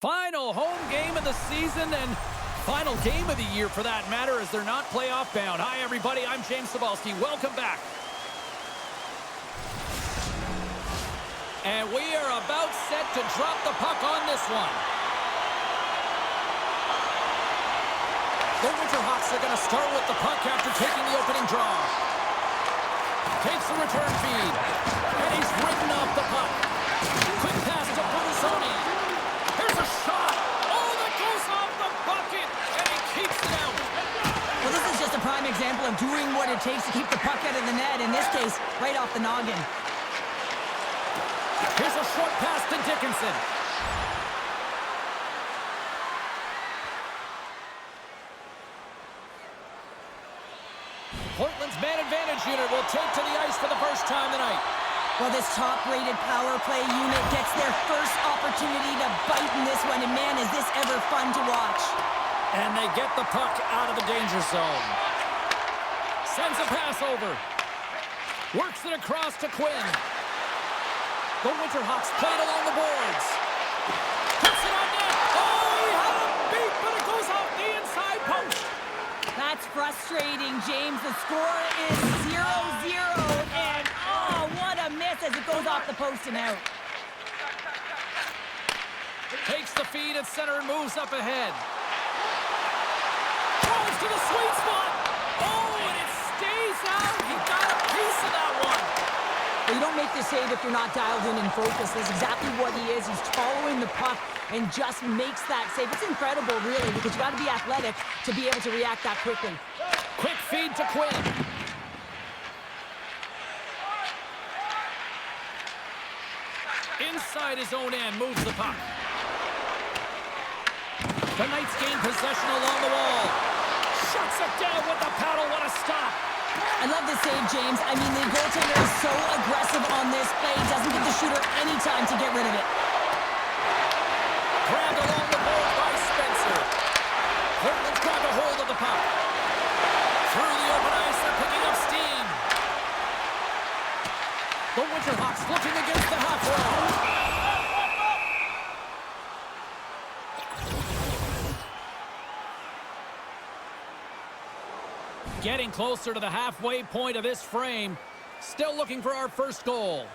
Final home game of the season and final game of the year for that matter, as they're not playoff bound. Hi everybody, I'm James Cybulski. Welcome back. And we are about set to drop the puck on this one. The Winterhawks are going to start with the puck after taking the opening draw. Takes the return feed. And he's ridden off the puck. Quick pass to Buzzoni. Here's a shot. Oh, that goes off the bucket. And he keeps it out. Well, this is just a prime example of doing what it takes to keep the puck out of the net. In this case, right off the noggin. Here's a short pass to Dickinson. Portland's man advantage unit will take to the ice for the first time tonight. Well, this top-rated power play unit gets their first opportunity to bite in this one, and man, is this ever fun to watch. And they get the puck out of the danger zone. Sends a pass over. Works it across to Quinn. The Winterhawks played along the boards. Puts it on net. Oh, he had a beat, but it goes off the inside post. That's frustrating, James. The score is 0-0, and oh, what a miss as it goes off the post and out. Takes the feed at center and moves up ahead. Throws to the sweet spot. Oh, and it stays out. He got a piece of that one. You don't make the save if you're not dialed in and focused. That's exactly what he is. He's following the puck and just makes that save. It's incredible, really, because you got to be athletic to be able to react that quickly. Quick feed to Quinn. Inside his own end, moves the puck. The Knights gain possession along the wall. Shuts it down with the paddle. What a stop. I love this save, James. I mean, the goaltender is so aggressive on this play. Doesn't give the shooter any time to get rid of it. Grabbed along the board by Spencer. Portland's grabbed a hold of the puck. Through the open ice, they're picking up steam. The Winterhawks looking against the half wall. Getting closer to the halfway point of this frame. Still looking for our first goal.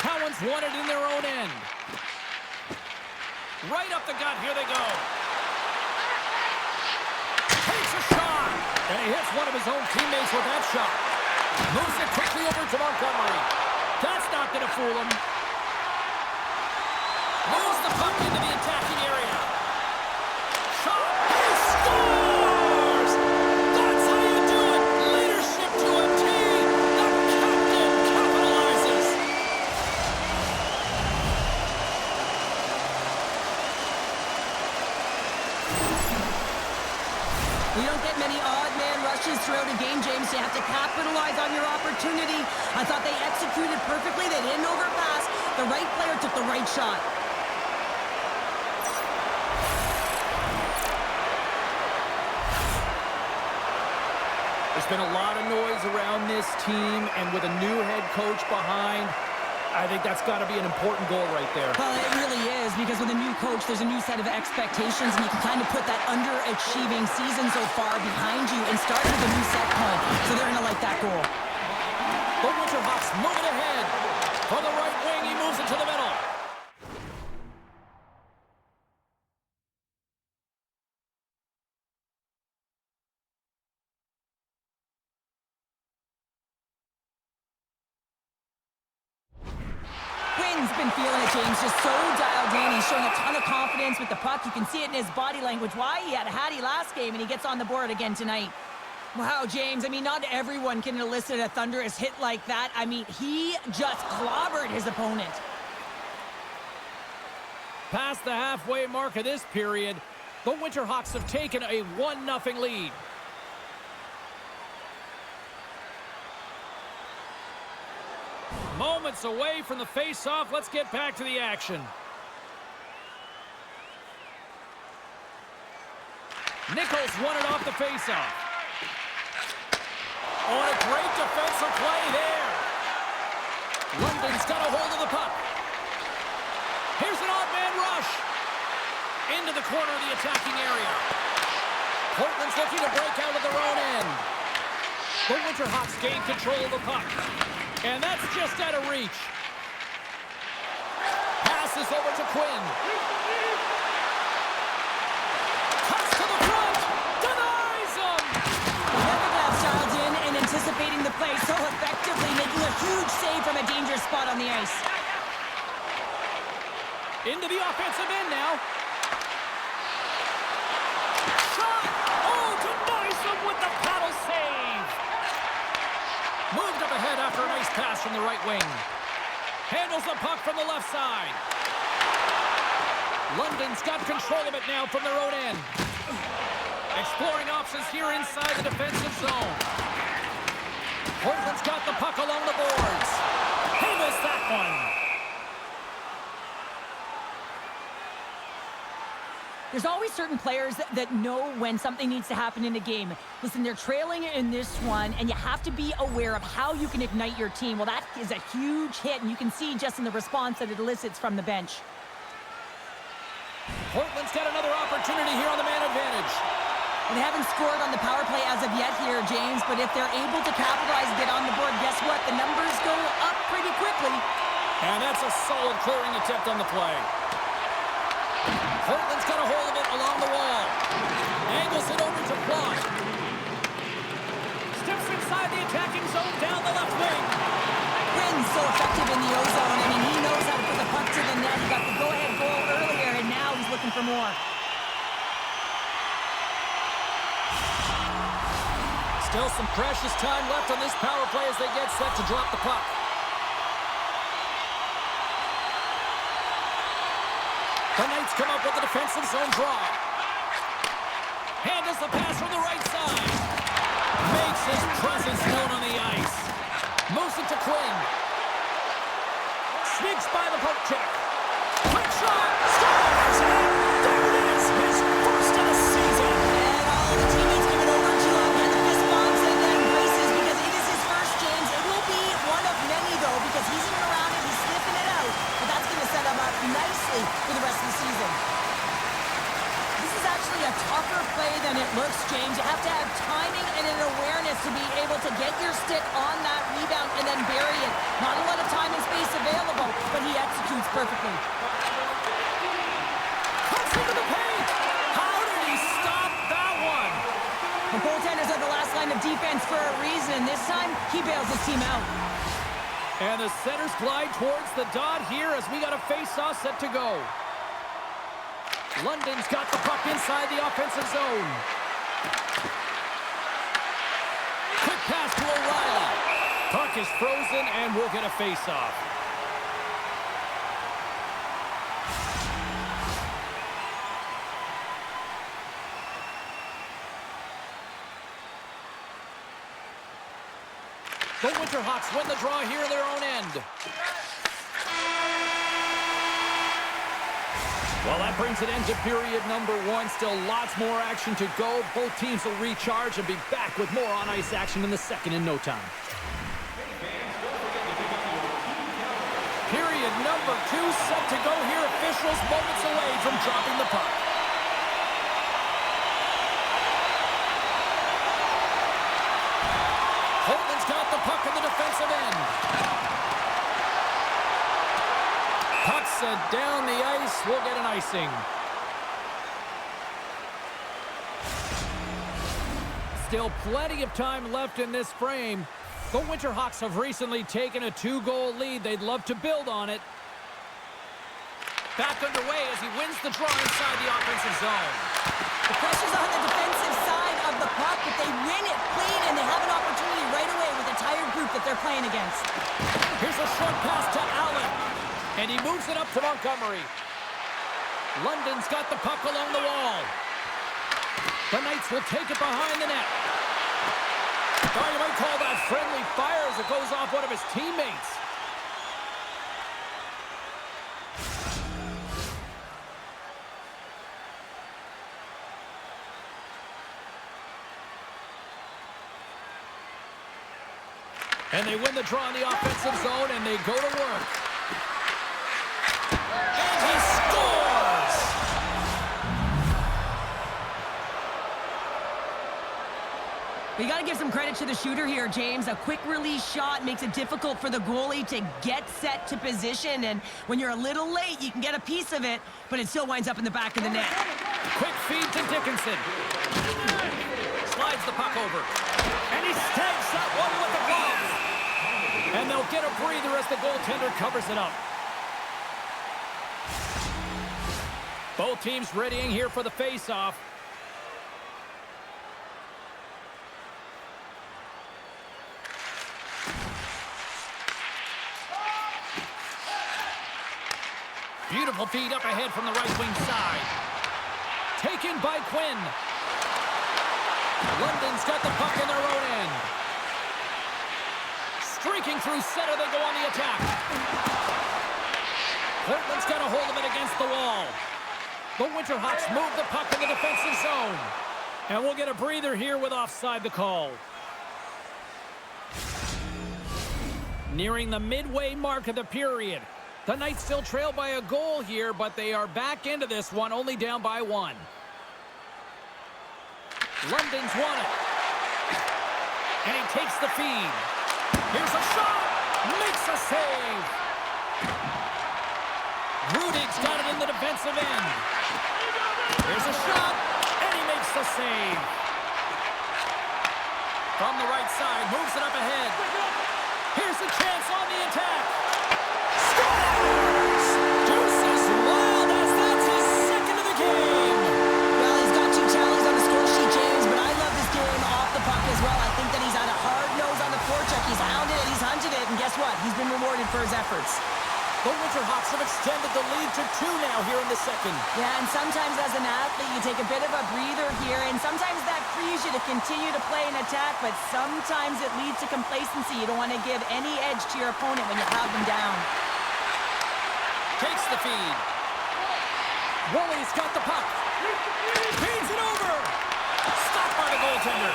Cowan's won it in their own end. Right up the gut, here they go. Takes a shot. And he hits one of his own teammates with that shot. Moves it quickly over to Montgomery. That's not going to fool him. Moves the puck into the attacking area. Shot. He scores! That's how you do it. Leadership to a team. The captain capitalizes. You don't get many odd man rushes throughout a game, James. You have to capitalize on your opportunity. I thought they executed perfectly. They didn't overpass. The right player took the right shot. There's been a lot of noise around this team, and with a new head coach behind, I think that's got to be an important goal right there. Well, it really is, because with a new coach, there's a new set of expectations, and you can kind of put that underachieving season so far behind you and start with a new set point. So they're going to like that goal. The Winterhawks moving ahead. For the right wing, he moves it to the middle. Quinn's been feeling it, James, just so dialed in. He's showing a ton of confidence with the puck. You can see it in his body language. Why? He had a hattie last game, and he gets on the board again tonight. Wow, James, I mean, not everyone can elicit a thunderous hit like that. I mean, he just clobbered his opponent. Past the halfway mark of this period, the Winterhawks have taken a 1-0 lead. Moments away from the face-off. Let's get back to the action. Nichols won it off the face-off. Oh, and a great defensive play there. London's got a hold of the puck. Here's an odd man rush. Into the corner of the attacking area. Portland's looking to break out of their own end. The Winterhawks gain control of the puck. And that's just out of reach. Passes over to Quinn. Cuts to the front. Denies him. Nevertheless, dialed in and anticipating the play so effectively, making a huge save from a dangerous spot on the ice. Into the offensive end now. Shot! Oh, denies him with the paddle save. Moved up ahead after a nice pass from the right wing. Handles the puck from the left side. London's got control of it now from their own end. Exploring options here inside the defensive zone. Portland's got the puck along the boards. He missed that one. There's always certain players that know when something needs to happen in a game. Listen, they're trailing in this one, and you have to be aware of how you can ignite your team. Well, that is a huge hit, and you can see just in the response that it elicits from the bench. Portland's got another opportunity here on the man advantage. Well, they haven't scored on the power play as of yet here, James, but if they're able to capitalize and get on the board, guess what? The numbers go up pretty quickly. And that's a solid clearing attempt on the play. Portland's got a hold of it along the wall. Angles it over to Plot. Steps inside the attacking zone down the left wing. Quinn's so effective in the O-zone. I mean, he knows how to put the puck to the net. He got the go-ahead goal earlier, and now he's looking for more. Still some precious time left on this power play as they get set to drop the puck. The Knights come up with a defensive zone draw. Handles the pass from the right side. Makes his presence known on the ice. Moves it to Quinn. Sneaks by the poke check. Quick shot. Scores! There it is. His first of the season. And all the teammates give it over to him. And the fist bumps and then braces because it is his first, James. It will be one of many, though, because he's in around and he's sniffing it out. But that's going to set him up nicely for the rest of the season. This is actually a tougher play than it looks, James. You have to have timing and an awareness to be able to get your stick on that rebound and then bury it. Not a lot of time and space available, but he executes perfectly. Cuts into the paint. How did he stop that one? The goaltenders are the last line of defense for a reason. This time, he bails his team out. And the centers glide towards the dot here as we got a face-off set to go. London's got the puck inside the offensive zone. Quick pass to O'Reilly. Puck is frozen and we'll get a face-off. The Winterhawks win the draw here in their own end. Well, that brings an end to period number one. Still lots more action to go. Both teams will recharge and be back with more on-ice action in the second in no time. Period number two set to go here. Officials moments away from dropping the puck. Portland's got the puck in the defensive end. Puck set down the ice. We'll get an icing. Still plenty of time left in this frame. The Winterhawks have recently taken a 2-goal lead. They'd love to build on it. Back underway as he wins the draw inside the offensive zone. The pressure's on the defensive side of the puck, but they win it clean, and they have an opportunity right away with a tired group that they're playing against. Here's a short pass to Allen, and he moves it up to Montgomery. London's got the puck along the wall. The Knights will take it behind the net. Oh, you might call that friendly fire as it goes off one of his teammates. And they win the draw in the offensive zone, and they go to work. And he give some credit to the shooter here, James. A quick release shot makes it difficult for the goalie to get set to position, and when you're a little late, you can get a piece of it, but it still winds up in the back of the net. Quick feed to Dickinson. Slides the puck over. And he snags that one with the glove. And they'll get a breather as the goaltender covers it up. Both teams readying here for the face-off. Beautiful feed up ahead from the right wing side. Taken by Quinn. London's got the puck in their own end. Streaking through center, they go on the attack. Portland's got a hold of it against the wall. The Winterhawks move the puck in the defensive zone. And we'll get a breather here with offside the call. Nearing the midway mark of the period. The Knights still trail by a goal here, but they are back into this one, only down by one. London's won it. And he takes the feed. Here's a shot. Makes a save. Rudig's got it in the defensive end. Here's a shot. And he makes the save. From the right side, moves it up ahead. Here's a chance on the attack. Scores! Deuce is wild as that's his second of the game. Well, he's got 2 tallies on the score sheet, James, but I love this game off the puck as well. I think that he's had a hard nose on the forecheck. He's hounded it, he's hunted it, and guess what? He's been rewarded for his efforts. The Winterhawks have extended the lead to 2 now here in the second. Yeah, and sometimes as an athlete, you take a bit of a breather here, and sometimes that frees you to continue to play an attack, but sometimes it leads to complacency. You don't want to give any edge to your opponent when you have them down. Takes the feed. Woolley's got the puck. Feeds it over. Stopped by the goaltender.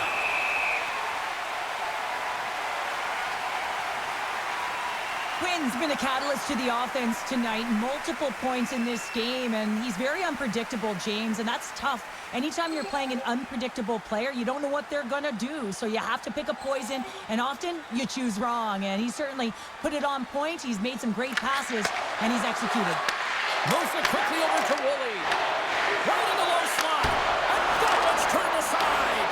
Quinn's been a catalyst to the offense tonight. Multiple points in this game, and he's very unpredictable, James, and that's tough. Anytime you're playing an unpredictable player, you don't know what they're going to do, so you have to pick a poison, and often you choose wrong, and he certainly put it on point. He's made some great passes, and he's executed. Moves it quickly over to Woolley. Right in the low slot, and that one's turned aside.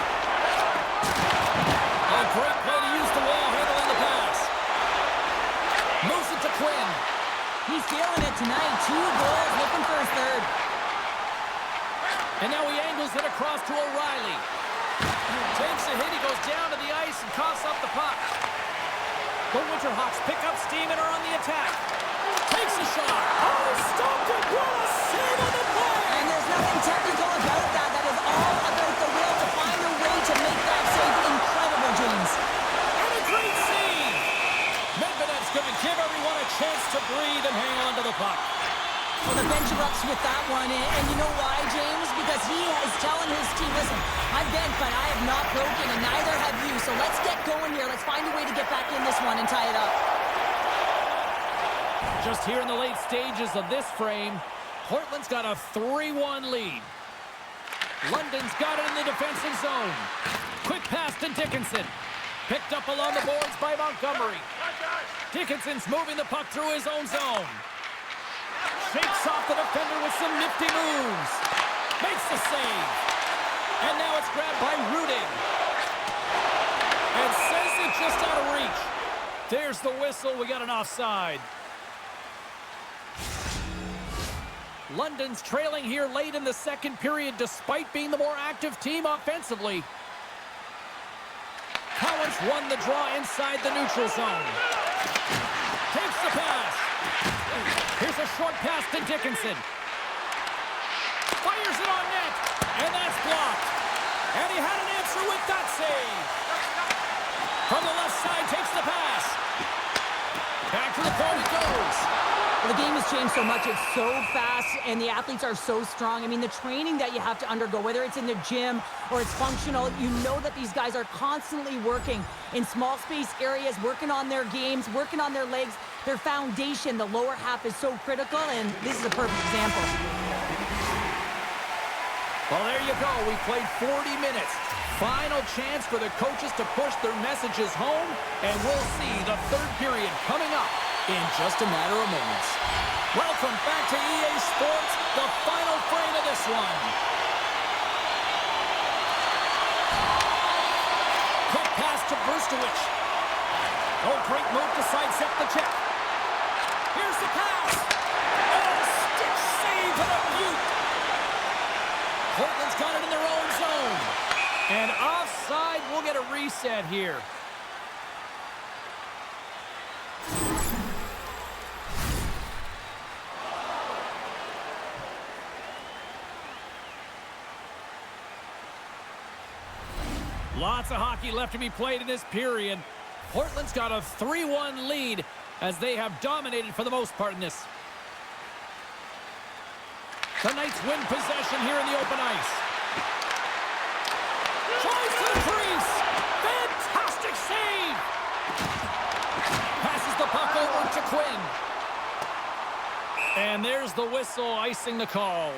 A great play to use the wall handling the pass. Moves it to Quinn. He's feeling it tonight. 2 goals, looking for his third. And now he angles it across to O'Reilly. Takes a hit, he goes down to the ice and coughs up the puck. The Winterhawks pick up steam and are on the attack. Takes a shot. Oh, stopped it. What a save on the play. And there's nothing technical about that. That is all about the will to find a way to make that save. Incredible, James. And a great save. Medvedev's going to give everyone a chance to breathe and hang on to the puck. Well, the bench erupts with that one, and you know why, James? Because he is telling his team, listen, I've bent, but I have not broken, and neither have you, so let's get going here. Let's find a way to get back in this one and tie it up. Just here in the late stages of this frame, Portland's got a 3-1 lead. London's got it in the defensive zone. Quick pass to Dickinson. Picked up along the boards by Montgomery. Dickinson's moving the puck through his own zone. Shakes off the defender with some nifty moves. Makes the save. And now it's grabbed by Rudig. And sends it just out of reach. There's the whistle. We got an offside. London's trailing here late in the second period despite being the more active team offensively. Collins won the draw inside the neutral zone. Takes the pass. Here's a short pass to Dickinson. Fires it on net. And that's blocked. And he had an answer with that save. From the left side, takes the pass. Back to the point it goes. Well, the game has changed so much. It's so fast, and the athletes are so strong. I mean, the training that you have to undergo, whether it's in the gym or it's functional, you know that these guys are constantly working in small space areas, working on their games, working on their legs. Their foundation, the lower half, is so critical, and this is a perfect example. Well, there you go. We played 40 minutes. Final chance for the coaches to push their messages home, and we'll see the third period coming up in just a matter of moments. Welcome back to EA Sports, the final frame of this one. Quick pass to Brustowicz. Oh, great move to sidestep the check. Here's the pass. Oh, stick save and a beaut. Portland's got it in their own zone. And offside, we'll get a reset here. Lots of hockey left to be played in this period. Portland's got a 3-1 lead as they have dominated for the most part in this. The Knights win possession here in the open ice. Tries to the crease. Fantastic save. Passes the puck over to Quinn. And there's the whistle icing the call.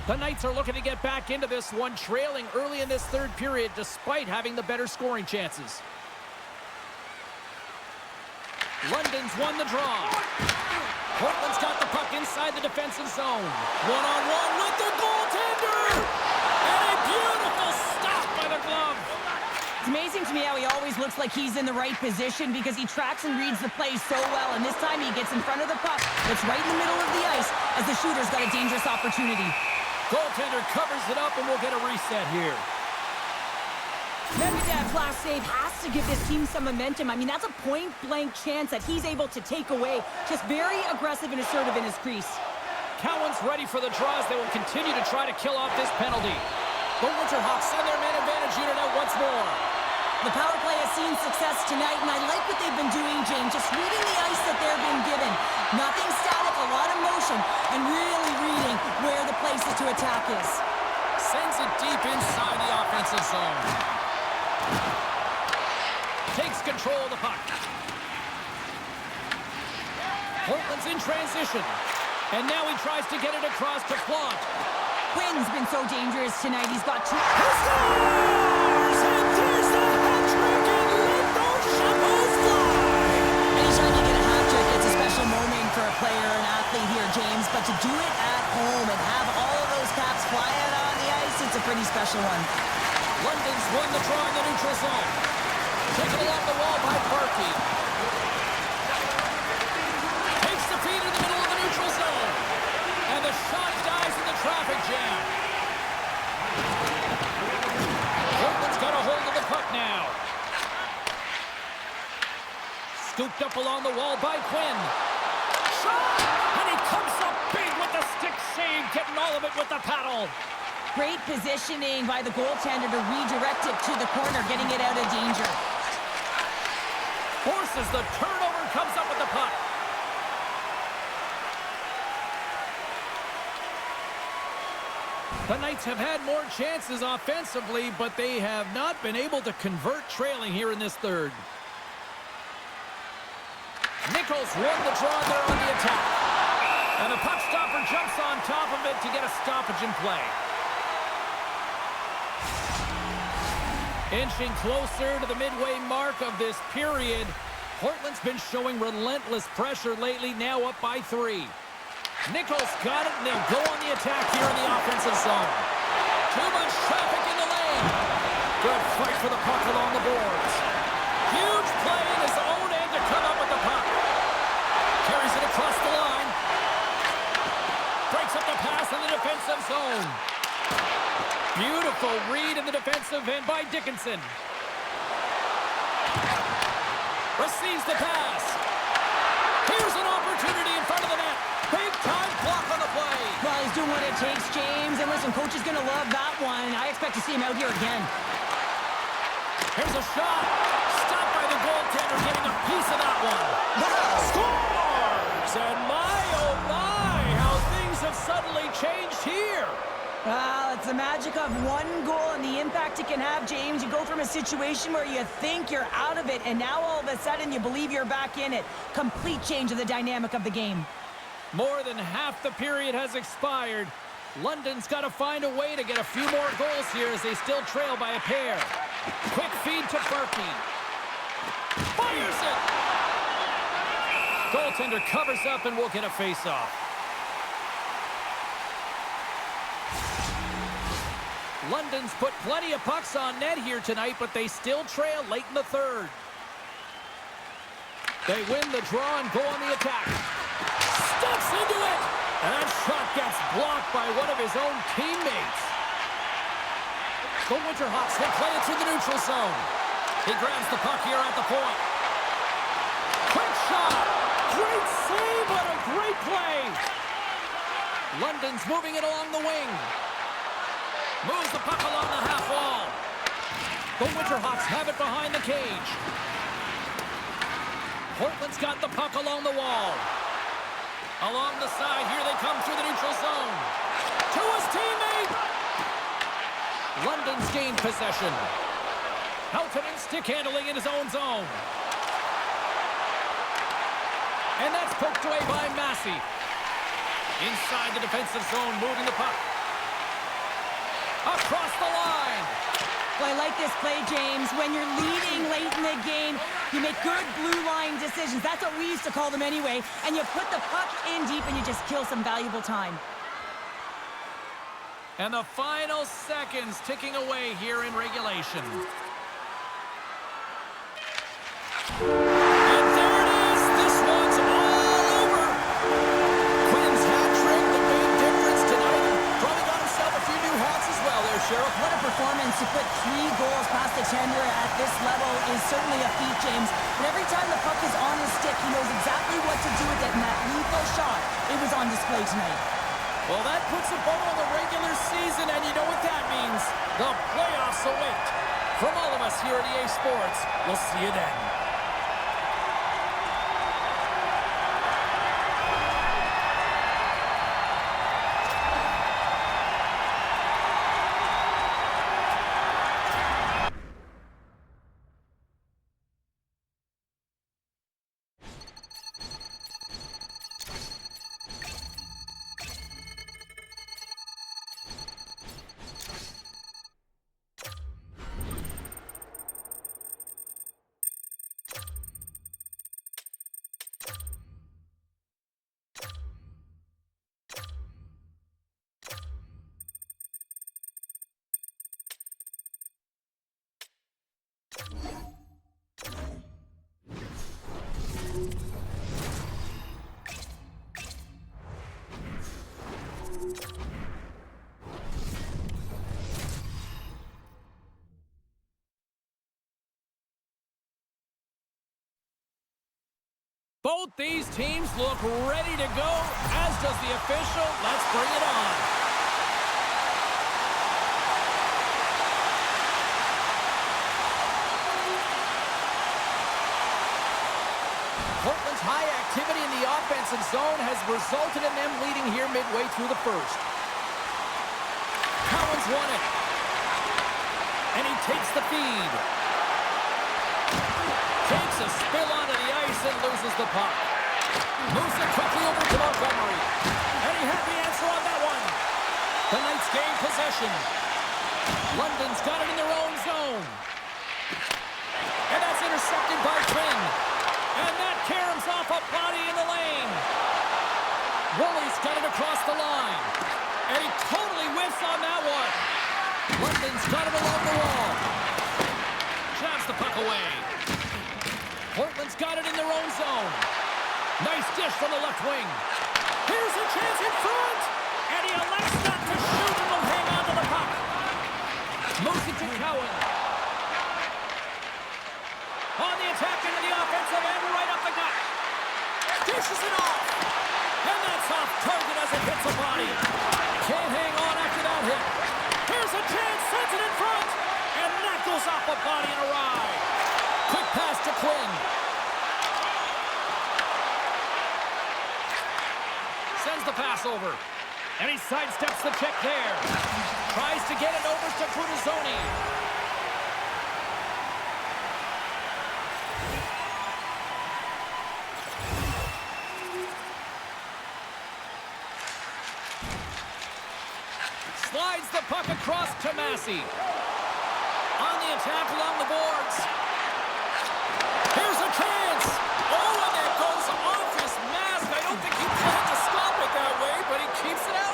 The Knights are looking to get back into this one, trailing early in this third period despite having the better scoring chances. London's won the draw. Portland's got the puck inside the defensive zone. One-on-one with the goaltender! And a beautiful stop by the glove. It's amazing to me how he always looks like he's in the right position because he tracks and reads the play so well. And this time he gets in front of the puck. It's right in the middle of the ice as the shooter's got a dangerous opportunity. Goaltender covers it up, and we'll get a reset here. Medvedev's last save has to give this team some momentum. I mean, that's a point-blank chance that he's able to take away. Just very aggressive and assertive in his crease. Cowan's ready for the draws. They will continue to try to kill off this penalty. The Winterhawks send their man advantage unit out once more. The power play has seen success tonight, and I like what they've been doing, James. Just reading the ice that they're being given. Nothing static, a lot of motion, and really reading where the places to attack is. Sends it deep inside the offensive zone. Takes control of the puck. Portland's in transition. And now he tries to get it across to Plante. Quinn's been so dangerous tonight. He's got two. He scores! And there's the hat-trick, and let those shovels fly! Anytime you get a hat-trick, it's a special moment for a player, an athlete here, James. But to do it at home and have all of those caps fly out on the ice, it's a pretty special one. London's won the draw in the neutral zone. Taken along the wall by Barkey. Takes the feed in the middle of the neutral zone. And the shot dies in the traffic jam. Portland's got a hold of the puck now. Scooped up along the wall by Quinn. Shot! And he comes up big with the stick save, getting all of it with the paddle. Great positioning by the goaltender to redirect it to the corner, getting it out of danger. Forces the turnover, comes up with the puck. The Knights have had more chances offensively, but they have not been able to convert, trailing here in this third. Nichols won the draw there on the attack. And the puck stopper jumps on top of it to get a stoppage in play. Inching closer to the midway mark of this period. Portland's been showing relentless pressure lately, now up by 3. Nichols got it, and they'll go on the attack here in the offensive zone. Too much traffic in the lane. Good fight for the puck along the boards. Huge play in his own end to come up with the puck. Carries it across the line. Breaks up the pass in the defensive zone. Beautiful read in the defensive end by Dickinson. Receives the pass. Here's an opportunity in front of the net. Big time block on the play. Well, he's doing what it takes, James. And listen, coach is going to love that one. I expect to see him out here again. Here's a shot. Stopped by the goaltender, getting a piece of that one. Scores! And my, oh my, how things have suddenly changed here. Well, it's the magic of one goal and the impact it can have, James. You go from a situation where you think you're out of it, and now all of a sudden you believe you're back in it. Complete change of the dynamic of the game. More than half the period has expired. London's got to find a way to get a few more goals here as they still trail by a pair. Quick feed to Berkey. Fires it! Goaltender covers up and will get a face-off. London's put plenty of pucks on net here tonight, but they still trail late in the third. They win the draw and go on the attack. Steps into it! And that shot gets blocked by one of his own teammates. The Winterhawks have played it through the neutral zone. He grabs the puck here at the point. Quick shot! Great save, but a great play! London's moving it along the wing. Moves the puck along the half wall. The Winterhawks have it behind the cage. Portland's got the puck along the wall. Along the side, here they come through the neutral zone. To his teammate! London's gained possession. Helton and stick handling in his own zone. And that's poked away by Massey. Inside the defensive zone, moving the puck. Across the line. Well, I like this play, James. When you're leading late in the game, you make good blue line decisions. That's what we used to call them anyway. And you put the puck in deep and you just kill some valuable time. And the final seconds ticking away here in regulation. And there it is. This one's all over. Quinn's hat trick, the big difference tonight. Probably got himself a few new hats as well there, Sheriff. What a performance. To put 3 goals past the tender at this level is certainly a feat, James. But every time the puck is on his stick, he knows exactly what to do with it. And that lethal shot, it was on display tonight. Well, that puts a bow on the regular season, and you know what that means. The playoffs await. From all of us here at EA Sports, we'll see you then. Both these teams look ready to go, as does the official. Let's bring it on. Portland's high activity in the offensive zone has resulted in them leading here midway through the first. Cowan's won it. And he takes the feed. Takes a spill onto the ice and loses the puck. Moves it quickly over to Montgomery. And he had the answer on that one. The Knights gain possession. London's got it in their own zone. And that's intercepted by Quinn. And that caroms off a body in the lane. Woolley's got it across the line. And he totally whiffs on that one. London's got it along the wall. Jabs the puck away. Portland's got it in their own zone. Nice dish from the left wing. Here's a chance in front. And he elects not to shoot and will hang on to the puck. Moves it to Cowan. On the attack into the offensive end, right up the gut. Dishes it off. And that's off target as it hits a body. Can't hang on after that hit. Here's a chance, sends it in front. And that goes off a body and a ride. Quick pass to Quinn. Sends the pass over. And he sidesteps the check there. Tries to get it over to Brunizoni. Slides the puck across to Massey. On the attack along the boards. Here's a chance. Oh, and that goes off his mask. I don't think he planned to stop it that way, but he keeps it out.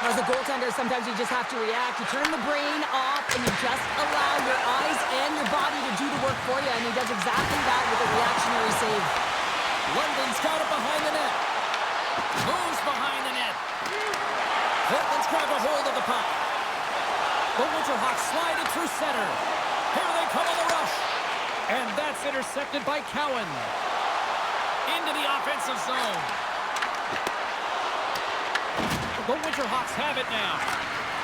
As a goaltender, sometimes you just have to react. You turn the brain off, and you just allow your eyes and your body to do the work for you, and he does exactly that with a reactionary save. London's got it behind the net. Moves behind the net. Portland's grabbed a hold of the puck. The Winterhawks slide it through center. Here they come on the rush. And that's intercepted by Cowan. Into the offensive zone. The Winterhawks have it now.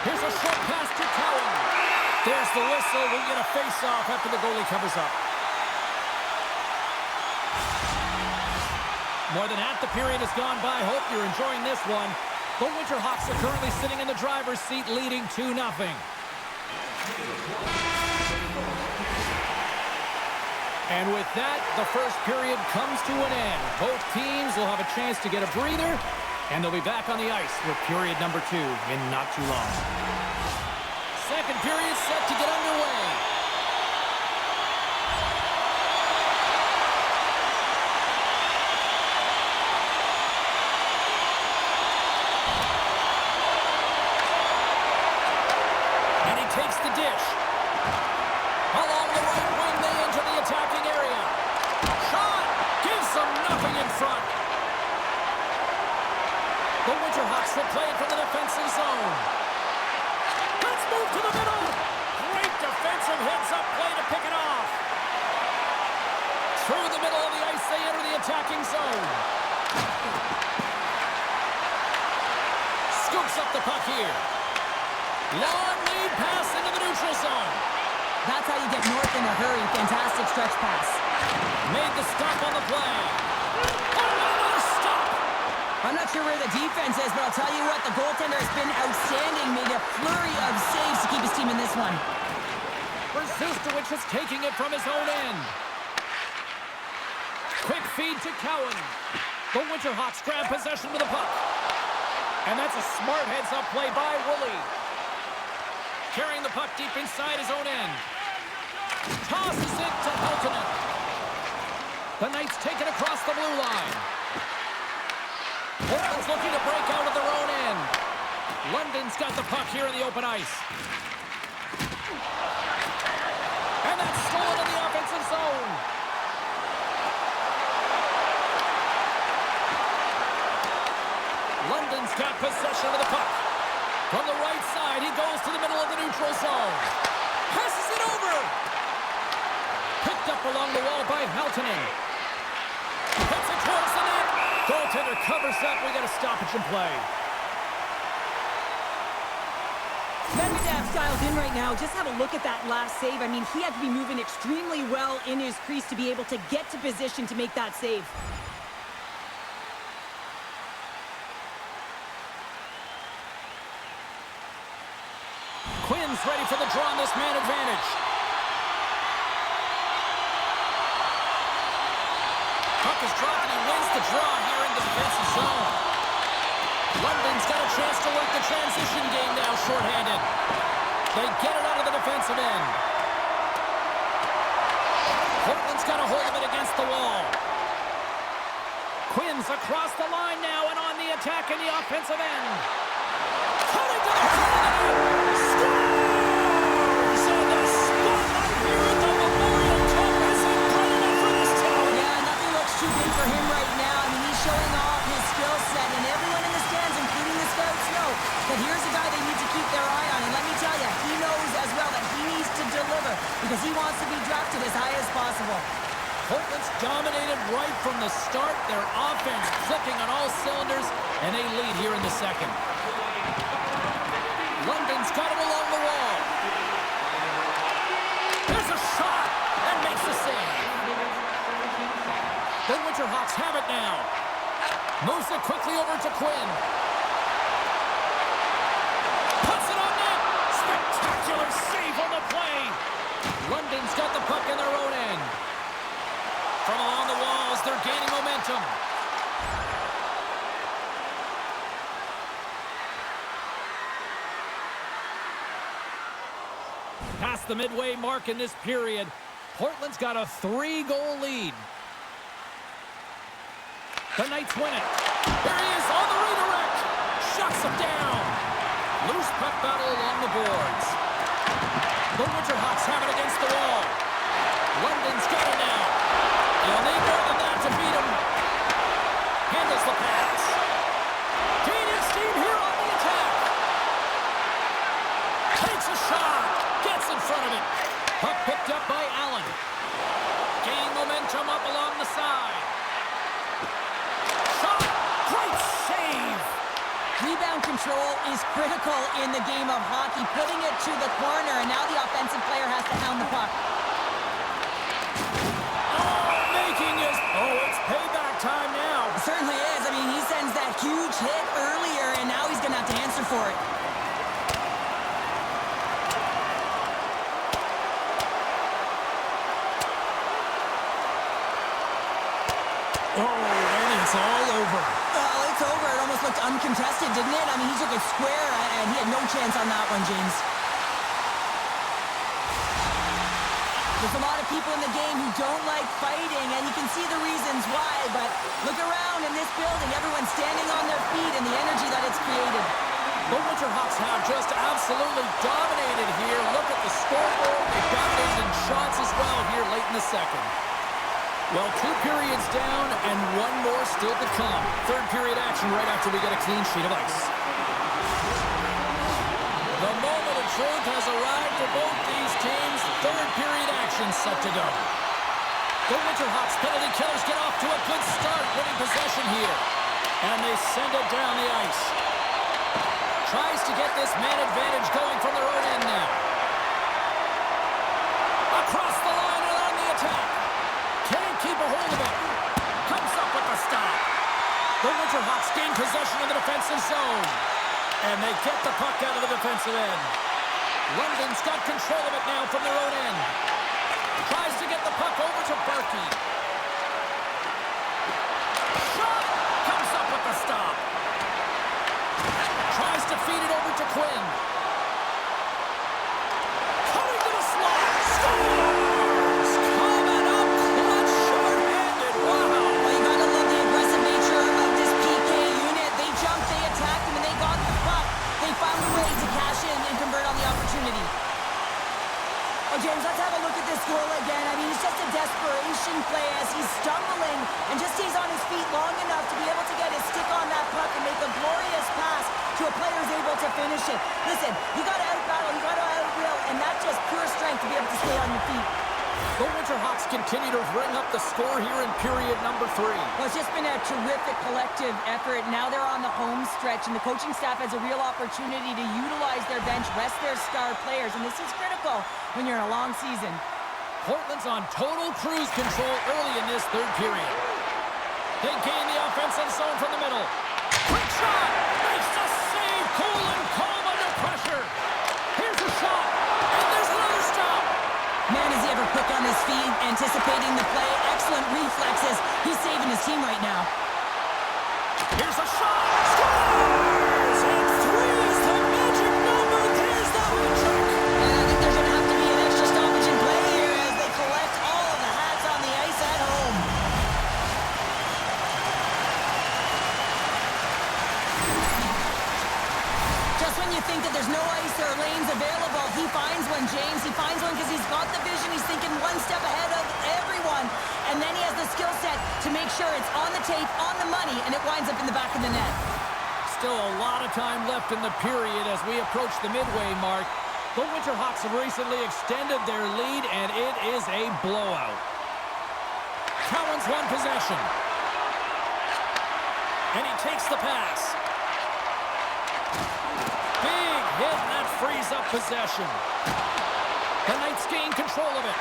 Here's a short pass to Cowan. There's the whistle. We get a face-off after the goalie covers up. More than half the period has gone by. Hope you're enjoying this one. The Winterhawks are currently sitting in the driver's seat, leading 2-0. And with that, the first period comes to an end. Both teams will have a chance to get a breather, and they'll be back on the ice for period number 2 in not too long. Second period set to get underway. Takes the dish. Along the right wing, they enter the attacking area. Shot! Gives them nothing in front. The Winterhawks will play it from the defensive zone. Let's move to the middle. Great defensive heads-up play to pick it off. Through the middle of the ice, they enter the attacking zone. Scoops up the puck here. Long lead pass into the neutral zone. That's how you get north in a hurry. Fantastic stretch pass. Made the stop on the play. Oh, another stop. I'm not sure where the defense is, but I'll tell you what, the goaltender has been outstanding. Made a flurry of saves to keep his team in this one. Brzustowicz is taking it from his own end. Quick feed to Cowan. The Winterhawks grab possession of the puck. And that's a smart heads-up play by Woolley. Carrying the puck deep inside his own end. Tosses it to Heltonen. The Knights take it across the blue line. Portland's looking to break out of their own end. London's got the puck here in the open ice. And that's stolen in the offensive zone. London's got possession of the puck. From the right side, he goes to the middle of the neutral zone. Passes it over. Picked up along the wall by Heltonen. Puts it towards the net. Goaltender covers up. We got a stoppage in play. Medvedev's dialed in right now. Just have a look at that last save. I mean, he had to be moving extremely well in his crease to be able to get to position to make that save. Quinn's ready for the draw on this man advantage. Puck is dropped and he wins the draw here in the defensive zone. London's got a chance to work the transition game now, shorthanded. They get it out of the defensive end. Portland's got a hold of it against the wall. Quinn's across the line now and on the attack in the offensive end. Cutting to the front of the net. Scores! And the spotlight here at the Memorial Cup isn't bright enough for this town. Yeah, nothing looks too big for him right now. I mean, he's showing off his skill set, and everyone in the stands, including the scouts, know that here's a guy they need to keep their eye on. And let me tell you, he knows as well that he needs to deliver because he wants to be drafted as high as possible. Portland's dominated right from the start. Their offense clicking on all cylinders, and they lead here in the second. London's got it along the wall. There's a shot and makes the save. The Winterhawks have it now. Moves it quickly over to Quinn. Puts it on net. Spectacular save on the play. London's got the puck in their own end. From along the walls, they're gaining momentum. the midway mark in this period. Portland's got a 3-goal lead. The Knights win it. Here he is on the redirect. Shuts him down. Loose puck battle along the boards. The Winterhawks have it against the wall. London's got it now. He'll need more than that to beat him. Handles the pass. Gaining steam here on the attack. Takes a shot. Gets in front of it. Puck picked up by Allen. Gain momentum up along the side. Shot. Great save. Rebound control is critical in the game of hockey. Putting it to the corner, and now the offensive player has to hound the puck. It's payback time now. It certainly is. I mean, he sends that huge hit earlier, and now he's going to have to answer for it. And it's all over. Well, it's over. It almost looked uncontested, didn't it? I mean, he took it square, and he had no chance on that one, James. There's a lot of people in the game who don't like fighting, and you can see the reasons why, but look around in this building. Everyone's standing on their feet and the energy that it's created. The Winterhawks have just absolutely dominated here. Look at the scoreboard. They've dominated in shots as well here late in the second. Well, 2 periods down and 1 more still to come. Third period action right after we get a clean sheet of ice. The moment of truth has arrived for both these teams. Third period action set to go. The Winterhawks penalty killers get off to a good start, winning possession here. And they send it down the ice. Tries to get this man advantage going from their own end now. Across the line and on the attack. Can't keep a hold of it. Comes up with the stop. The Winterhawks gain possession in the defensive zone. And they get the puck out of the defensive end. London's got control of it now from their own end. Tries to get the puck over to Berkey. Shot! Comes up with the stop. Tries to feed it over to Quinn. Coming to the slot. Scores! Coming up clutch, short-handed. Wow! Well, you gotta love the aggressive nature of this PK unit. They jumped, they attacked him, and they got the puck. They found a way to cash in and convert on the opportunity. Oh, James, let's have a look at this goal again. I mean, it's just a desperation play as he's stumbling and just stays on his feet long enough to be able to get his stick on that puck and make a glorious pass to a player who's able to finish it. Listen, you got to out-battle, you got to out-will, and that's just pure strength to be able to stay on your feet. The Winterhawks continue to ring up the score here in period number 3. Well, it's just been a terrific collective effort. Now they're on the home stretch, and the coaching staff has a real opportunity to utilize their bench, rest their star players, and this is critical when you're in a long season. Portland's on total cruise control early in this third period. They gain the offensive zone from the middle. Quick shot! Makes a save! Cool and calm under pressure. Here's a shot, and there's another stop. Man, is he ever quick on his feet, anticipating the play. Excellent reflexes. He's saving his team right now. Here's a shot. Scores! And 3 is the magic number. There's the hat trick. And I think there's going to have to be an extra stoppage in play here as they collect all of the hats on the ice at home. Just when you think that there's no ice or lanes available, he finds one, James. He finds one because he's got the vision. He's thinking one step ahead of everyone. And then he has the skill set to make sure it's on the tape, on the money, and it winds up in the back of the net. Still a lot of time left in the period as we approach the midway mark. The Winterhawks have recently extended their lead, and it is a blowout. Cowan's won possession. And he takes the pass. Big hit, and that frees up possession. The Knights gain control of it.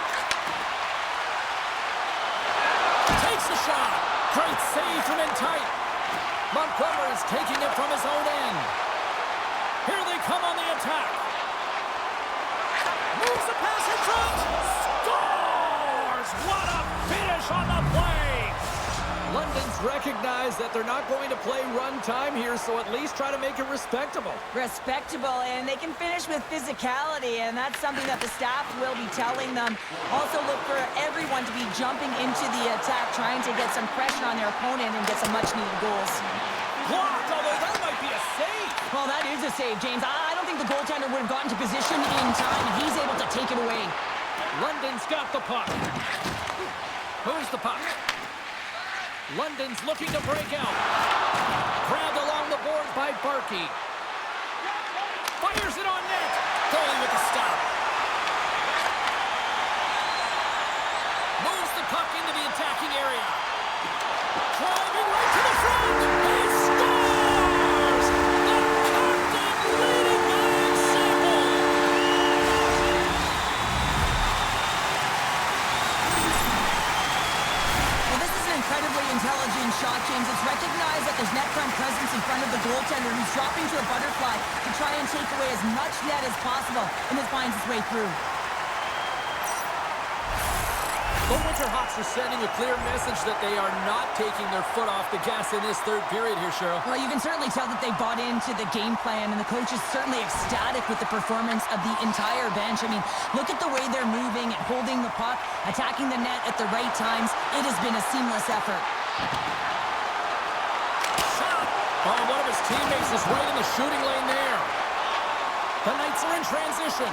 Takes the shot. Great save from in tight. Montgomery's taking it from his own end. Here they come on the attack. Moves the pass in front. Scores! What a finish on the play. London's recognized that they're not going to play run time here, so at least try to make it respectable. Respectable, and they can finish with physicality, and that's something that the staff will be telling them. Also look for everyone to be jumping into the attack, trying to get some pressure on their opponent and get some much-needed goals. Blocked, although that might be a save. Well, that is a save, James. I don't think the goaltender would have gotten to position in time, and he's able to take it away. London's got the puck. Moves the puck. London's looking to break out. Grabbed along the board by Barkey. Fires it on net. Goalie with the stop. Moves the puck into the attacking area. Driving right to the front. He scores! The captain leading by example. Well, this is an incredibly intelligent shot, James. It's recognized that there's net front presence in front of the goaltender, who's dropping to a butterfly to try and take away as much net as possible, and it finds its way through. The Winterhawks are sending a clear message that they are not taking their foot off the gas in this third period here, Cheryl. Well, you can certainly tell that they bought into the game plan, and the coach is certainly ecstatic with the performance of the entire bench. I mean, look at the way they're moving and holding the puck, attacking the net at the right times. It has been a seamless effort. Shot! Oh, one of his teammates is right in the shooting lane there. The Knights are in transition.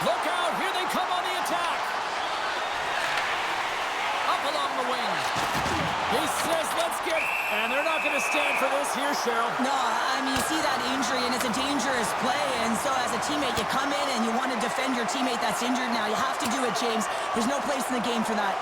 Look out, here they come on the attack. Along the wing. He says, let's get... And they're not going to stand for this here, Cheryl. No, I mean, you see that injury, and it's a dangerous play. And so as a teammate, you come in and you want to defend your teammate that's injured now. You have to do it, James. There's no place in the game for that.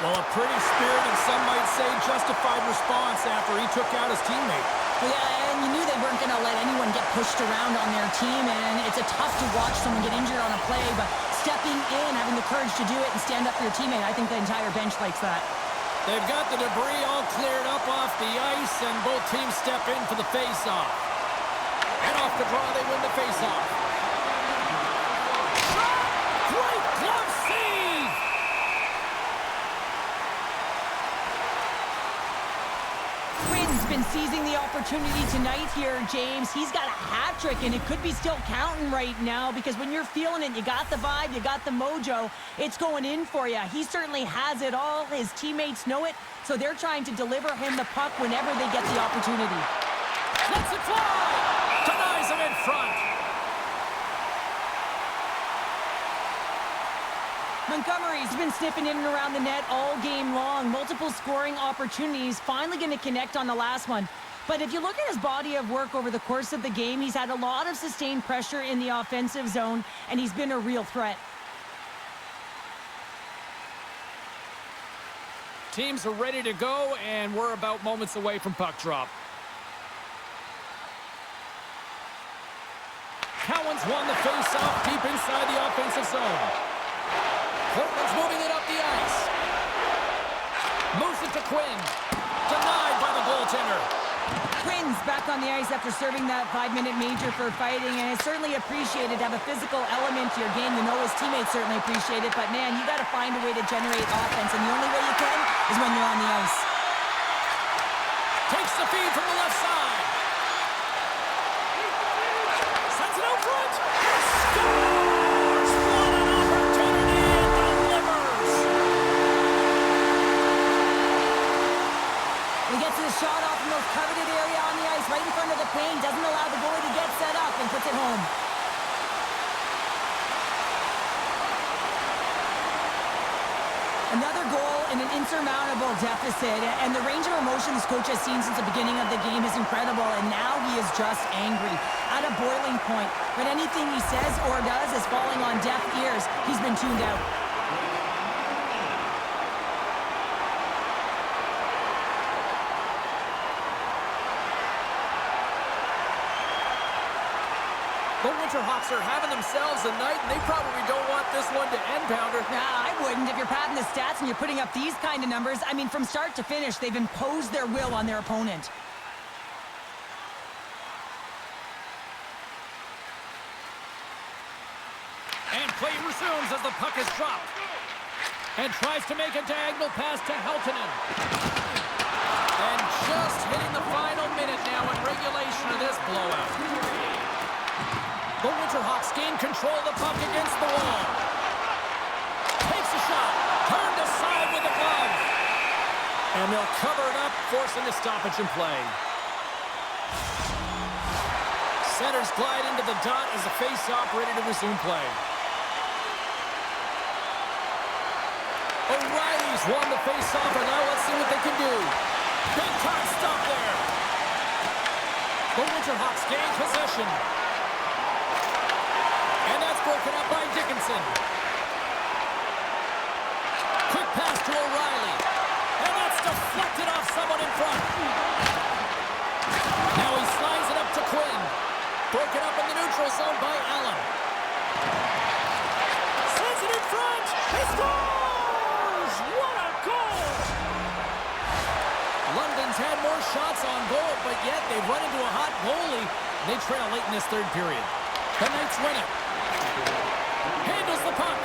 Well, a pretty spirit and some might say justified response after he took out his teammate. Yeah, and you knew they weren't going to let anyone get pushed around on their team, and it's a tough to watch someone get injured on a play, but stepping in, having the courage to do it and stand up for your teammate, I think the entire bench likes that. They've got the debris all cleared up off the ice, and both teams step in for the face-off. And off the draw, they win the face-off. Great glove save! Quinn's been seizing the opportunity tonight here, James. He's got a hat trick, and it could be still counting right now, because when you're feeling it, you got the vibe, you got the mojo, it's going in for you. He certainly has it all. His teammates know it, so they're trying to deliver him the puck whenever they get the opportunity. Lets it fly! Denies him in front. Montgomery's been sniffing in and around the net all game long. Multiple scoring opportunities. Finally going to connect on the last one. But if you look at his body of work over the course of the game, he's had a lot of sustained pressure in the offensive zone, and he's been a real threat. Teams are ready to go, and we're about moments away from puck drop. Cowan's won the face-off deep inside the offensive zone. Portland's moving it up the ice. Moves it to Quinn. Denied by the goaltender. Quinn's back on the ice after serving that 5-minute major for fighting, and it's certainly appreciated to have a physical element to your game. You know his teammates certainly appreciate it, but man, you got to find a way to generate offense, and the only way you can is when you're on the ice. Takes the feed from the left side. Sends it out front. Scores! What an opportunity, and delivers! He gets his shot off in the most coveted area on the ice, right in front of the paint, doesn't allow the goalie to get set up, and puts it home. Another goal in an insurmountable deficit, and the range of emotion this coach has seen since the beginning of the game is incredible, and now he is just angry, at a boiling point. But anything he says or does is falling on deaf ears. He's been tuned out. The Winterhawks are having themselves a night, and they probably don't want this one to end, Pounder. Nah, I wouldn't. If you're padding the stats and you're putting up these kind of numbers, I mean, from start to finish, they've imposed their will on their opponent. And play resumes as the puck is dropped. And tries to make a diagonal pass to Heltonen. And just hitting the final minute now in regulation of this blowout. The Winterhawks gain control of the puck against the wall. Takes a shot. Turned aside with the glove. And they'll cover it up, forcing a stoppage in play. Centers glide into the dot as the face-off ready to resume play. O'Reilly's won the face-off, and now let's see what they can do. Big time stop there. The Winterhawks gain possession. And that's broken up by Dickinson. Quick pass to O'Reilly. And that's deflected off someone in front. Now he slides it up to Quinn. Broken up in the neutral zone by Allen. Sends it in front. He scores! What a goal! London's had more shots on goal, but yet they've run into a hot goalie. They trail late in this third period. The Knights win it. Handles the puck.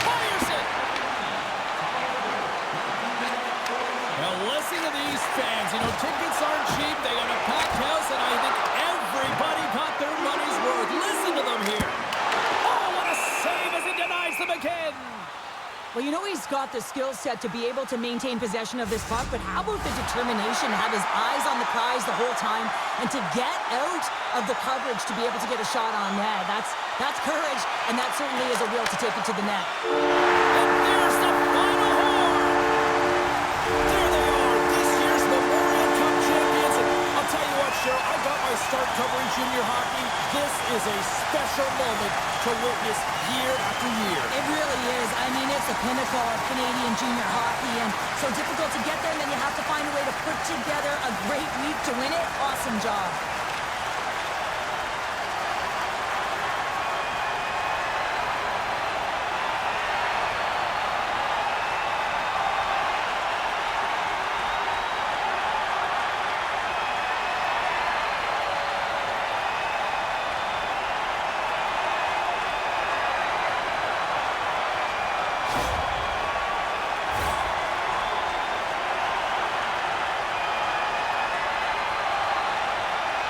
Fires it. Now listen to these fans. You know, tickets aren't cheap. They got a packed house, and I think everybody got their money's worth. Listen to them here. Oh, what a save as he denies them again. Well, you know he's got the skill set to be able to maintain possession of this puck, but how about the determination to have his eyes on the prize the whole time and to get out of the coverage to be able to get a shot on net? That's courage, and that certainly is a will to take it to the net. And there's the final horn. There they are, this year's Memorial Cup champions. And I'll tell you what, Cheryl, I got my start covering junior hockey. This is a special moment to witness year after year. It really is. I mean, it's the pinnacle of Canadian junior hockey, and so difficult to get there, and then you have to find a way to put together a great week to win it. Awesome job.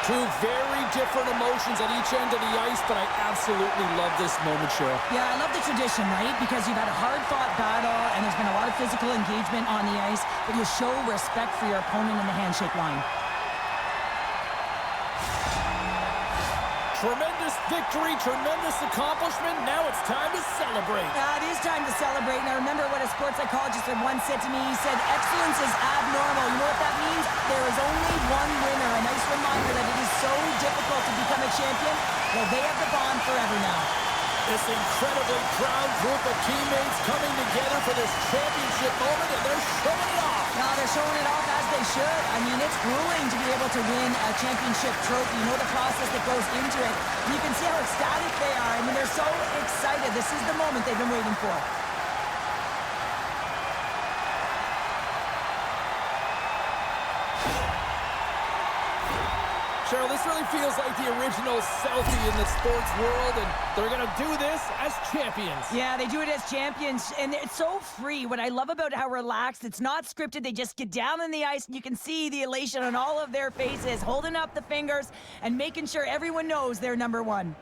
Two very different emotions at each end of the ice, but I absolutely love this moment, Cheryl. Yeah, I love the tradition, right? Because you've had a hard-fought battle, and there's been a lot of physical engagement on the ice, but you show respect for your opponent in the handshake line. Tremendous victory, tremendous accomplishment. Now it's time to celebrate. Yeah, it is time to celebrate. And I remember what a sports psychologist had once said to me. He said, excellence is abnormal. You know what that means? There is only one winner. A nice reminder that it is so difficult to become a champion. Well, they have the bond forever now. This incredibly proud group of teammates coming together for this championship moment, and they're showing it off. No, they're showing it off as they should. I mean, it's grueling to be able to win a championship trophy. You know the process that goes into it. And you can see how ecstatic they are. I mean, they're so excited. This is the moment they've been waiting for. Cheryl, this really feels like the original selfie in the sports world, and they're going to do this as champions. Yeah, they do it as champions, and it's so free. What I love about how relaxed, it's not scripted. They just get down on the ice, and you can see the elation on all of their faces, holding up the fingers and making sure everyone knows they're number one.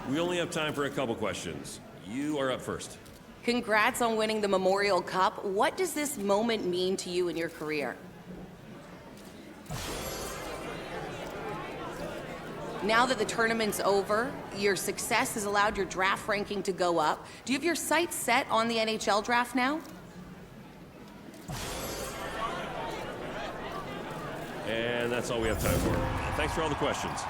We only have time for a couple questions. You are up first. Congrats on winning the Memorial Cup. What does this moment mean to you in your career? Now that the tournament's over, your success has allowed your draft ranking to go up. Do you have your sights set on the NHL draft now? And that's all we have time for. Thanks for all the questions.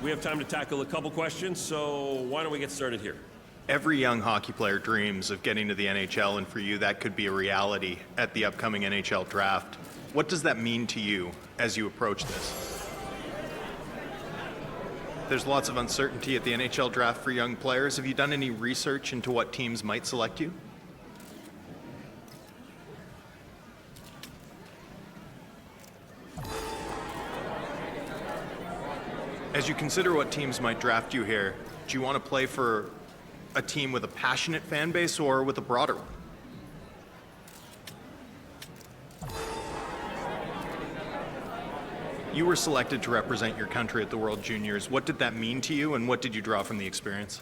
We have time to tackle a couple questions, so why don't we get started here? Every young hockey player dreams of getting to the NHL, and for you, that could be a reality at the upcoming NHL draft. What does that mean to you as you approach this? There's lots of uncertainty at the NHL draft for young players. Have you done any research into what teams might select you? As you consider what teams might draft you here, do you want to play for a team with a passionate fan base or with a broader one? You were selected to represent your country at the World Juniors. What did that mean to you, and what did you draw from the experience?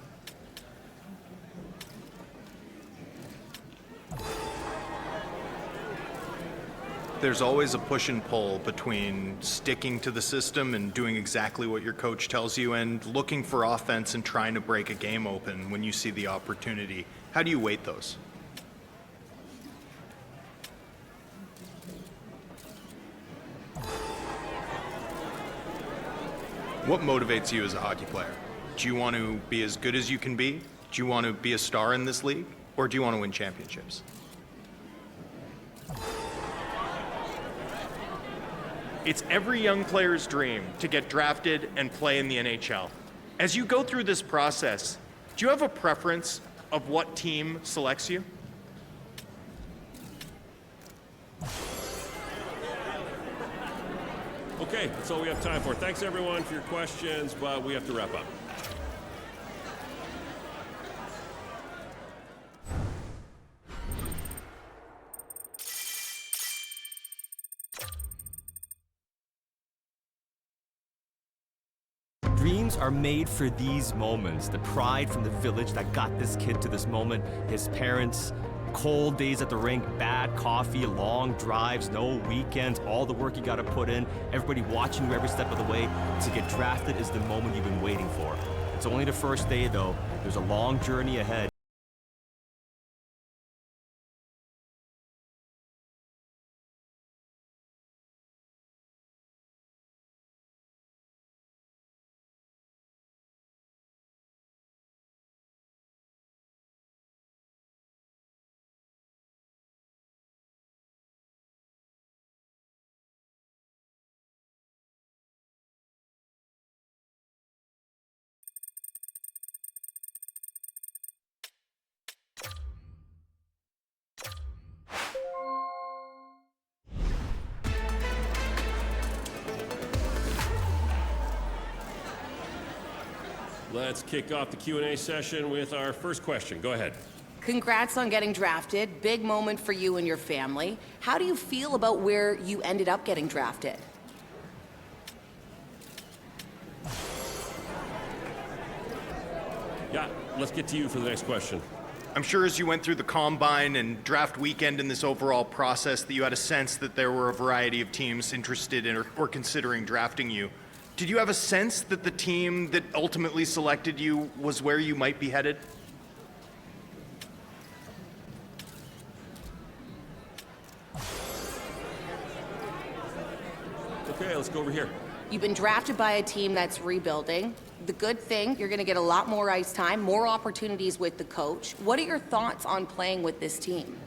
There's always a push and pull between sticking to the system and doing exactly what your coach tells you and looking for offense and trying to break a game open when you see the opportunity. How do you weight those? What motivates you as a hockey player? Do you want to be as good as you can be? Do you want to be a star in this league? Or do you want to win championships? It's every young player's dream to get drafted and play in the NHL. As you go through this process, do you have a preference of what team selects you? Okay, that's all we have time for. Thanks everyone for your questions, but we have to wrap up. Dreams are made for these moments. The pride from the village that got this kid to this moment, his parents, cold days at the rink, bad coffee, long drives, no weekends, all the work you gotta put in, everybody watching you every step of the way. To get drafted is the moment you've been waiting for. It's only the first day though. There's a long journey ahead. Let's kick off the Q&A session with our first question. Go ahead. Congrats on getting drafted. Big moment for you and your family. How do you feel about where you ended up getting drafted? Yeah, let's get to you for the next question. I'm sure as you went through the combine and draft weekend in this overall process that you had a sense that there were a variety of teams interested in or considering drafting you. Did you have a sense that the team that ultimately selected you was where you might be headed? Okay, let's go over here. You've been drafted by a team that's rebuilding. The good thing, you're going to get a lot more ice time, more opportunities with the coach. What are your thoughts on playing with this team?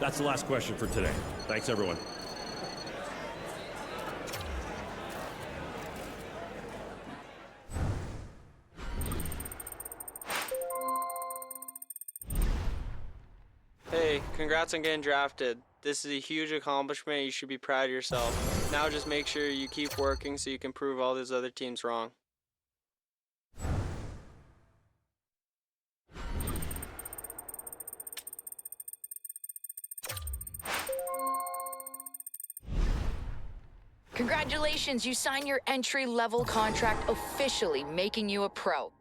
That's the last question for today. Thanks, everyone. Hey, congrats on getting drafted. This is a huge accomplishment. You should be proud of yourself. Now just make sure you keep working so you can prove all these other teams wrong. Congratulations, you signed your entry-level contract, officially making you a pro.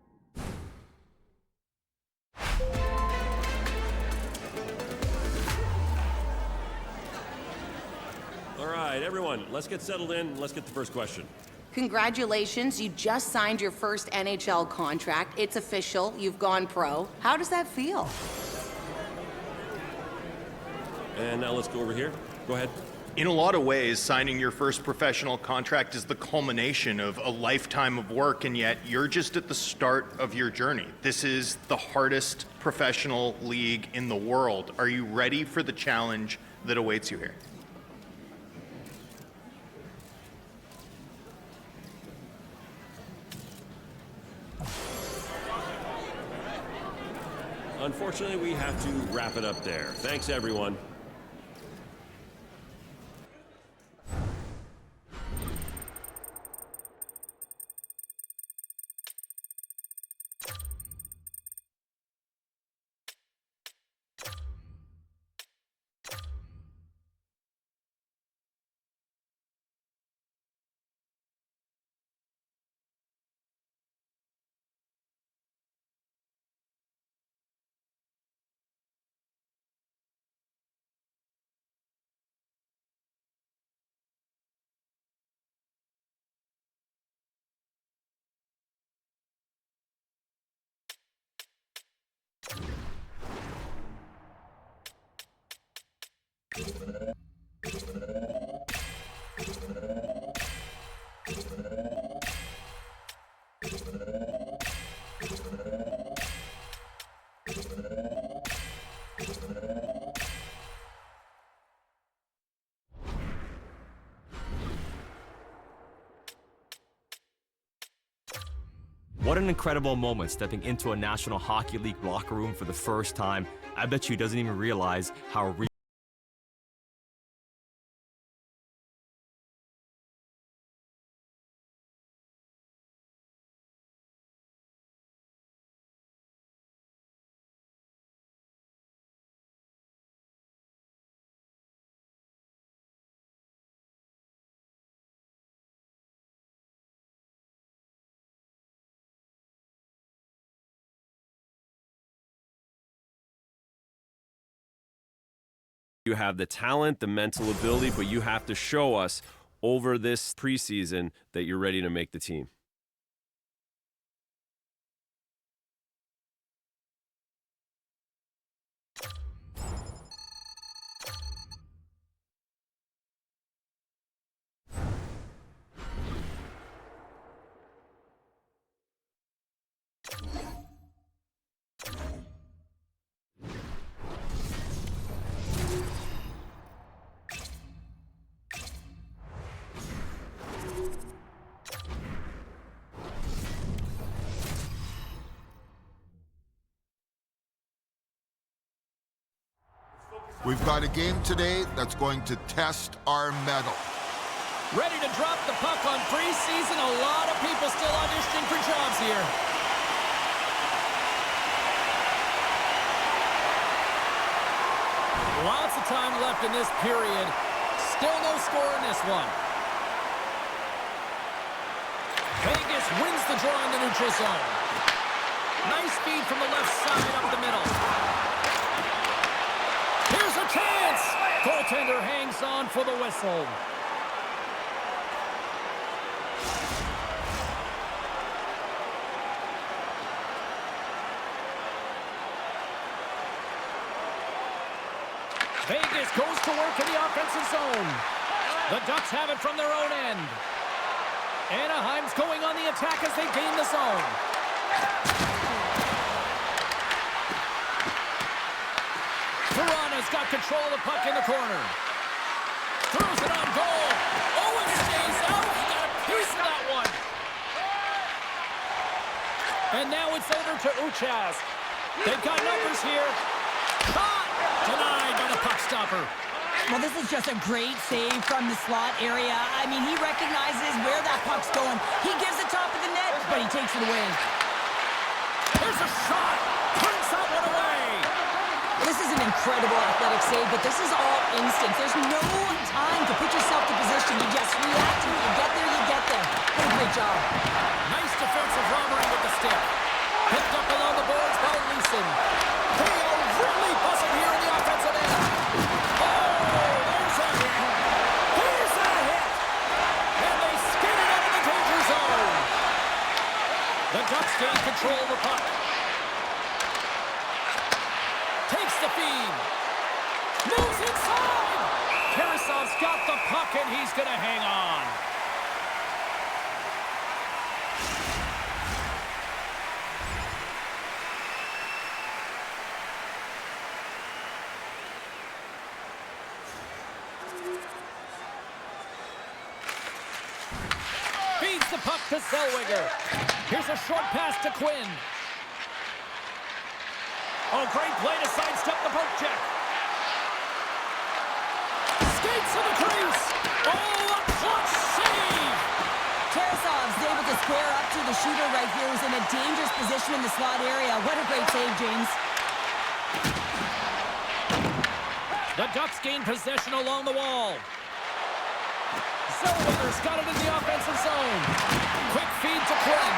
All right, everyone, let's get settled in. Let's get the first question. Congratulations, you just signed your first NHL contract. It's official, you've gone pro. How does that feel? And now let's go over here. Go ahead. In a lot of ways, signing your first professional contract is the culmination of a lifetime of work, and yet you're just at the start of your journey. This is the hardest professional league in the world. Are you ready for the challenge that awaits you here? Unfortunately, we have to wrap it up there. Thanks, everyone. What an incredible moment stepping into a National Hockey League locker room for the first time. I bet you he doesn't even realize how You have the talent, the mental ability, but you have to show us over this preseason that you're ready to make the team. We've got a game today that's going to test our mettle. Ready to drop the puck on preseason. A lot of people still auditioning for jobs here. Lots of time left in this period. Still no score in this one. Vegas wins the draw in the neutral zone. Nice feed from the left side up the middle. Here's a chance! Goaltender hangs on for the whistle. Vegas goes to work in the offensive zone. The Ducks have it from their own end. Anaheim's going on the attack as they gain the zone. Toronto's got control of the puck in the corner. Throws it on goal. Oh, it stays out. He got a piece of that one. And now it's over to Uchas. They've got numbers here. Caught! Denied by the puck stopper. Well, this is just a great save from the slot area. I mean, he recognizes where that puck's going. He gives it top of the net, but he takes it away. Here's a shot. Turns that one away. This is an incredible athletic save, but this is all instinct. There's no time to put yourself to position. You just react. When you get there, you get there. What a great job. Nice defensive robbery with the stick. Picked up along the boards by Leeson. They are really buzzing here in the offensive end. Oh, there's a hit. There's a hit. And they skid it out of the danger zone. The Ducks gain control of the puck. Takes the feed. Moves inside. Tarasov's got the puck, and he's going to hang on. Feeds the puck to Zellweger. Here's a short pass to Quinn. Oh, great play to sidestep the poke check. Skates to the crease. Oh, a clutch save. Tarasov's able to square up to the shooter right here, who's in a dangerous position in the slot area. What a great save, James. The Ducks gain possession along the wall. Zellweger's got it in the offensive zone. Quick feed to Quinn.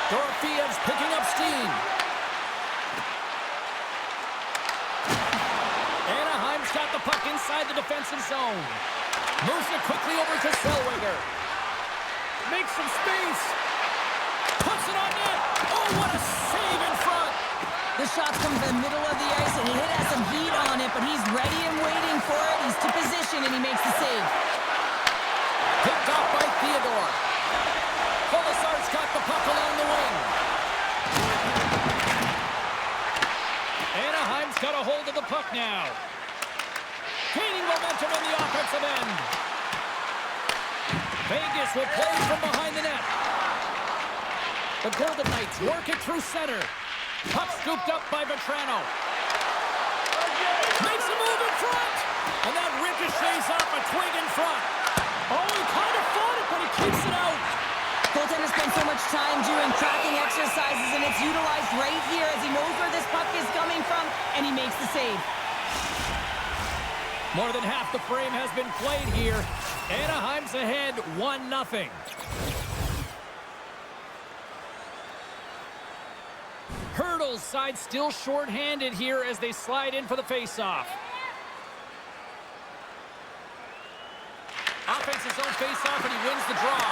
Dorofeyev's picking up steam. Anaheim's got the puck inside the defensive zone. Moves it quickly over to Zellweger. Makes some space. Puts it on net. Oh, what a save in front. The shot's come from the middle of the ice, and he has some heat on it, but he's ready and waiting for it. He's to position, and he makes the save. Picked off by Theodore. Colasar's got the puck along the wing. Anaheim's got a hold of the puck now. Gaining momentum in the offensive end. Vegas will play from behind the net. The Golden Knights work it through center. Puck scooped up by Vetrano. Makes a move in front. And that ricochets off a twig in front. Oh, he kind of fought it, but he keeps it out. Goaltender spends so much time doing tracking exercises, and it's utilized right here as he knows where this puck is coming from, and he makes the save. More than half the frame has been played here. Anaheim's ahead 1-0. Hurdle's side still short-handed here as they slide in for the face-off. Offensive zone face-off, and he wins the draw.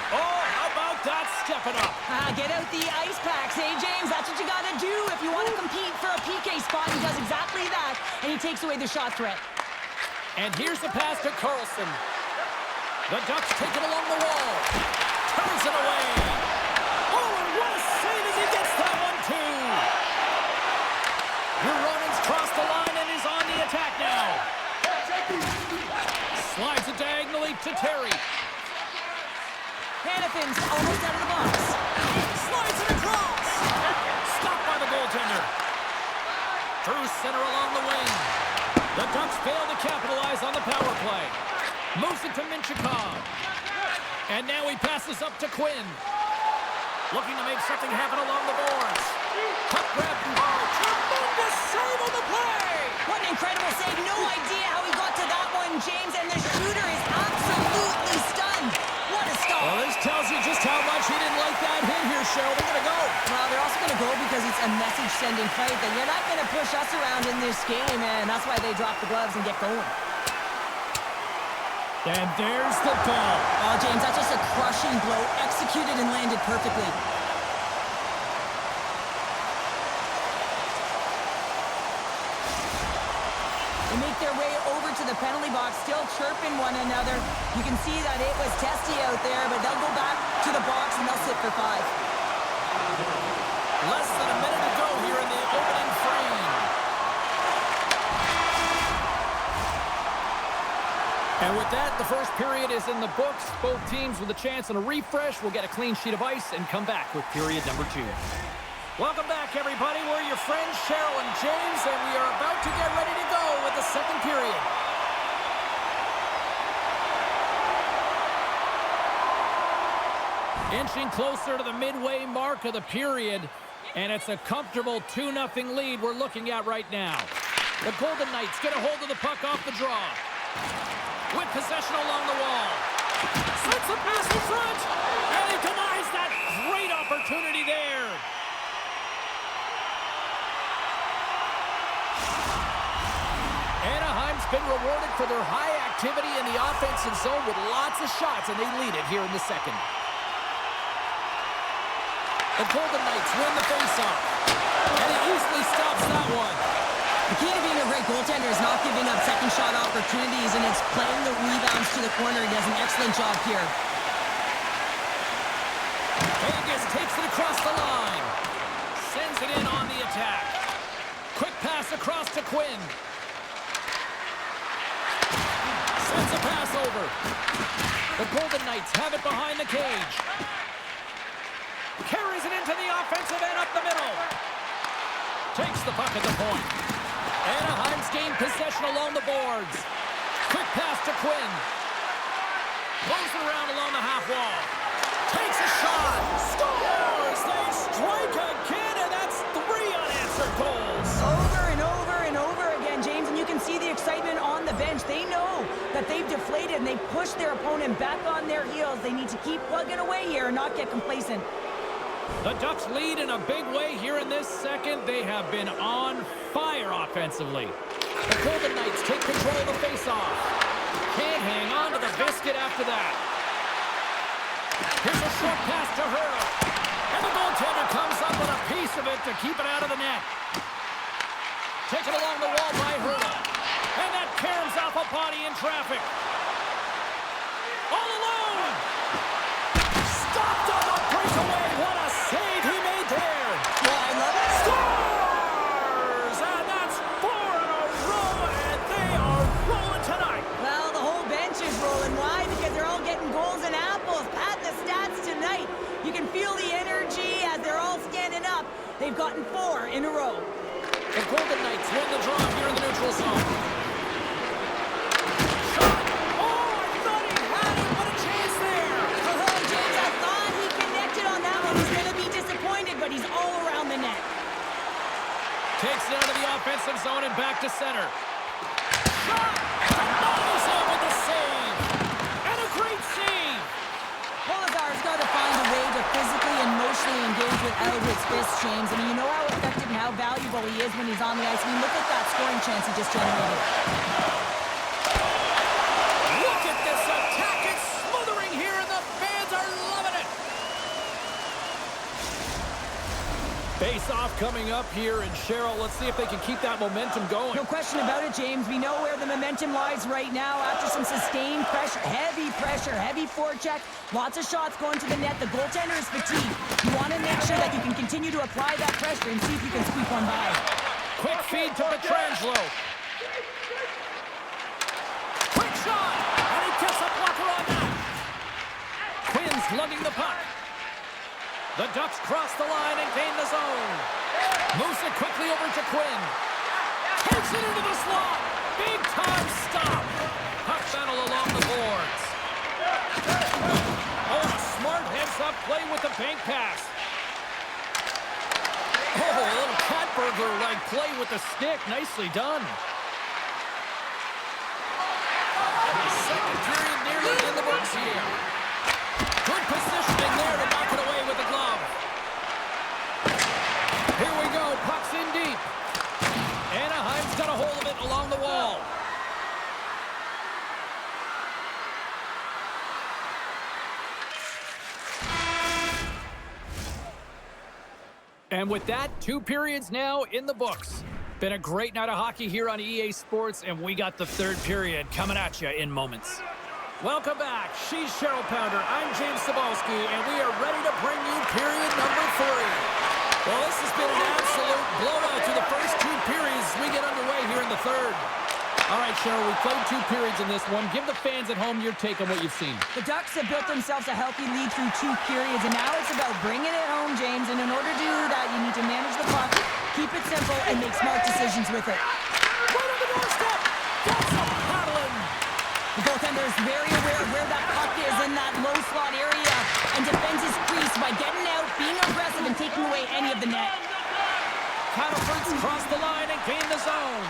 Oh, how about that stepping up? Get out the ice packs, hey, James? That's what you got to do if you want to compete for a PK spot. He does exactly that, and he takes away the shot threat. And here's the pass to Karlsson. The Ducks take it along the wall. Turns it away. Oh, and what a save as he gets that one, too. Huronen's crossed the line and is on the attack now. Slides it diagonally to Terry. Hanifin's almost out of the box. Slides it across. Stopped by the goaltender. Through center along the wing. The Ducks fail to capitalize on the power play. Moves it to Minchikov. And now he passes up to Quinn. Looking to make something happen along the boards. Puck grab from Hart. Tremendous save on the play. What an incredible save. No idea how he got to that one, James, and the shooter is absolutely stunned. What a stop. Well, this tells you just how much he didn't like that hit here, Cheryl. They're going to go. Well, they're also going to go because it's a message-sending fight that you're not going to push us around in this game, and that's why they drop the gloves and get going. And there's the ball. Oh, James, that's just a crushing blow, executed and landed perfectly. They make their way over to the penalty box, still chirping one another. You can see that it was testy out there, but they'll go back to the box and they'll sit for 5. Less than a minute to go here in the opening frame. And with that, the first period is in the books. Both teams with a chance and a refresh will get a clean sheet of ice and come back with period number 2. Welcome back, everybody. We're your friends, Cheryl and James, and we are about to get ready to go with the second period. Inching closer to the midway mark of the period, and it's a comfortable 2-0 lead we're looking at right now. The Golden Knights get a hold of the puck off the draw. With possession along the wall. Sets a pass in front, and he denies that great opportunity there. Anaheim's been rewarded for their high activity in the offensive zone with lots of shots, and they lead it here in the second. The Golden Knights win the faceoff, and he easily stops that one. The key to being a great goaltender is not giving up second shot opportunities, and it's playing the rebounds to the corner. He does an excellent job here. Vegas takes it across the line. Sends it in on the attack. Quick pass across to Quinn. Sends a pass over. The Golden Knights have it behind the cage. Carries it into the offensive end up the middle. Takes the puck at the point. Anaheim's gained possession along the boards. Quick pass to Quinn. Goes around along the half wall. Takes a shot. Scores! They strike again, and that's 3 unanswered goals. Over and over and over again, James, and you can see the excitement on the bench. They know that they've deflated, and they push their opponent back on their heels. They need to keep plugging away here and not get complacent. The Ducks lead in a big way here in this second. They have been on fire offensively. The Golden Knights take control of the faceoff. Can't hang on to the biscuit after that. Here's a short pass to her. And the goaltender comes up with a piece of it to keep it out of the net. Taken along the wall by Hurdle. And that caroms off a body in traffic. All alone! Stopped on the breakaway. What a save he made there. Well, I love it. Scores! And that's 4 in a row, and they are rolling tonight. Well, the whole bench is rolling. Why? Because they're all getting goals and apples. Pat the stats tonight. You can feel the energy as they're all standing up. They've gotten 4 in a row. The Golden Knights win the draw here in the neutral zone. Shot! Oh, I thought he had it. What a chance there. Oh, James, I thought he connected on that one. He's going to be disappointed, but he's all around the net. Takes it out of the offensive zone and back to center. Shot! Knows him with the save. And a great save. Polazar's got to find a way to physically and emotionally engage with Eldred's fists, James. I mean, you know how effective and how valuable he is when he's on the ice. I mean, look at that scoring chance he just generated. Look at this attack. It's smothering here, and the fans are loving it. Face-off coming up here, and Cheryl, let's see if they can keep that momentum going. No question about it, James. We know where the momentum lies right now after some sustained pressure, heavy forecheck, lots of shots going to the net. The goaltender is fatigued. You want to make sure that you can continue to apply that pressure and see if you can squeak one by. Quick feed to Petrangelo. Quick shot! And he gets a blocker on that. Quinn's lugging the puck. The Ducks cross the line and gain the zone. Moves it quickly over to Quinn. Takes it into the slot. Big time stop. Puck battle along the boards. Oh, a smart heads-up play with the bank pass. Oh, a little cat burglar-like play with the stick. Nicely done. Second period nearly in the books here. Good positioning there to knock it away with the glove. Here we go. Puck's in deep. Anaheim's got a hold of it along the wall. And with that, 2 periods now in the books. Been a great night of hockey here on EA Sports, and we got the 3rd period coming at you in moments. Welcome back. She's Cheryl Pounder. I'm James Cebulski, and we are ready to bring you period number 3. Well, this has been an absolute blowout to the first 2 periods as we get underway here in the 3rd. All right, Cheryl, we played 2 periods in this one. Give the fans at home your take on what you've seen. The Ducks have built themselves a healthy lead through 2 periods, and now it's about bringing it home, James. And in order to do that, you need to manage the puck, keep it simple, and make smart decisions with it. Right on the doorstep. That's a paddling. The goaltender is very aware of where that puck is in that low slot area and defends his crease by getting out, being aggressive, and taking away any of the net. Catapults cross the line and gain the zone.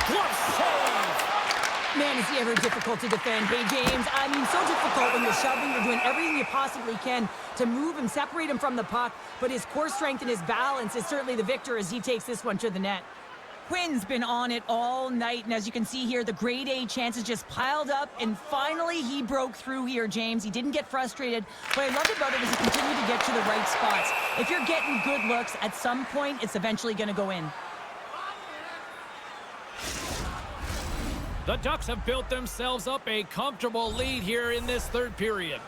Glove save. Man, is he ever difficult to defend. Hey, James, I mean, so difficult when you're shoving, you're doing everything you possibly can to move him, separate him from the puck, but his core strength and his balance is certainly the victor as he takes this one to the net. Quinn's been on it all night, and as you can see here, the grade A chances just piled up, and finally he broke through here, James. He didn't get frustrated. What I loved about it is he continued to get to the right spots. If you're getting good looks, at some point, it's eventually going to go in. The Ducks have built themselves up a comfortable lead here in this 3rd period.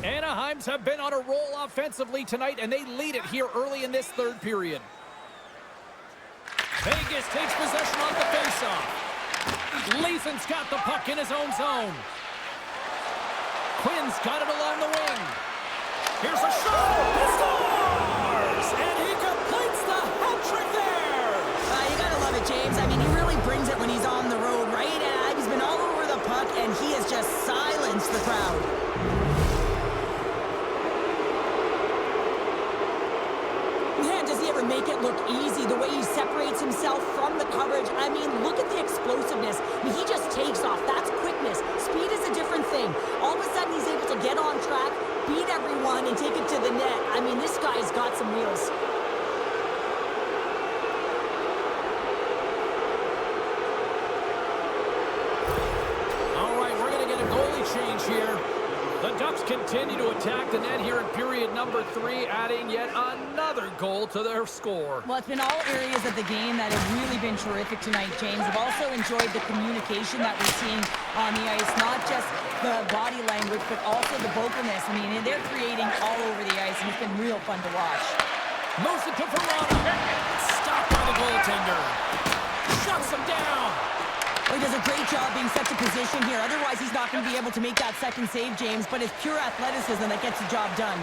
Anaheim's have been on a roll offensively tonight, and they lead it here early in this 3rd period. Vegas takes possession off the faceoff. Leeson's got the puck in his own zone. Quinn's got it along the wing. Here's a shot. He scores! And he completes the hat trick there. You gotta love it, James. I mean, he really brings it when he's on the road, right? He's been all over the puck, and he has just silenced the crowd. Man, does he ever make it look easy? The way he separates himself from the coverage. I mean, look at the explosiveness. I mean, he just takes off. That's quickness. Speed is a different thing. All of a sudden, he's able to get on track, beat everyone, and take it to the net. I mean, this guy's got some wheels. Change here. The Ducks continue to attack the net here in period number 3, adding yet another goal to their score. Well, it's been all areas of the game that have really been terrific tonight, James. I've also enjoyed the communication that we're seeing on the ice, not just the body language, but also the vocalness. I mean, they're creating all over the ice, and it's been real fun to watch. Moves it to Verona. Stopped by the goaltender. Shuts him down. Well, he does a great job being set to position here. Otherwise, he's not going to be able to make that second save, James. But it's pure athleticism that gets the job done.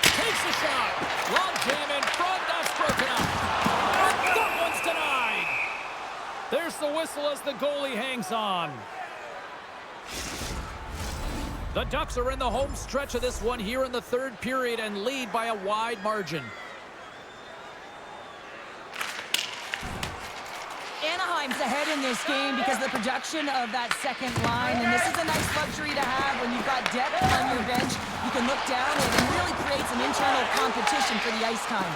Takes a shot. Long jam in front. That's broken up. That one's denied. There's the whistle as the goalie hangs on. The Ducks are in the home stretch of this one here in the third period and lead by a wide margin. Anaheim's ahead in this game because of the production of that second line, and this is a nice luxury to have when you've got depth on your bench. You can look down and it really creates an internal competition for the ice time.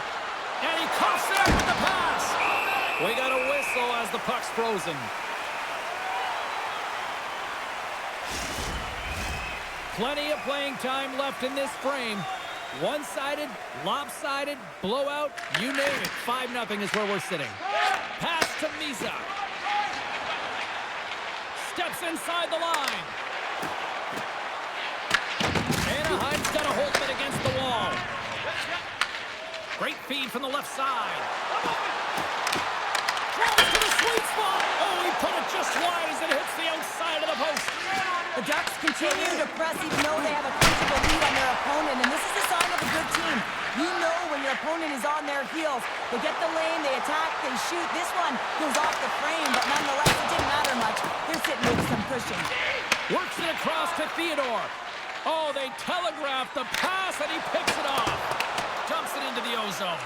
And he coughs it up with the pass. We got a whistle as the puck's frozen. Plenty of playing time left in this frame. One-sided, lopsided, blowout, you name it. 5-0 is where we're sitting. Pass to Misa. Steps inside the line. Anaheim's got a hold of it against the wall. Great feed from the left side. Throws to the sweet spot. Oh, he put it just wide as it hits the outside of the post. The Ducks continue to press even though they have a comfortable lead on their opponent, and this is a sign of a good team. You know when your opponent is on their heels. They get the lane, they attack, they shoot. This one goes off the frame, but nonetheless, it didn't matter much. They're sitting with some cushion. Works it across to Theodore. Oh, they telegraphed the pass, and he picks it off. Dumps it into the ozone.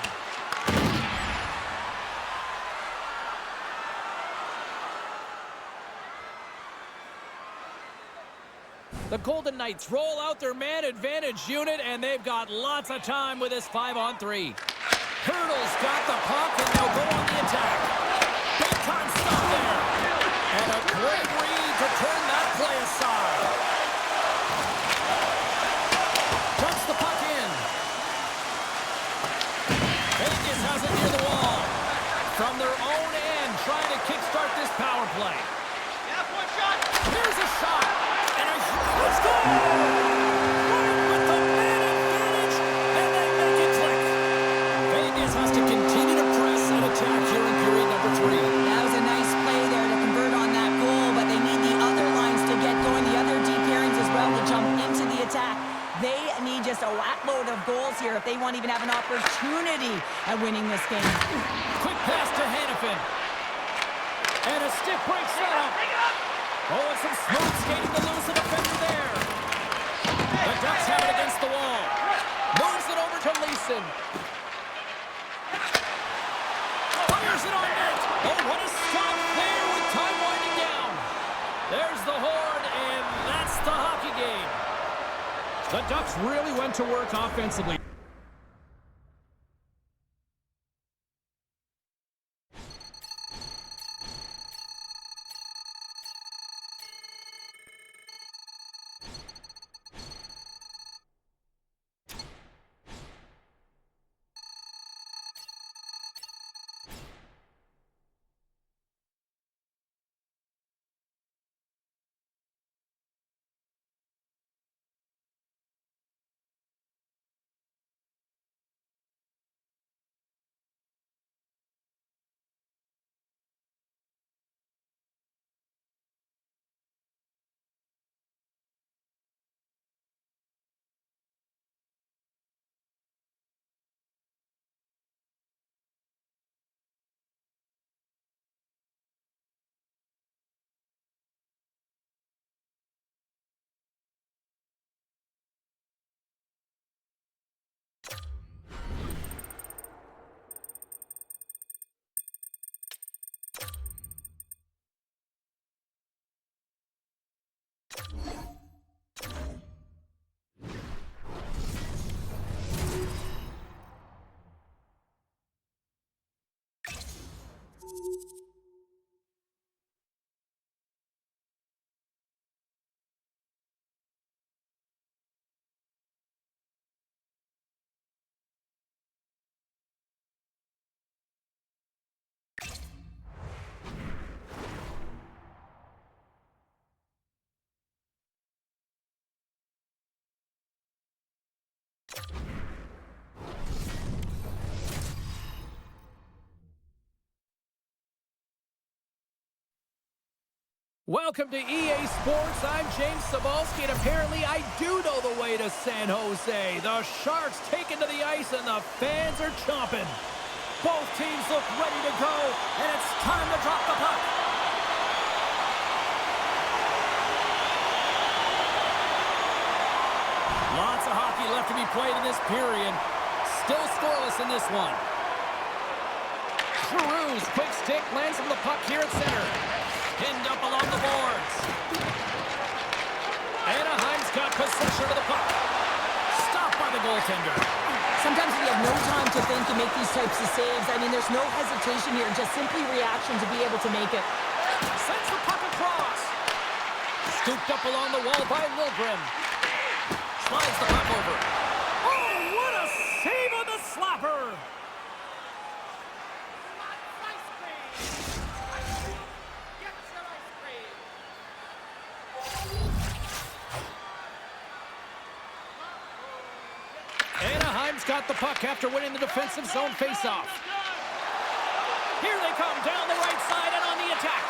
The Golden Knights roll out their man advantage unit, and they've got lots of time with this 5-on-3. Hurdle's got the puck, and they'll go on the attack. Big time stop there. And a great read to turn that play aside. Dumps the puck in. Vegas has it near the wall. From their own end, trying to kickstart this power play. Here's a shot. Let's go! With the man advantage, and they make it click. Vegas has to continue to press and attack here in period number 3. That was a nice play there to convert on that goal, but they need the other lines to get going, the other deep pairings as well to jump into the attack. They need just a whack-load of goals here if they want to even have an opportunity at winning this game. Quick pass to Hannafin. And a stick break setup. Oh, and some smooth skating to lose the defender there. The Ducks have it against the wall. Moves it over to Leeson. Fires it on net. Oh, what a stop there with time winding down. There's the horn, and that's the hockey game. The Ducks really went to work offensively. Welcome to EA Sports. I'm James Cebulski, and apparently I do know the way to San Jose. The Sharks taken to the ice, and the fans are chomping. Both teams look ready to go, and it's time to drop the puck. Lots of hockey left to be played in this period. Still scoreless in this one. Giroux's quick stick lands on the puck here at center. Pinned up along the boards. Anaheim's got possession of the puck. Stopped by the goaltender. Sometimes we have no time to think and make these types of saves. I mean, there's no hesitation here, just simply reaction to be able to make it. Sends the puck across. Scooped up along the wall by Liljegren. Slides the puck over. Oh, what a save on the slapper! Anaheim's got the puck after winning the defensive zone faceoff. Here they come down the right side and on the attack.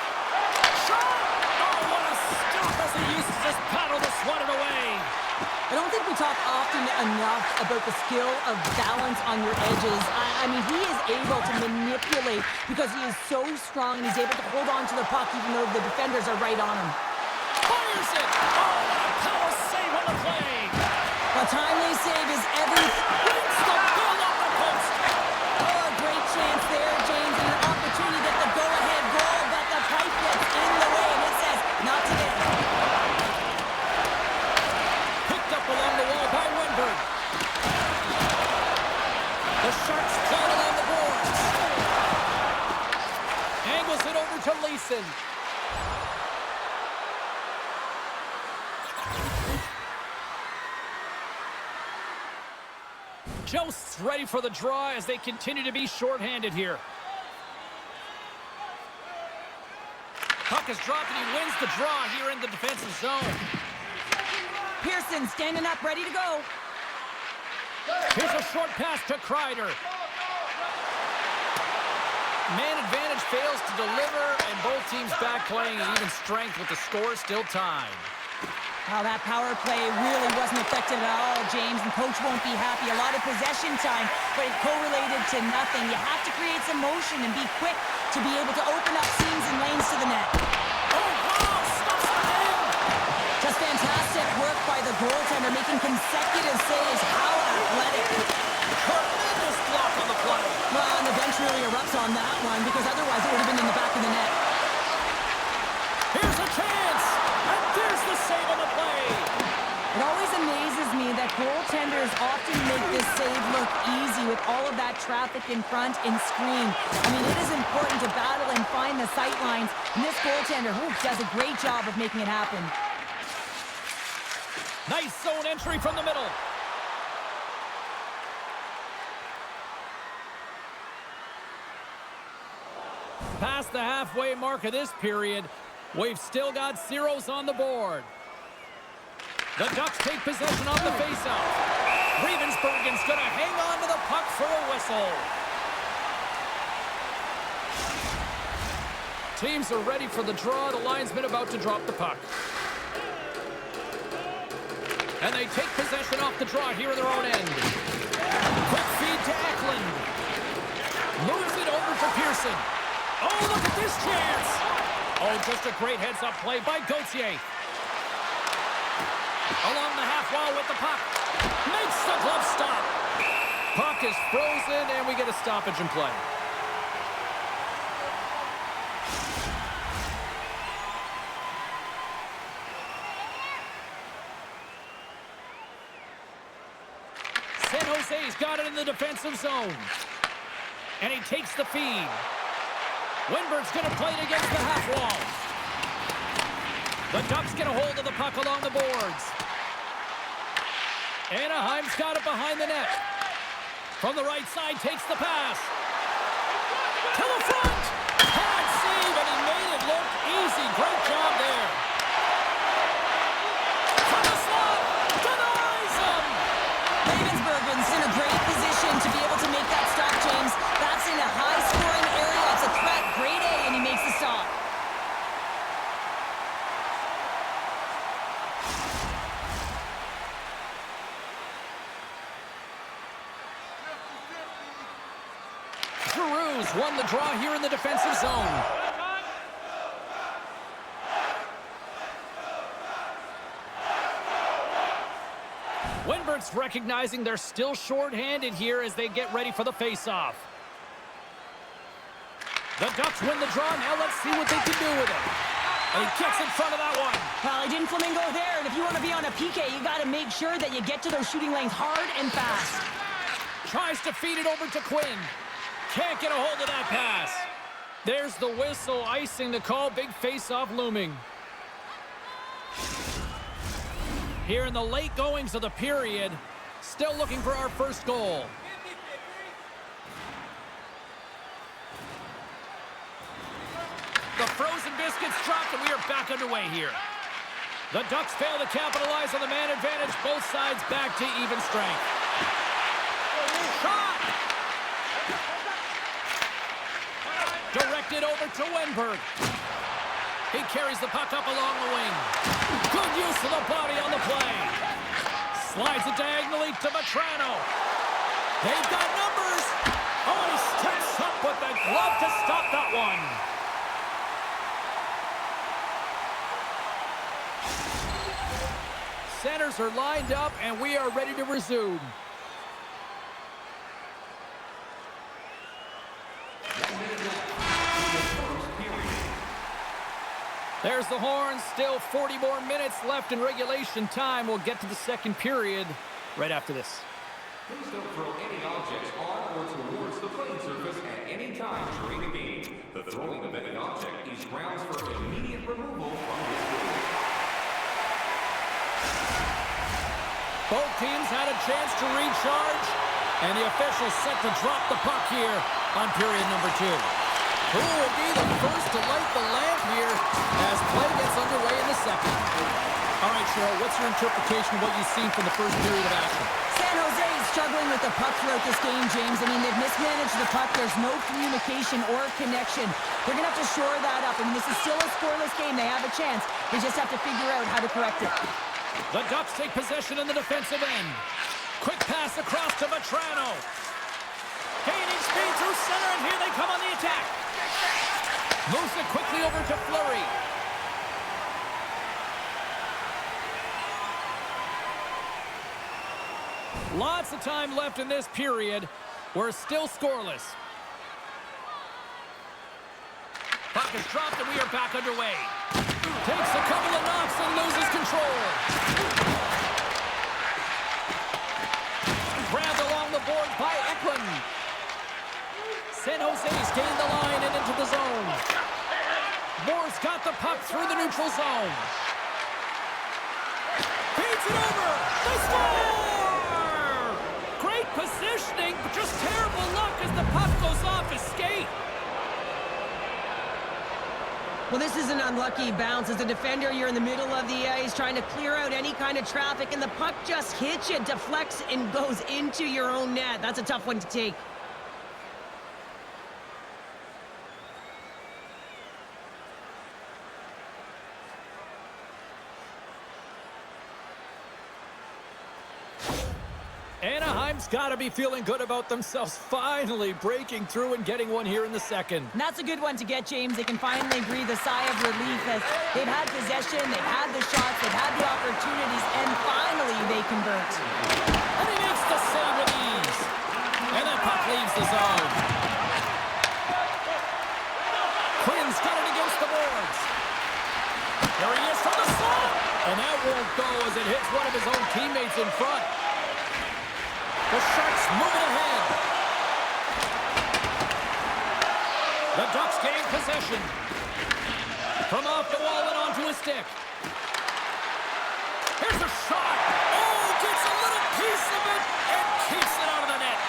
Shot! Oh, what a stop as he uses his paddle to swat it away. I don't think we talk often enough about the skill of balance on your edges. I mean, he is able to manipulate because he is so strong and he's able to hold on to the puck even though the defenders are right on him. Fires it! Oh, what a power save on the play! A timely save is everything. Hits the bill off the post! Oh, a great chance there, James, and an opportunity to get the go-ahead goal, but the pipe gets in the way, and it says, not today. Picked up along the wall by Wenberg. The Sharks play it along the boards. Angles it over to Leeson. Jost's ready for the draw as they continue to be shorthanded here. Puck is dropped and he wins the draw here in the defensive zone. Pearson standing up, ready to go. Here's a short pass to Kreider. Man advantage fails to deliver, and both teams back playing at even strength with the score still tied. Oh, that power play really wasn't effective at all, James, and coach won't be happy. A lot of possession time, but it correlated to nothing. You have to create some motion and be quick to be able to open up seams and lanes to the net. Oh, wow! Stops the game! Just fantastic work by the goaltender, making consecutive saves. How athletic. Tremendous block on the play. Well, and the bench really erupts on that one, because otherwise it would have been in the back of the net. Here's a chance! And there's the save on the play! It always amazes me that goaltenders often make this save look easy with all of that traffic in front and screen. I mean, it is important to battle and find the sight lines, and this goaltender does a great job of making it happen. Nice zone entry from the middle. Past the halfway mark of this period, we've still got zeros on the board. The Ducks take possession off the faceoff. Ravensbergen's going to hang on to the puck for a whistle. Teams are ready for the draw. The linesman about to drop the puck. And they take possession off the draw here in their own end. Quick feed to Eklund. Moves it over to Pearson. Oh, look at this chance! Oh, just a great heads-up play by Gauthier. Along the half wall with the puck. Makes the glove stop. Puck is frozen, and we get a stoppage in play. San Jose's got it in the defensive zone. And he takes the feed. Wenberg's going to play it against the half wall. The Ducks get a hold of the puck along the boards. Anaheim's got it behind the net. From the right side, takes the pass. To the front! Hard save, and he made it look easy. Great job there. From the slot, denies him! Ravensbergen's in a great position to be able to make that stop, James. That's in a high-scoring area. It's a threat, grade A, and he makes the stop. Giroux's won the draw here in the defensive zone. Wenberg's recognizing they're still short-handed here as they get ready for the face-off. The Ducks win the draw. Now let's see what they can do with it. And he gets in front of that one. Well, he didn't flamingo there, and if you want to be on a PK, you got to make sure that you get to those shooting lanes hard and fast. Tries to feed it over to Quinn. Can't get a hold of that pass. There's the whistle, icing the call. Big face-off looming. Here in the late goings of the period, still looking for our first goal. The frozen biscuits dropped, and we are back underway here. The Ducks fail to capitalize on the man advantage. Both sides back to even strength. Shot! Directed over to Wenberg. He carries the puck up along the wing. Good use of the body on the play. Slides it diagonally to Vetrano. They've got numbers. Oh, he steps up with the glove to stop that one. Centers are lined up, and we are ready to resume. There's the horn. Still 40 more minutes left in regulation time. We'll get to the second period right after this. Please don't throw any objects on or towards the playing surface at any time during the game. The throwing of any object is grounds for immediate removal from this game. Both teams had a chance to recharge, and the officials set to drop the puck here on period number 2. Who will be the first to light the lamp here as play gets underway in the second? All right, Cheryl, what's your interpretation of what you've seen from the first period of action? San Jose is struggling with the puck throughout this game, James. I mean, they've mismanaged the puck. There's no communication or connection. They're going to have to shore that up. I mean, this is still a scoreless game. They have a chance. They just have to figure out how to correct it. The Ducks take possession in the defensive end. Quick pass across to Vetrano. Gaining speed through center, and here they come on the attack. Moves it quickly over to Fleury. Lots of time left in this period. We're still scoreless. Puck is dropped, and we are back underway. Takes a couple of knocks and loses control. Grabbed along the board by Eklund. San Jose's gained the line and into the zone. Moore's got the puck through the neutral zone. Feeds it over. They score! Great positioning, but just terrible luck as the puck goes off his skate. Well, this is an unlucky bounce. As a defender, you're in the middle of the ice trying to clear out any kind of traffic, and the puck just hits you, deflects, and goes into your own net. That's a tough one to take. Anaheim's got to be feeling good about themselves, finally breaking through and getting one here in the second. And that's a good one to get, James. They can finally breathe a sigh of relief as they've had possession, they've had the shots, they've had the opportunities, and finally they convert. And he makes the save with ease. And that puck leaves the zone. Quinn's got it against the boards. There he is from the slot. And that won't go as it hits one of his own teammates in front. The Sharks moving ahead. The Ducks gain possession. From off the wall and onto his stick. Here's a shot. Oh, gets a little piece of it and keeps it out of the net.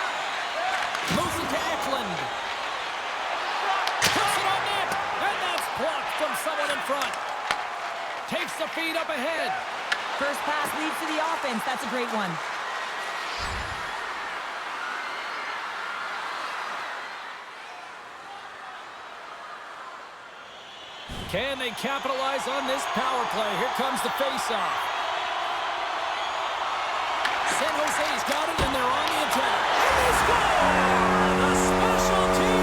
Moves it to Eklund. Puts it on net. And that's blocked from someone in front. Takes the feed up ahead. First pass leads to the offense. That's a great one. Can they capitalize on this power play? Here comes the faceoff. San Jose's got it, and they're on the attack. And they score! A special team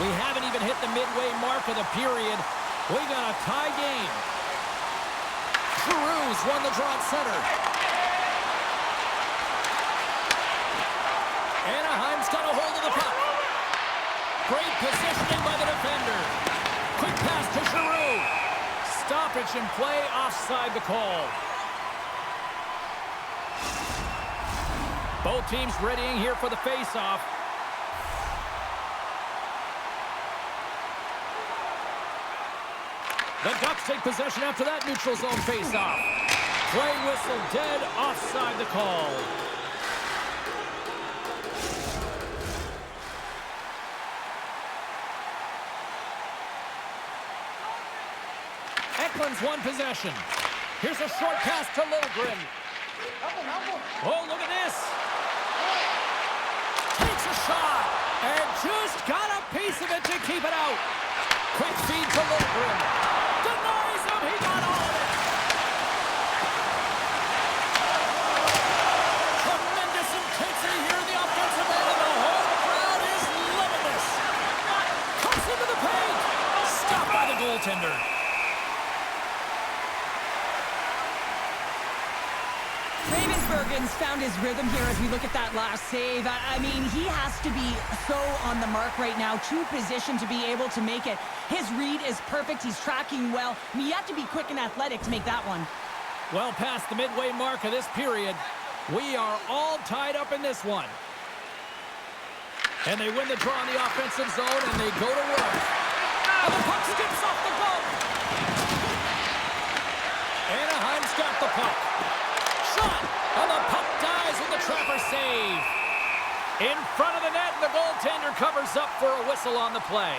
We haven't even hit the midway mark of the period. We got a tie game. Giroux's won the draw at center. Anaheim's got a hold of the puck. Great positioning by the defender. Quick pass to Giroux. Stoppage in play, offside the call. Both teams readying here for the face-off. The Ducks take possession after that neutral zone face-off. Play whistle dead, offside the call. Eklund's won possession. Here's a short pass to Liljegren. Oh, look at this. Takes a shot and just got a piece of it to keep it out. Quick feed to Liljegren. Denies him. He got all of it. Tremendous intensity here in the offensive end, and the whole crowd is loving this. Comes into the paint. Stopped by the goaltender. Bergen's found his rhythm here as we look at that last save. I mean, he has to be so on the mark right now, true position to be able to make it. His read is perfect. He's tracking well. I mean, you have to be quick and athletic to make that one. Well past the midway mark of this period. We are all tied up in this one. And they win the draw in the offensive zone, and they go to work. And the puck skips off the goal. Anaheim's got the puck. Shot! And the puck dies with the Trapper save. In front of the net, and the goaltender covers up for a whistle on the play.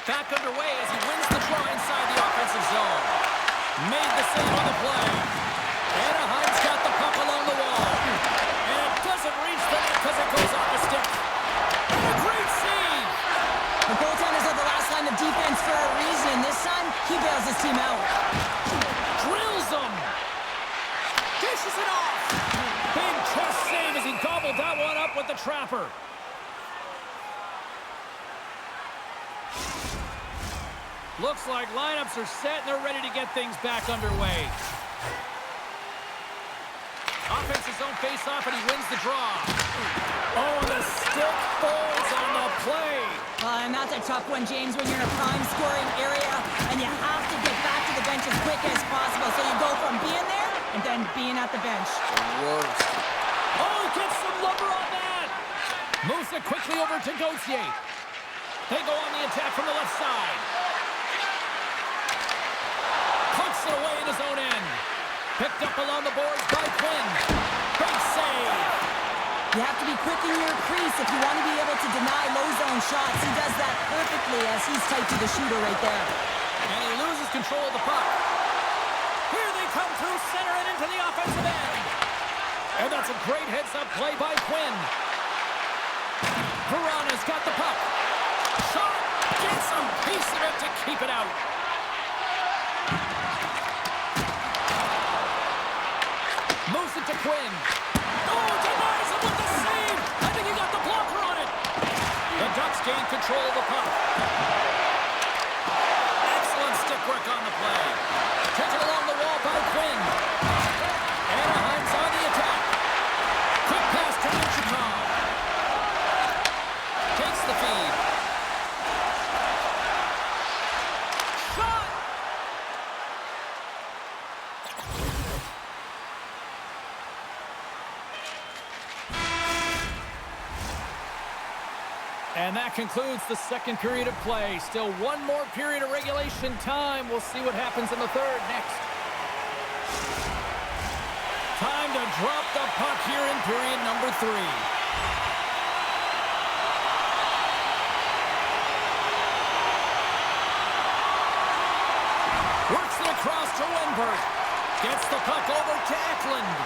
Back underway as he wins the draw inside the offensive zone. Made the save on the play. Anaheim's got the puck along the wall. And it doesn't reach the net because it goes off the stick. And a great save! The goaltenders are the last line of defense for a reason. This time, he bails his team out. Drills him! Dishes it off! Big chest save as he gobbled that one up with the Trapper. Looks like lineups are set and they're ready to get things back underway. Offensive zone face-off, and he wins the draw. Oh, the stick falls on the play. And that's a tough one, James, when you're in a prime scoring area and you have to get back to the bench as quick as possible. So you go from being there and then being at the bench. Worst. Oh, gets some lumber on that. Moves it quickly over to Gauthier. They go on the attack from the left side. Punts it away in his own end. Picked up along the boards by Quinn. Big save. You have to be quick in your crease if you want to be able to deny low zone shots. He does that perfectly as he's tight to the shooter right there. And he loses control of the puck. Here they come through center and into the offensive end. And that's a great heads-up play by Quinn. Verana's got the puck. Shot. Gets a piece of it to keep it out. Moves it to Quinn. Oh, denies him with the save. I think he got the blocker on it. The Ducks gain control of the puck. Excellent stick work on the play. Taken along the wall by Quinn. Anaheim's on the attack. Quick pass to Wichita. Takes the feed. Shot! And that concludes the second period of play. Still one more period of regulation time. We'll see what happens in the third next. Time to drop the puck here in period number 3. Works it across to Wenberg. Gets the puck over to Eklund.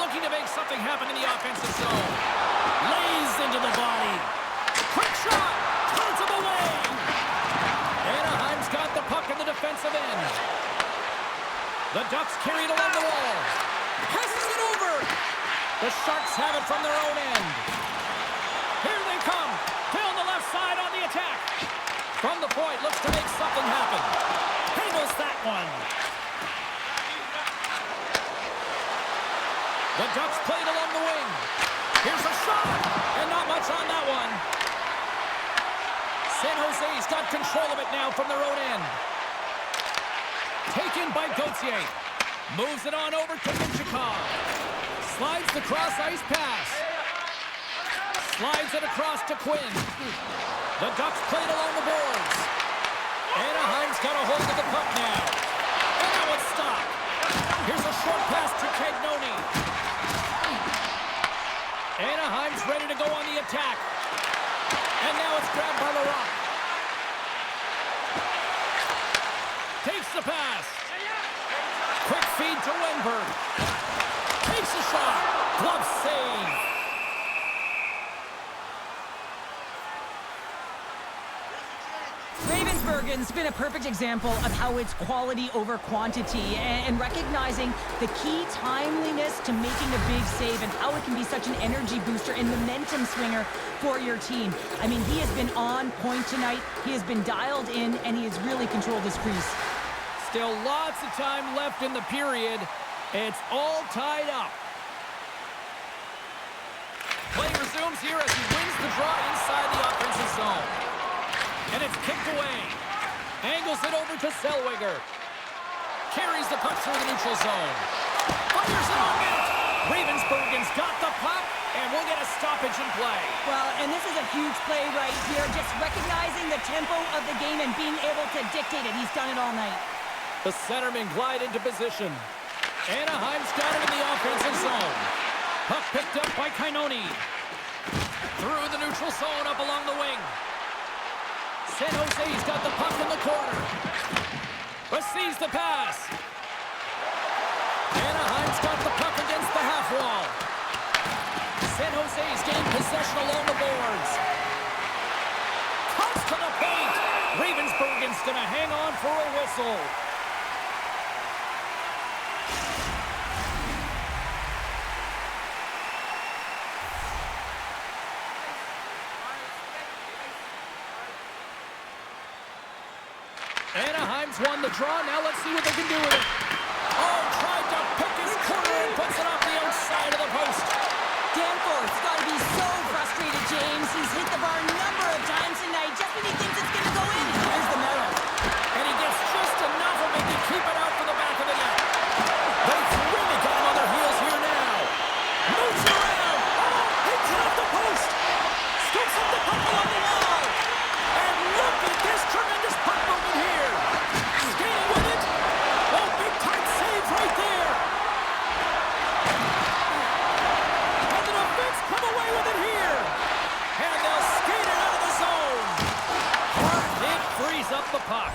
Looking to make something happen in the offensive zone. Lays into the body. Quick shot. Turns him away. Anaheim's got the puck in the defensive end. The Ducks carry it along the wall. Passes it over. The Sharks have it from their own end. Here they come. Down the left side on the attack. From the point, looks to make something happen. Handles that one. The Ducks played along the wing. Here's a shot, and not much on that one. San Jose's got control of it now from their own end. Taken by Gauthier. Moves it on over to Minchikov. Slides the cross-ice pass. Slides it across to Quinn. The Ducks played along the boards. Anaheim's got a hold of the puck now. And now it's stopped. Here's a short pass to Cagnoni. Anaheim's ready to go on the attack. And now it's grabbed by Larocque. Takes the pass. Quick feed to Wenberg. Takes a shot. Glove save. Ravensburgen's been a perfect example of how it's quality over quantity and recognizing the key timeliness to making a big save and how it can be such an energy booster and momentum swinger for your team. I mean, he has been on point tonight. He has been dialed in, and he has really controlled his crease. Still lots of time left in the period. It's all tied up. Play resumes here as he wins the draw inside the offensive zone. And it's kicked away. Angles it over to Zellweger. Carries the puck through the neutral zone. Fires it on net. Ravensburgen's got the puck, and we'll get a stoppage in play. Well, and this is a huge play right here. Just recognizing the tempo of the game and being able to dictate it. He's done it all night. The centermen glide into position. Anaheim's got it in the offensive zone. Puck picked up by Cagnoni. Through the neutral zone, up along the wing. San Jose's got the puck in the corner. Receives the pass. Anaheim's got the puck against the half wall. San Jose's gained possession along the boards. Comes to the paint. Ravensburgen's going to hang on for a whistle. Anaheim's won the draw. Now let's see what they can do with it. Oh, tried to pick his corner and puts it off the outside of the post. Danforth's got to be so frustrated, James. He's hit the bar a number of times tonight just when he thinks it's going to go in. Here's the medal. And he gets just enough of it to keep it out for the back of the net. They've really got him on their heels here now. Moves around. Oh, hits it off the post. Scoops up the puck along the wall. And look at this tremendous puck movement here. Skating with it. Oh, big time save right there. And the defense come away with it here. And they'll skate it out of the zone. Hard hit frees up the puck.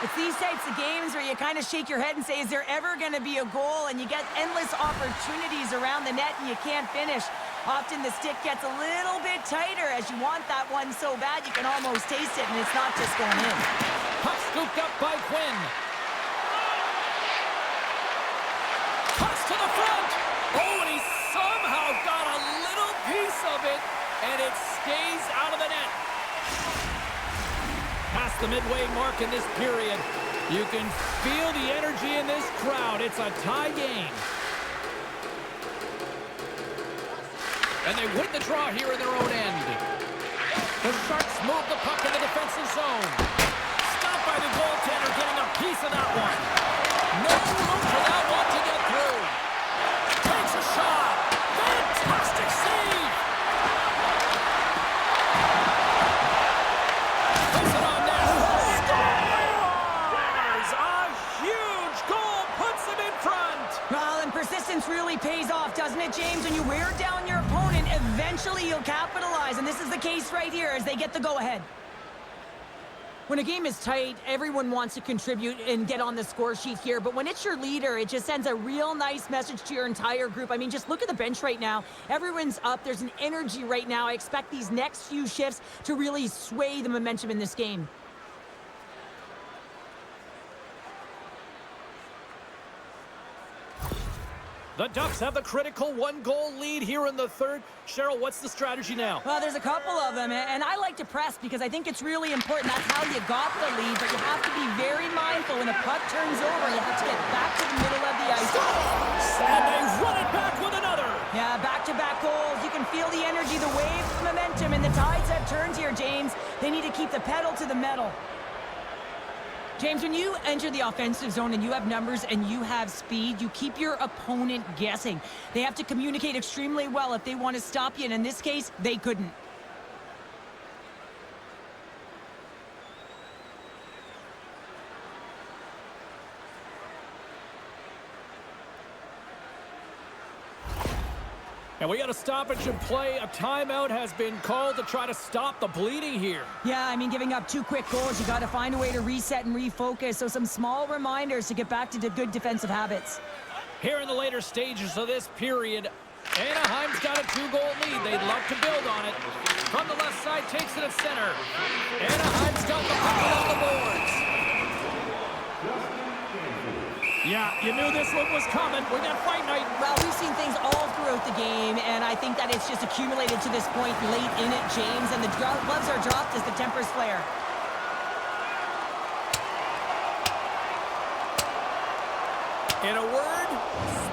It's these types of games where you kind of shake your head and say, is there ever going to be a goal? And you get endless opportunities around the net and you can't finish. Often the stick gets a little bit tighter as you want that one so bad you can almost taste it, and it's not just going in. Puck scooped up by Quinn. Pucks to the front. Oh, and he somehow got a little piece of it, and it stays out of the net. Past the midway mark in this period. You can feel the energy in this crowd. It's a tie game. And they win the draw here in their own end. The Sharks move the puck in the defensive zone. Stopped by the goaltender, getting a piece of that one. No room for that one to get through. Takes a shot. Fantastic save. Puts it on net. Scores! A huge goal puts them in front. Well, and persistence really pays off, doesn't it, James? When you wear down your opponent, eventually you'll capitalize, and this is the case right here as they get the go-ahead. When a game is tight, everyone wants to contribute and get on the score sheet here, but when it's your leader, it just sends a real nice message to your entire group. I mean, just look at the bench right now. Everyone's up. There's an energy right now. I expect these next few shifts to really sway the momentum in this game. The Ducks have the critical one-goal lead here in the third. Cheryl, what's the strategy now? Well, there's a couple of them, and I like to press because I think it's really important. That's how you got the lead, but you have to be very mindful. When a puck turns over, you have to get back to the middle of the ice. And they run it back with another. Yeah, back-to-back goals. You can feel the energy, the wave, the momentum, and the tides have turned here, James. They need to keep the pedal to the metal. James, when you enter the offensive zone and you have numbers and you have speed, you keep your opponent guessing. They have to communicate extremely well if they want to stop you, and in this case, they couldn't. And we got a stoppage in play. A timeout has been called to try to stop the bleeding here. Yeah, I mean, giving up 2 quick goals, you got to find a way to reset and refocus. So some small reminders to get back to the good defensive habits. Here in the later stages of this period, Anaheim's got a 2-goal lead. They'd love to build on it. From the left side, takes it at center. Anaheim's got the puck on the boards. Yeah, you knew this one was coming. We got fight night. Well, we've seen things all throughout the game, and I think that it's just accumulated to this point late in it, James, and the gloves are dropped as the tempers flare. In a word,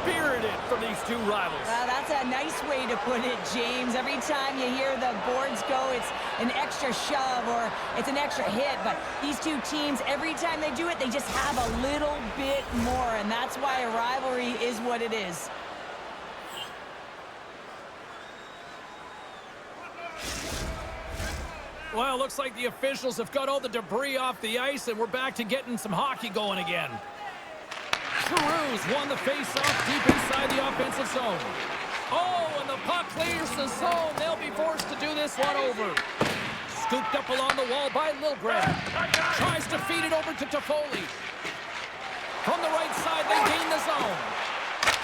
spirited from these two rivals. Well, that's a nice way to put it, James. Every time you hear the boards go, it's an extra shove or it's an extra hit. But these two teams, every time they do it, they just have a little bit more. And that's why a rivalry is what it is. Well, looks like the officials have got all the debris off the ice, and we're back to getting some hockey going again. Cruz won the face-off deep inside the offensive zone. Oh, and the puck clears the zone. They'll be forced to do this one over. Scooped up along the wall by Liljegren. Tries to feed it over to Toffoli. From the right side, they gain the zone.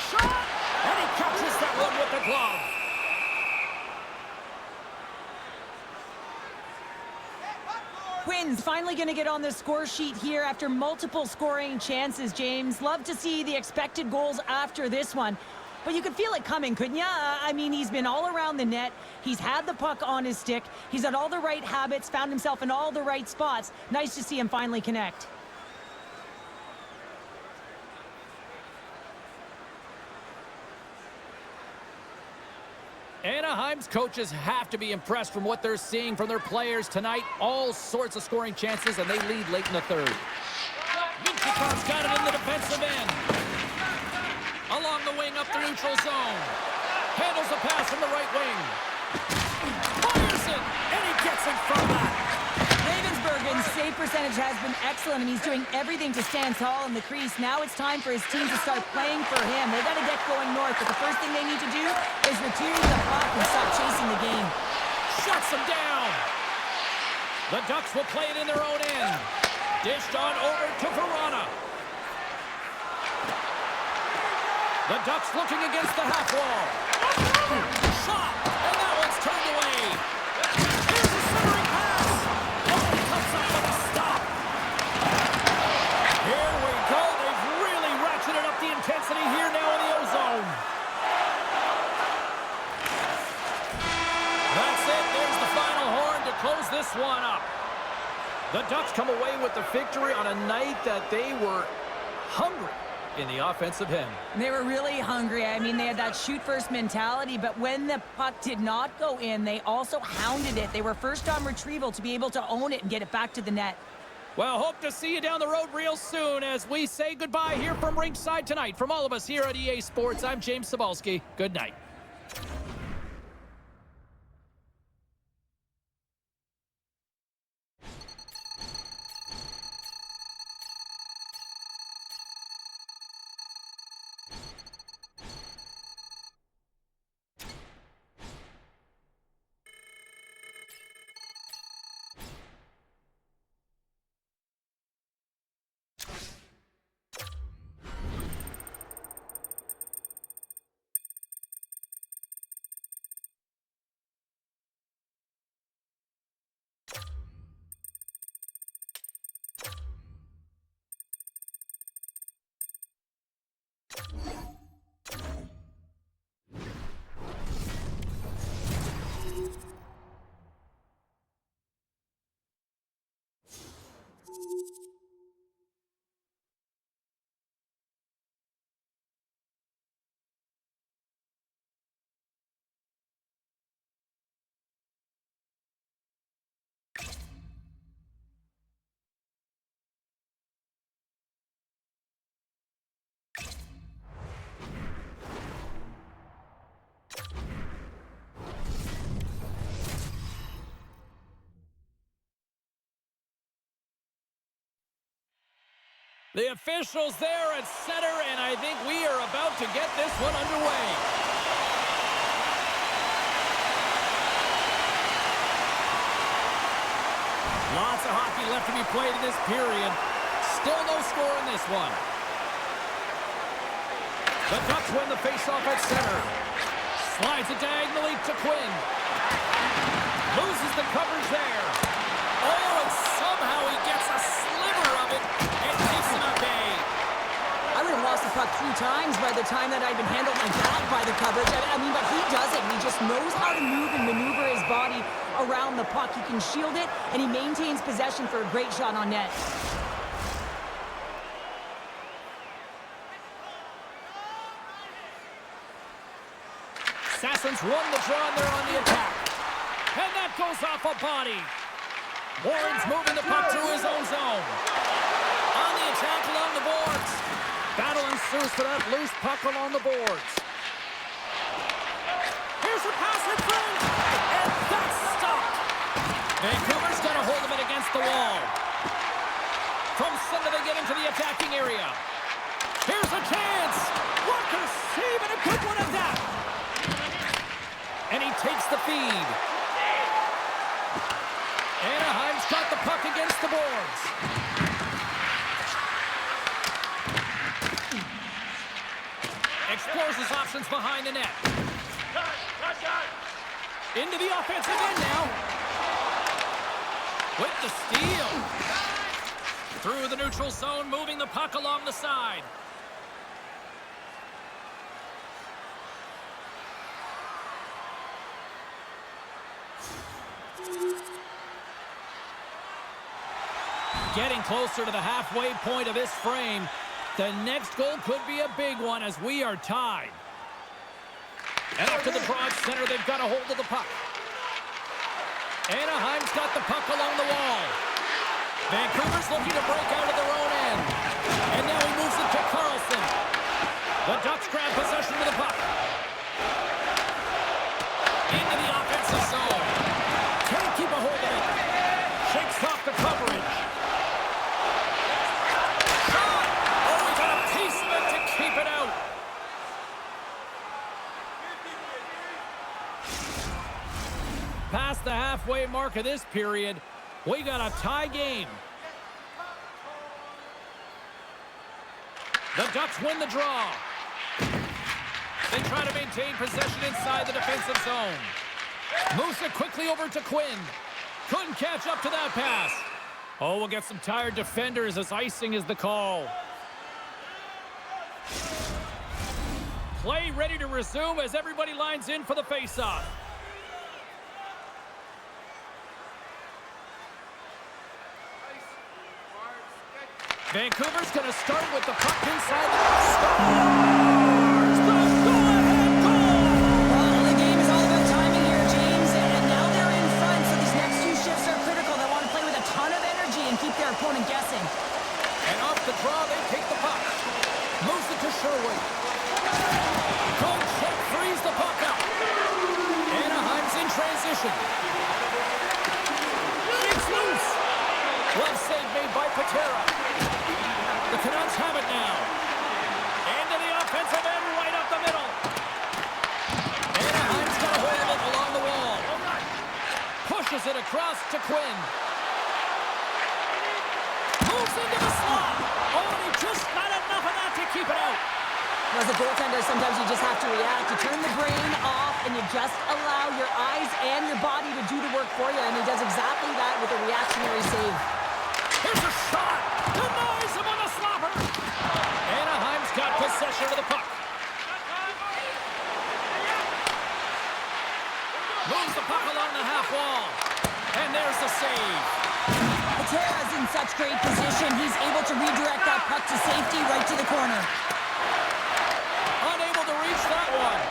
Shot! And he catches that one with the glove. Twins finally going to get on the score sheet here after multiple scoring chances, James. Love to see the expected goals after this one. But you could feel it coming, couldn't you? I mean, he's been all around the net. He's had the puck on his stick. He's had all the right habits, found himself in all the right spots. Nice to see him finally connect. Anaheim's coaches have to be impressed from what they're seeing from their players tonight. All sorts of scoring chances, and they lead late in the third. Minchikoff's got it in the defensive end. Along the wing, up the neutral zone. Handles the pass from the right wing. Fires it, and he gets in front of that. Ravensburgen's save percentage has been excellent, and he's doing everything to stand tall in the crease. Now it's time for his team to start playing for him. They got to get going north, but the first thing they need to do is retrieve the puck and stop chasing the game. Shuts him down. The Ducks will play it in their own end. Dished on over to Verona. The Ducks looking against the half wall. Shot, and that one's turned away. Here's a centering pass. Oh, he comes up with a stop. Here we go. They've really ratcheted up the intensity here now in the ozone. That's it. There's the final horn to close this one up. The Ducks come away with the victory on a night that they were hungry in the offensive end. They were really hungry. I mean, they had that shoot-first mentality, but when the puck did not go in, they also hounded it. They were first on retrieval to be able to own it and get it back to the net. Well, hope to see you down the road real soon as we say goodbye here from ringside tonight. From all of us here at EA Sports, I'm James Cybulski. Good night. The officials there at center, and I think we are about to get this one underway. Lots of hockey left to be played in this period. Still no score in this one. The Ducks win the faceoff at center. Slides it diagonally to Quinn. Loses the coverage there. Oh, and somehow he gets a sliver of it and keeps him at bay. I would have lost the puck 3 times by the time that I'd been handled like that by the coverage. I mean, but he doesn't. He just knows how to move and maneuver his body around the puck. He can shield it, and he maintains possession for a great shot on net. Sassons won the draw and they're on the attack. And that goes off a body. Warren's moving the puck through his own zone. On the attack along the boards. Battle ensues for that loose puck along the boards. Here's a pass in front. And that's stopped. Vancouver's got a hold of it against the wall. From center they get into the attacking area. Here's a chance. Walker save and a good one at that. And he takes the feed. Anaheim's got the puck against the boards. Explores his options behind the net. Into the offensive end now. With the steal. Through the neutral zone, moving the puck along the side. Getting closer to the halfway point of this frame. The next goal could be a big one as we are tied. And up to the broad center, they've got a hold of the puck. Anaheim's got the puck along the wall. Vancouver's looking to break out of their own end. And now he moves it to Carlson. The Ducks grab possession of the puck. Into the offensive zone. Can't keep a hold of it. Shakes off the coverage. Keep it out. Past the halfway mark of this period, we got a tie game. The Ducks win the draw. They try to maintain possession inside the defensive zone. Moves it quickly over to Quinn. Couldn't catch up to that pass. Oh, we'll get some tired defenders as icing is the call. Play ready to resume as everybody lines in for the faceoff. Vancouver's going to start with the puck inside the scores! The go-ahead goal! Well, the game is all about timing here, James, and now they're in front, so these next 2 shifts are critical. They want to play with a ton of energy and keep their opponent guessing. And off the draw, they take the puck. Moves it to Sherwood. Coach check frees the puck up. Anaheim's in transition. It's loose. Glove save made by Patera. The Canucks have it now. Into the offensive end, right up the middle. Anaheim's got a hold of it along the wall. Pushes it across to Quinn. Moves into the slot. Oh, and he just got enough of that to keep it out. As a goaltender, sometimes you just have to react. You turn the brain off, and you just allow your eyes and your body to do the work for you, and he does exactly that with a reactionary save. Here's a shot! Denies him on the slapper! Anaheim's got possession of the puck. Moves the puck along the half wall. And there's the save. Patera's in such great position. He's able to redirect that puck to safety right to the corner. Unable to reach that one.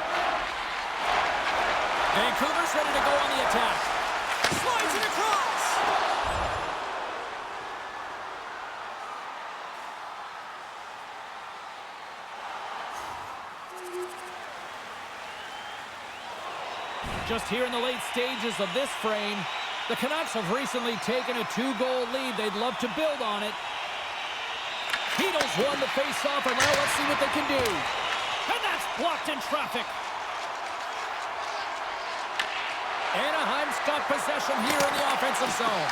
Vancouver's ready to go on the attack. Slides it across. Just here in the late stages of this frame, the Canucks have recently taken a 2-goal lead. They'd love to build on it. Beatles won the face-off, and now let's see what they can do. And that's blocked in traffic. Anaheim's got possession here in the offensive zone.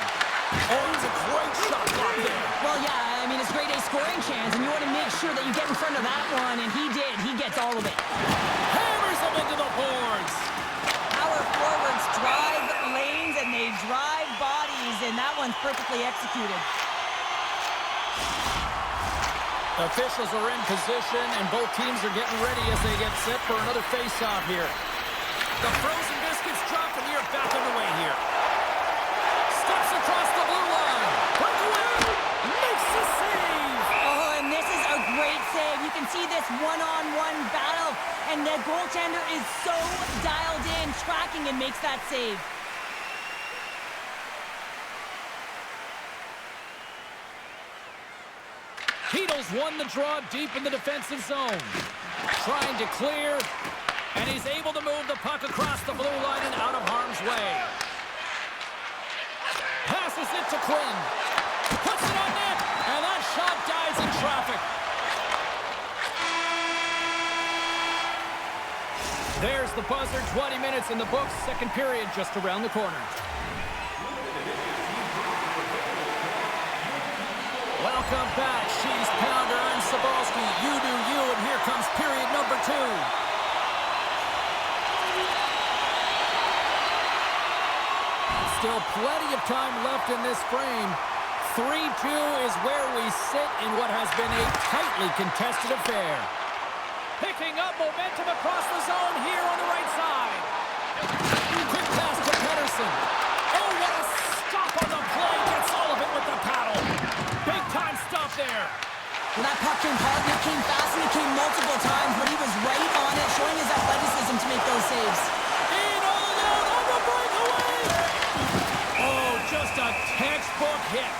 Oh, it's a great shot block there. Well, yeah, I mean, it's a grade A scoring chance, and you want to make sure that you get in front of that one, and he did. He gets all of it. Hammers them into the boards. Power forwards drive lanes, and they drive bodies, and that one's perfectly executed. Officials are in position, and both teams are getting ready as they get set for another face-off here. The frozen biscuits drop, and we are back underway here. Steps across the blue line. Breakaway! Makes the save! Oh, and this is a great save. You can see this one-on-one battle, and the goaltender is so dialed in, tracking, and makes that save. Beatles won the draw deep in the defensive zone. Trying to clear, and he's able to move the puck across the blue line and out of harm's way. Passes it to Quinn. Puts it on net, and that shot dies in traffic. There's the buzzer, 20 minutes in the books, second period just around the corner. Welcome back, Cheese Pounder. I'm Sabalski. You do you, and here comes period number 2. Still plenty of time left in this frame. 3-2 is where we sit in what has been a tightly contested affair. Picking up momentum across the zone here on the right side. Quick pass to Pedersen. Oh, what a stop on the play. Gets all of it with the paddle. Big time stop there. Well, that puck came hard, and it came fast, and it came multiple times, but he was right on it, showing his athleticism to make those saves. In all out on the breakaway. Oh, just a textbook hit.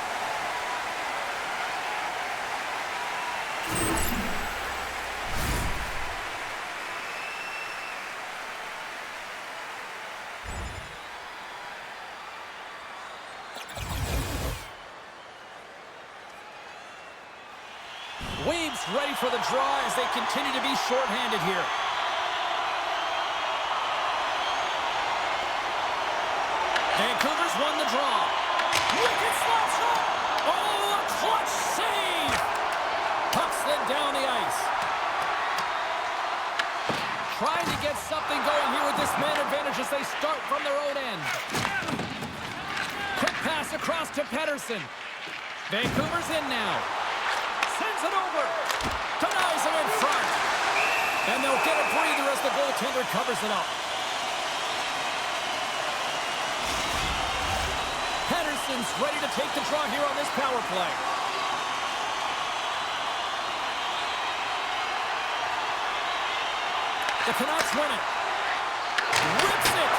Weems ready for the draw as they continue to be shorthanded here. Vancouver's won the draw. Wicked slap shot. Oh, a clutch save. Puck slid down the ice. Trying to get something going here with this man advantage as they start from their own end. Quick pass across to Pedersen. Vancouver's in now. Sends it over. Denies him in front. And they'll get a breather as the goaltender covers it up. Pedersen's ready to take the draw here on this power play. The Canucks win it. Rips it.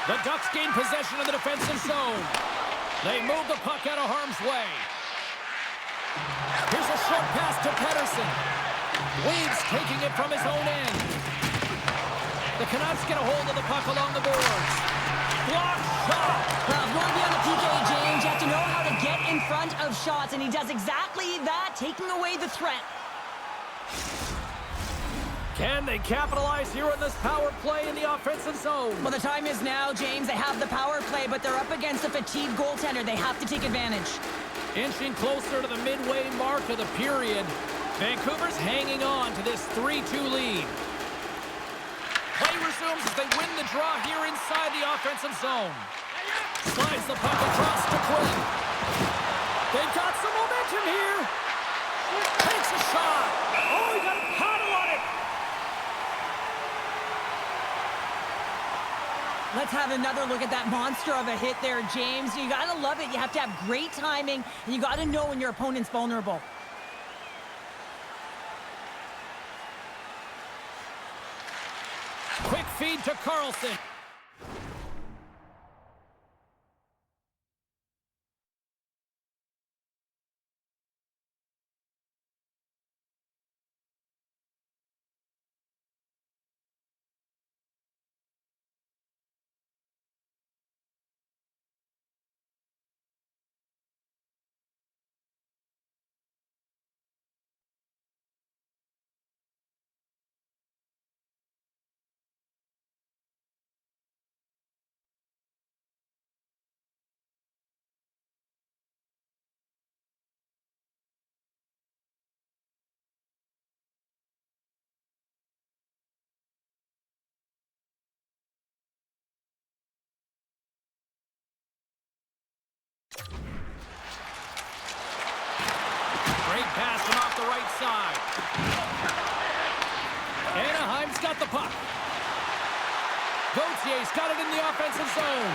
The Ducks gain possession of the defensive zone. They move the puck out of harm's way. Here's a short pass to Pettersson. Weaves taking it from his own end. The Canucks get a hold of the puck along the boards. Block shot. Well, if you want to be on the PK, James, you have to know how to get in front of shots, and he does exactly that, taking away the threat. Can they capitalize here on this power play in the offensive zone? Well, the time is now, James. They have the power play, but they're up against a fatigued goaltender. They have to take advantage. Inching closer to the midway mark of the period. Vancouver's hanging on to this 3-2 lead. Play resumes as they win the draw here inside the offensive zone. Slides the puck across to Quinn. They've got some momentum here. Takes a shot. Oh, he got a paddle on it. Let's have another look at that monster of a hit there, James. You got to love it. You have to have great timing, and you got to know when your opponent's vulnerable. Quick feed to Carlson. Great pass from off the right side. Anaheim's got the puck. Gautier's got it in the offensive zone.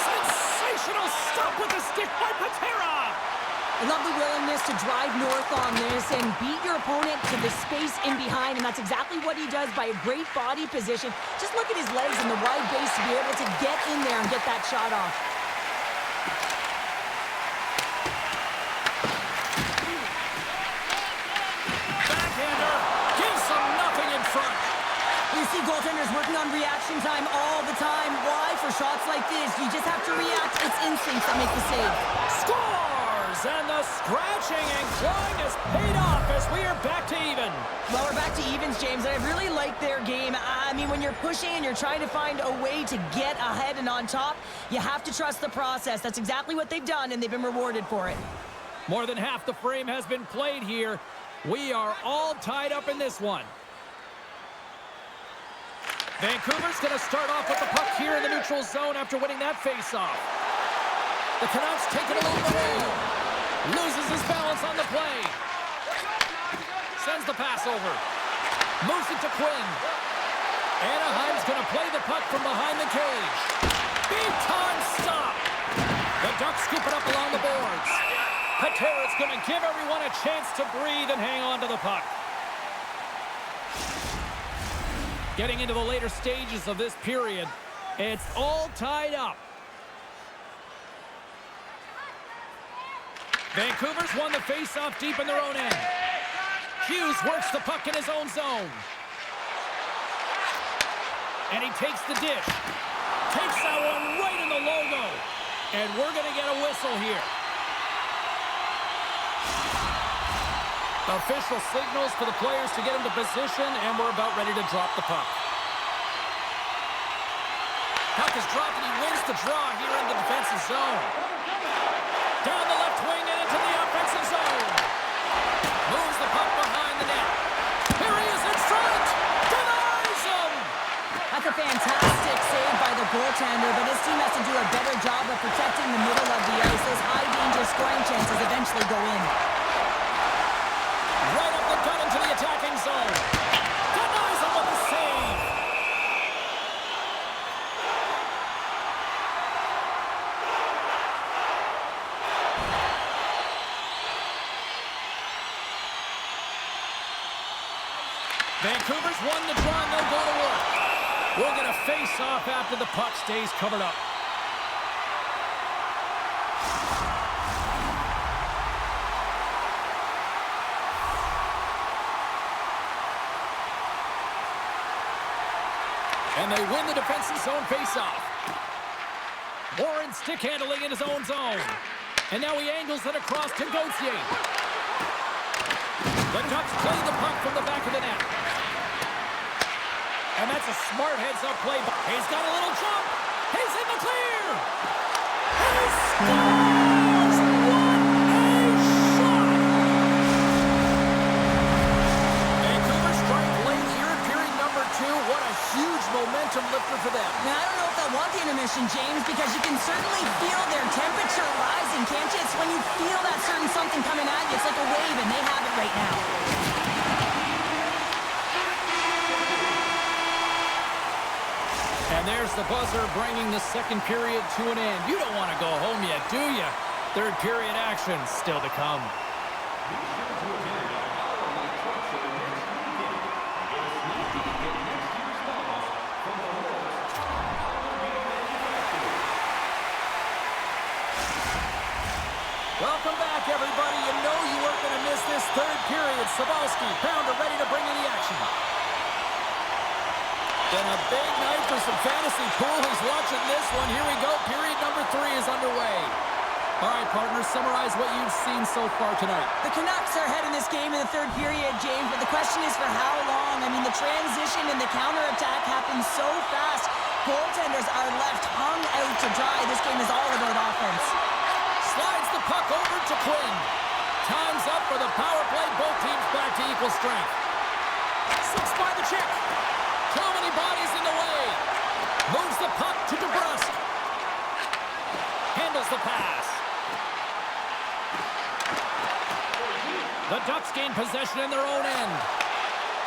Sensational stop with the stick by Patera. I love the willingness to drive north on this and beat your opponent to the space in behind, and that's exactly what he does by a great body position. Just look at his legs and the wide base to be able to get in there and get that shot off. Backhander gives them nothing in front. You see goaltenders working on reaction time all the time. Why? For shots like this, you just have to react. It's instincts that make the save. Scores! And the scratching and clawing has paid off as we are back to even. Well, we're back to evens, James, and I really like their game. I mean, when you're pushing and you're trying to find a way to get ahead and on top, you have to trust the process. That's exactly what they've done, and they've been rewarded for it. More than half the frame has been played here. We are all tied up in this one. Vancouver's going to start off with the puck here in the neutral zone after winning that faceoff. The Canucks take it along the wall. Loses his balance on the play. Sends the pass over. Moves it to Quinn. Anaheim's going to play the puck from behind the cage. Big time stop. The Ducks scoop it up along the boards. Patera's going to give everyone a chance to breathe and hang on to the puck. Getting into the later stages of this period, it's all tied up. Vancouver's won the face-off deep in their own end. Hughes works the puck in his own zone. And he takes the dish. Takes that one right in the logo. And we're going to get a whistle here. Official signals for the players to get into position, and we're about ready to drop the puck. Puck is dropped, and he wins the draw here in the defensive zone. Down the left wing and into the offensive zone. Moves the puck behind the net. Here he is in front. Denies him. That's a fantastic save by the goaltender, but his team has to do a better job of protecting the middle of the ice. Those high-danger scoring chances eventually go in. Right up the gut into the attacking zone. Denies him with the save. Vancouver's won the draw and they'll go to work. We'll get a face-off after the puck stays covered up. And they win the defensive zone face-off. Warren stick handling in his own zone. And now he angles it across to Gauthier. The Ducks play the puck from the back of the net. And that's a smart heads-up play. He's got a little jump. He's in the clear. He scores! What a shot! Vancouver strike late here in period number 2. What a huge momentum lifter for them. Now, I don't know if they'll want the intermission, James, because you can certainly feel their temperature rising, can't you? It's when you feel that certain something coming at you. It's like a wave, and they have it right now. And there's the buzzer bringing the second period to an end. You don't want to go home yet, do you? Third period action still to come. Welcome back, everybody. You know you weren't going to miss this third period. Sabalski, Pounder ready to bring in the action. Been a big night for some fantasy pool. Who's watching this one? Here we go. Period number 3 is underway. All right, partners, summarize what you've seen so far tonight. The Canucks are ahead in this game in the third period, James, but the question is for how long? I mean, the transition and the counterattack happens so fast. Goaltenders are left hung out to dry. This game is all about offense. Slides the puck over to Quinn. Time's up for the power play. Both teams back to equal strength. Slips by the check. Too many bodies in the way. Moves the puck to DeBrusque. Handles the pass. The Ducks gain possession in their own end.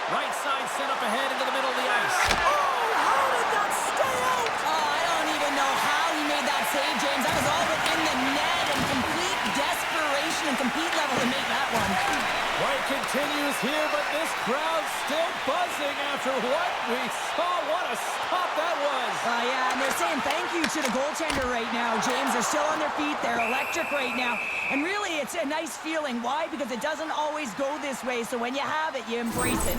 Right side sent up ahead into the middle of the ice. Oh, how did that stay out? Oh, I don't even know how he made that save, James. That was all within the net and complete desperation and compete level to make that one. Right continues here, but this crowd's still buzzing after what we saw. What a stop that was. Yeah, and they're saying thank you to the goaltender right now, James. They're still on their feet. They're electric right now. And really, it's a nice feeling. Why? Because it doesn't always go this way, so when you have it, you embrace it.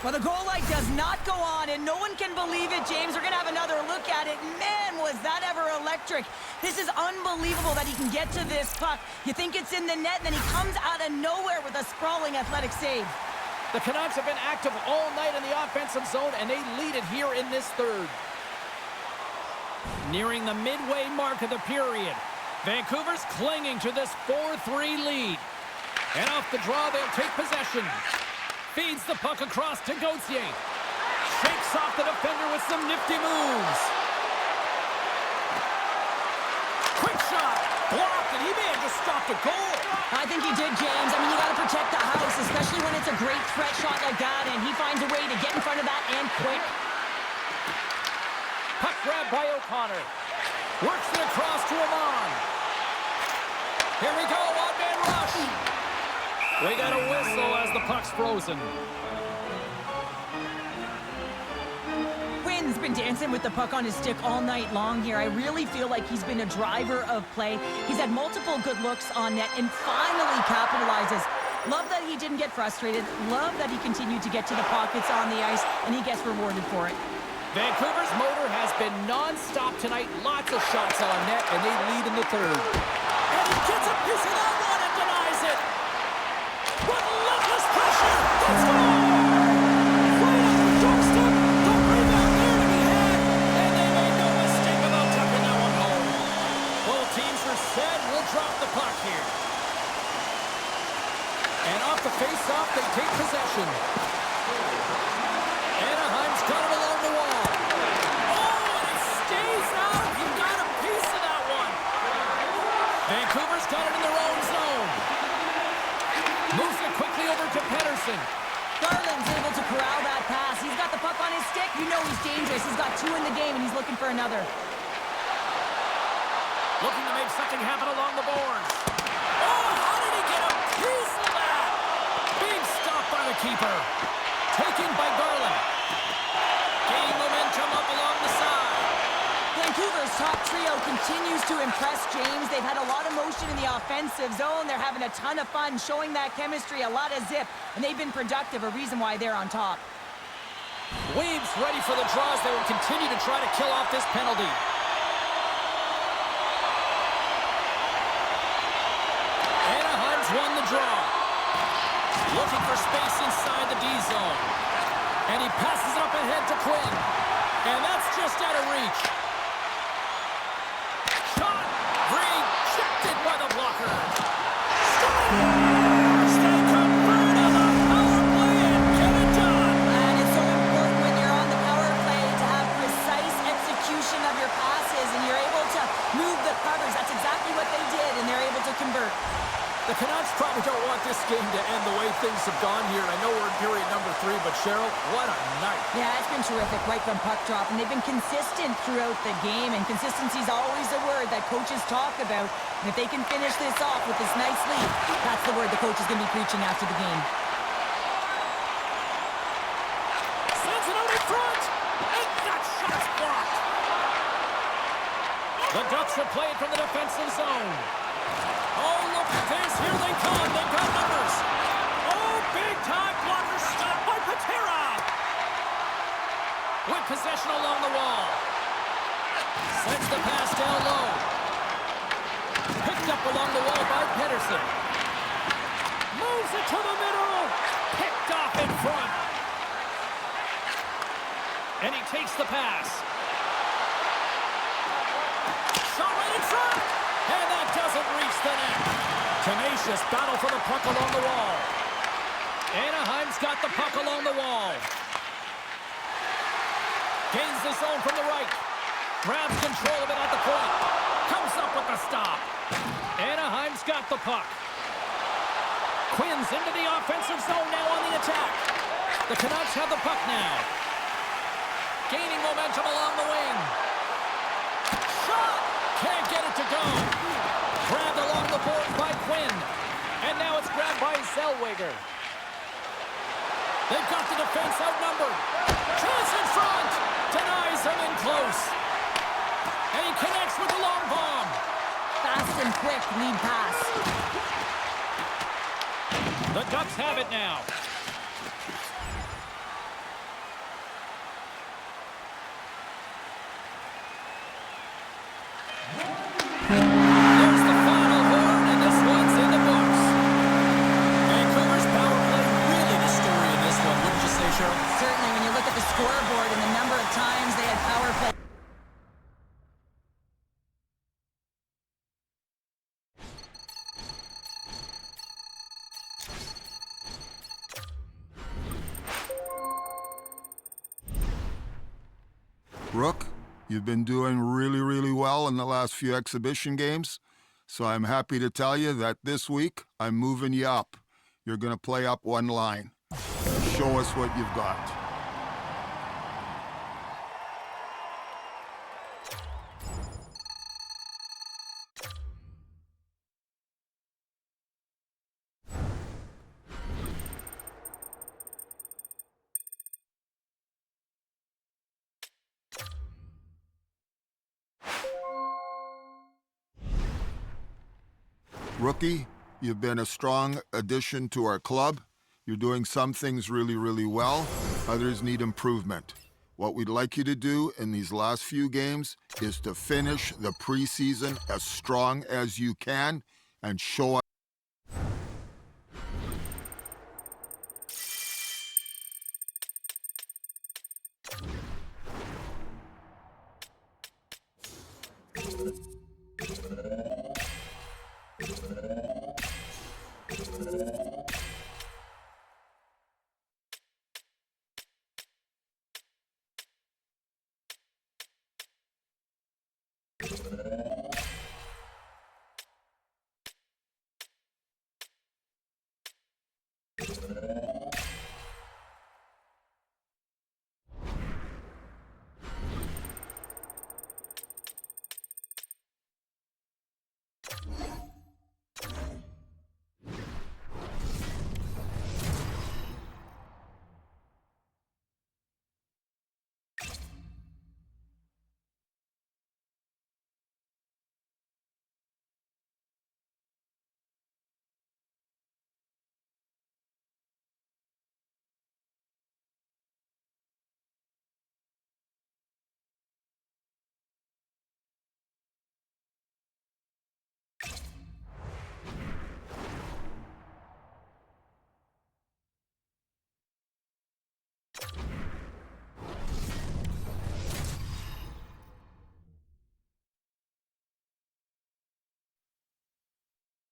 Well, the goal light does not go on, and no one can believe it, James. We're going to have another look at it. Man, was that ever electric. This is unbelievable that he can get to this puck. You think it's in the net, and then he comes out of nowhere with a sprawling athletic save. The Canucks have been active all night in the offensive zone, and they lead it here in this third. Nearing the midway mark of the period, Vancouver's clinging to this 4-3 lead. And off the draw, they'll take possession. Feeds the puck across to Gauthier. Shakes off the defender with some nifty moves. Quick shot. Blocked, and he may have just stopped a goal. I think he did, James. I mean, you got to protect the house, especially when it's a great threat shot like that, and he finds a way to get in front of that and quick. Puck grab by O'Connor. Works it across to Amon. Here we go, one-man rush. We got a whistle as the puck's frozen. Quinn's been dancing with the puck on his stick all night long here. I really feel like he's been a driver of play. He's had multiple good looks on net and finally capitalizes. Love that he didn't get frustrated. Love that he continued to get to the pockets on the ice, and he gets rewarded for it. Vancouver's motor has been non-stop tonight. Lots of shots on net, and they lead in the third. And he gets a piece of that one and denies it. Relentless pressure. Let's go! Right on the doorstep. The rebound there to be had. And they made no mistake about tucking that one home. Both teams are set. We'll drop the puck here. And off the face-off, they take possession. Anaheim's got it along the wall. Oh, and it stays out. You got a piece of that one. Vancouver's got it in their own zone. Moves it quickly over to Pettersson. Garland's able to corral that pass. He's got the puck on his stick. You know he's dangerous. He's got 2 in the game, and he's looking for another. Looking to make something happen along the boards. Oh, how did he get a piece of that? Big stop by the keeper. Taken by Garland. Gaining momentum up top trio continues to impress, James. They've had a lot of motion in the offensive zone. They're having a ton of fun, showing that chemistry, a lot of zip, and they've been productive, a reason why they're on top. Weems ready for the draws. They will continue to try to kill off this penalty. Anaheim's won the draw. Looking for space inside the D zone. And he passes it up ahead to Quinn. And that's just out of reach. Shot rejected by the blocker. Scores! They convert on the power play and get it done. And it's so important when you're on the power play to have precise execution of your passes, and you're able to move the covers. That's exactly what they did, and they're able to convert. The Canucks probably don't want this game to end the way things have gone here. I know we're in period number 3, but Cheryl, what a night. Yeah, it's been terrific right from puck drop, and they've been consistent throughout the game, and consistency is always a word that coaches talk about. And if they can finish this off with this nice lead, that's the word the coach is going to be preaching after the game. Sends it out in front, and that shot's blocked. The Ducks are playing from the defensive zone. Oh, look at this. Here they come. They've got numbers. Oh, big-time blocker stopped by Patera. With possession along the wall. Sends the pass down low. Picked up along the wall by Pedersen. Moves it to the middle. Picked off in front. And he takes the pass. Shot right in front. And that doesn't reach the net. Tenacious battle for the puck along the wall. Anaheim's got the puck along the wall. Gains the zone from the right. Grabs control of it at the point. Comes up with the stop. Anaheim's got the puck. Quinn's into the offensive zone now on the attack. The Canucks have the puck now. Gaining momentum along the wing. Shot! Can't get it to go. Grabbed along the boards by Quinn. And now it's grabbed by Zellweger. They've got the defense outnumbered. Chance in front. Denies him in close. And he connects with the long bomb. Fast and quick lead pass. The Ducks have it now. There's the final horn, and this one's in the books. Vancouver's power play really the story in this one, wouldn't you say, Cheryl? Certainly, when you look at the scoreboard and the number of times they had power play. Rook, you've been doing really well in the last few exhibition games, so I'm happy to tell you that this week I'm moving you up. You're going to play up one line. Show us what you've got. Rookie, you've been a strong addition to our club. You're doing some things really well. Others need improvement. What we'd like you to do in these last few games is to finish the preseason as strong as you can and show us.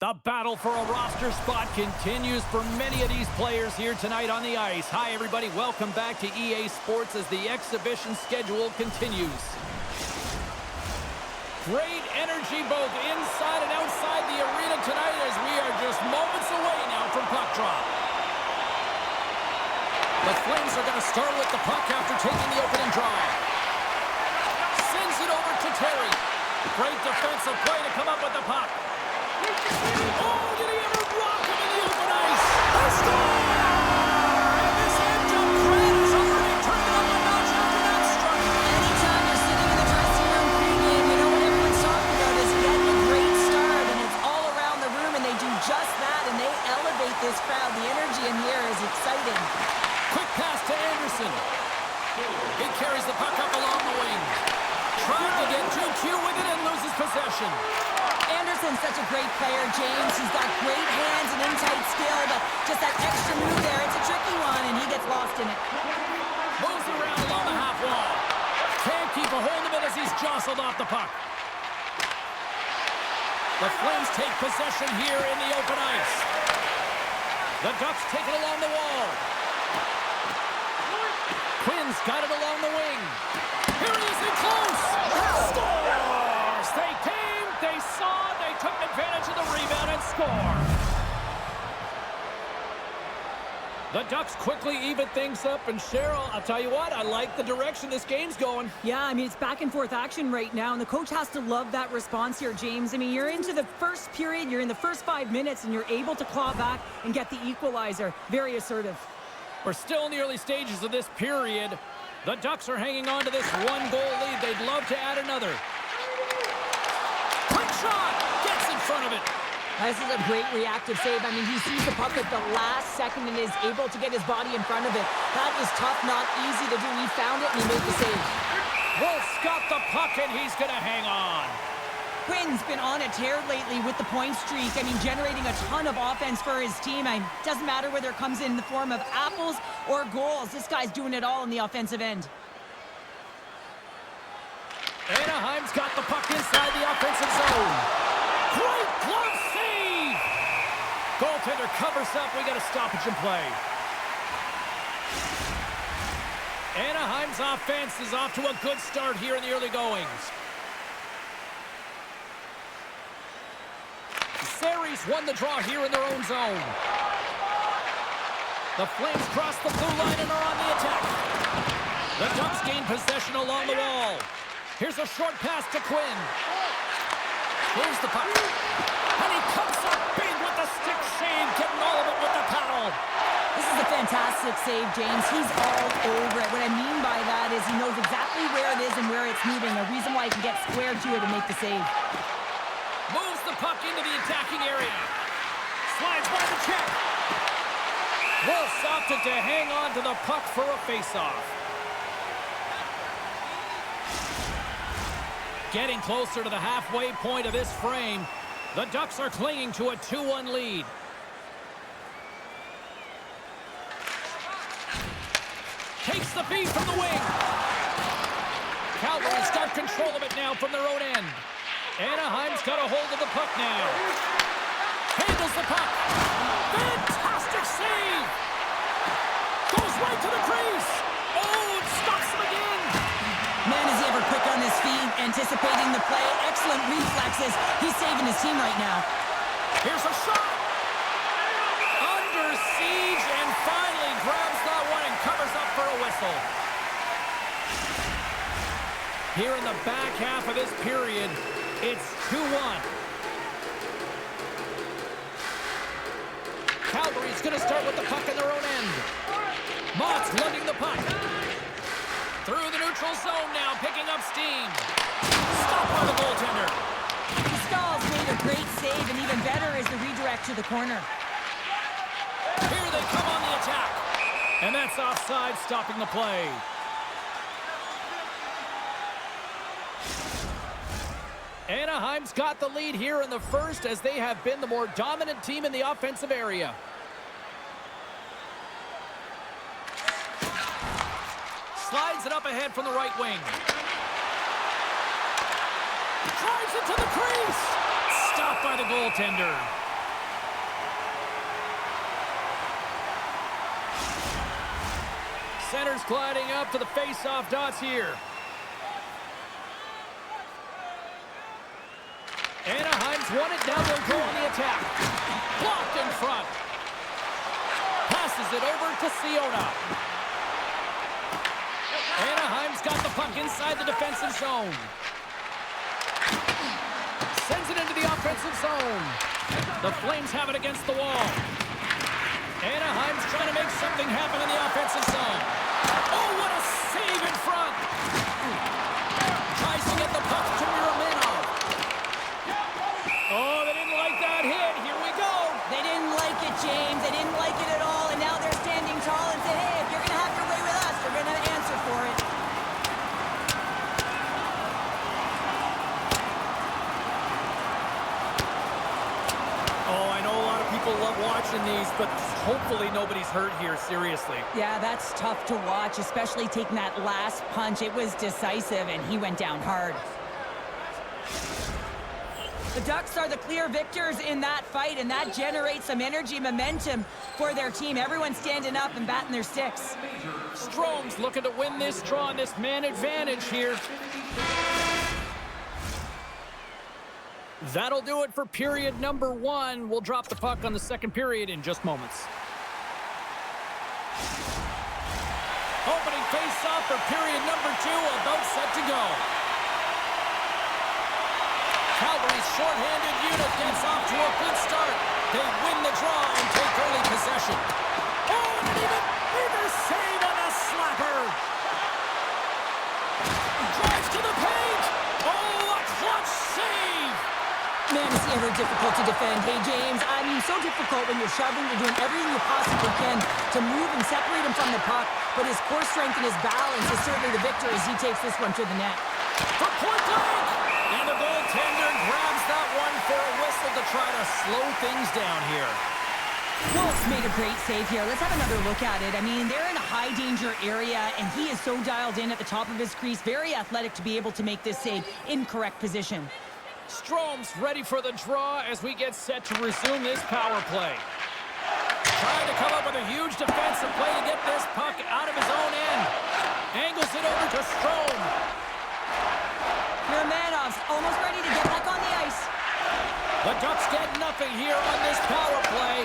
The battle for a roster spot continues for many of these players here tonight on the ice. Hi, everybody. Welcome back to EA Sports as the exhibition schedule continues. Great energy both inside and outside the arena tonight as we are just moments away now from puck drop. The Flames are going to start with the puck after taking the opening draw. Sends it over to Terry. Great defensive play to come up with the puck. Oh, did he ever rock him in the open ice? A score! And this end-up crowd has already turned it up a notch after that strike. Anytime you're sitting in the dressing room pregame, you know what everyone's talking about is getting a great start, and it's all around the room, and they do just that, and they elevate this crowd. The energy in here is exciting. Quick pass to Anderson. He carries the puck up along the wing. Trying to get 2Q with it and loses possession. Anderson's such a great player, James. He's got great hands and in-tight skill, but just that extra move there, it's a tricky one, and he gets lost in it. Moves around along the half wall. Can't keep a hold of it as he's jostled off the puck. The Flames take possession here in the open ice. The Ducks take it along the wall. Quinn's got it along the wing. Here he is in close. Scores! They came, they saw, they took advantage of the rebound and score. The Ducks quickly even things up, and Cheryl, I'll tell you what, I like the direction this game's going. Yeah, I mean, it's back and forth action right now, and the coach has to love that response here, James. I mean, you're into the first period, you're in the first 5 minutes, and you're able to claw back and get the equalizer. Very assertive. We're still in the early stages of this period. The Ducks are hanging on to this one-goal lead. They'd love to add another. Quick shot! Gets in front of it. This is a great reactive save. I mean, he sees the puck at the last second and is able to get his body in front of it. That is tough, not easy to do. He found it and he made the save. Wolf's got the puck and he's going to hang on. Quinn's been on a tear lately with the point streak. I mean, generating a ton of offense for his team. And it doesn't matter whether it comes in the form of apples or goals. This guy's doing it all in the offensive end. Anaheim's got the puck inside the offensive zone. Great glove save! Goaltender covers up. We got a stoppage in play. Anaheim's offense is off to a good start here in the early goings. Series won the draw here in their own zone. The Flames cross the blue line and are on the attack. The Ducks gain possession along the wall. Here's a short pass to Quinn. Moves the puck. And he comes up big with the stick save, getting all of it with the paddle. This is a fantastic save, James. He's all over it. What I mean by that is he knows exactly where it is and where it's moving. A reason why he can get squared to it and make the save. Moves the puck into the attacking area. Slides by the check. Wolf's opted to hang on to the puck for a face-off. Getting closer to the halfway point of this frame, the Ducks are clinging to a 2-1 lead. Takes the feed from the wing. Calgary's got control of it now from their own end. Anaheim's got a hold of the puck now. Handles the puck. Fantastic save. Goes right to the crease. Oh, it stops him again. Man, is he ever quick on his feet, anticipating the play. Excellent reflexes. He's saving his team right now. Here's a shot. Under siege and finally grabs that one and covers up for a whistle. Here in the back half of this period, it's 2-1. Calgary's going to start with the puck in their own end. Mott's lugging the puck. Through the neutral zone now, picking up steam. Stopped by the goaltender. Stahl's made a great save, and even better is the redirect to the corner. Here they come on the attack. And that's offside, stopping the play. Anaheim's got the lead here in the first as they have been the more dominant team in the offensive area. Slides it up ahead from the right wing. Drives it to the crease. Stopped by the goaltender. center's gliding up to the face-off dots here. Anaheim's won it. Now they'll go on the attack. Blocked in front. Passes it over to Siona. Anaheim's got the puck inside the defensive zone. Sends it into the offensive zone. The Flames have it against the wall. Anaheim's trying to make something happen in the offensive zone. Oh, what a save in front. Tries to get the puck to Miramanov. Oh, they didn't like that hit. Here we go. They didn't like it, James. They didn't like it at all, and now they're standing tall and say, hey, if you're going to have your way with us, you're going to answer for it. Oh, I know a lot of people love watching these, but hopefully nobody's hurt here, seriously. Yeah, that's tough to watch, especially taking that last punch. It was decisive, and he went down hard. The Ducks are the clear victors in that fight, and that generates some energy, momentum for their team. Everyone's standing up and batting their sticks. Strome's looking to win this draw on this man advantage here. That'll do it for period number 1. We'll drop the puck on the second period in just moments. Opening face-off for period number 2, about set to go. Calgary's shorthanded unit gets off to a good start. They win the draw and take early possession. Oh, and even save on a slapper. Drives to the paint. Oh, a clutch save. Man, it's ever difficult to defend. Hey, James, I mean, so difficult when you're shoving, you're doing everything you possibly can to move and separate him from the puck, but his core strength and his balance is certainly the victor as he takes this one to the net. For point blank! And the goaltender grabs that one for a whistle to try to slow things down here. Wolf's made a great save here. Let's have another look at it. I mean, they're in a high-danger area, and he is so dialed in at the top of his crease, very athletic to be able to make this save in correct position. Strome's ready for the draw as we get set to resume this power play. Trying to come up with a huge defensive play to get this puck out of his own end. Angles it over to Strome. Miramanov almost ready to get back on the ice. The Ducks get nothing here on this power play.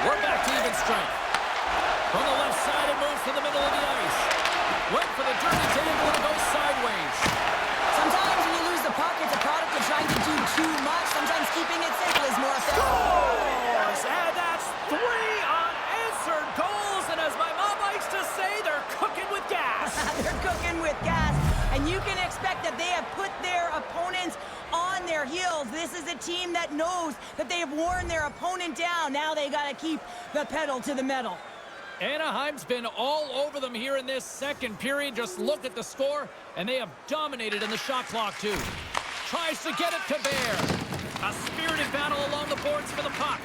We're back to even strength. From the left side, it moves to the middle of the ice. Went for the dirty tangle and it goes sideways. Sometimes when you lose the puck, it's a product of trying to do too much. Sometimes keeping it simple is more effective. Scores! And that's 3 unanswered goals. And as my mom likes to say, they're cooking with gas. They're cooking with gas. And you can expect that they have put their opponents on their heels. This is a team that knows that they have worn their opponent down. Now they got to keep the pedal to the metal. Anaheim's been all over them here in this second period. Just look at the score, and they have dominated in the shot clock, too. Tries to get it to bear. A spirited battle along the boards for the puck.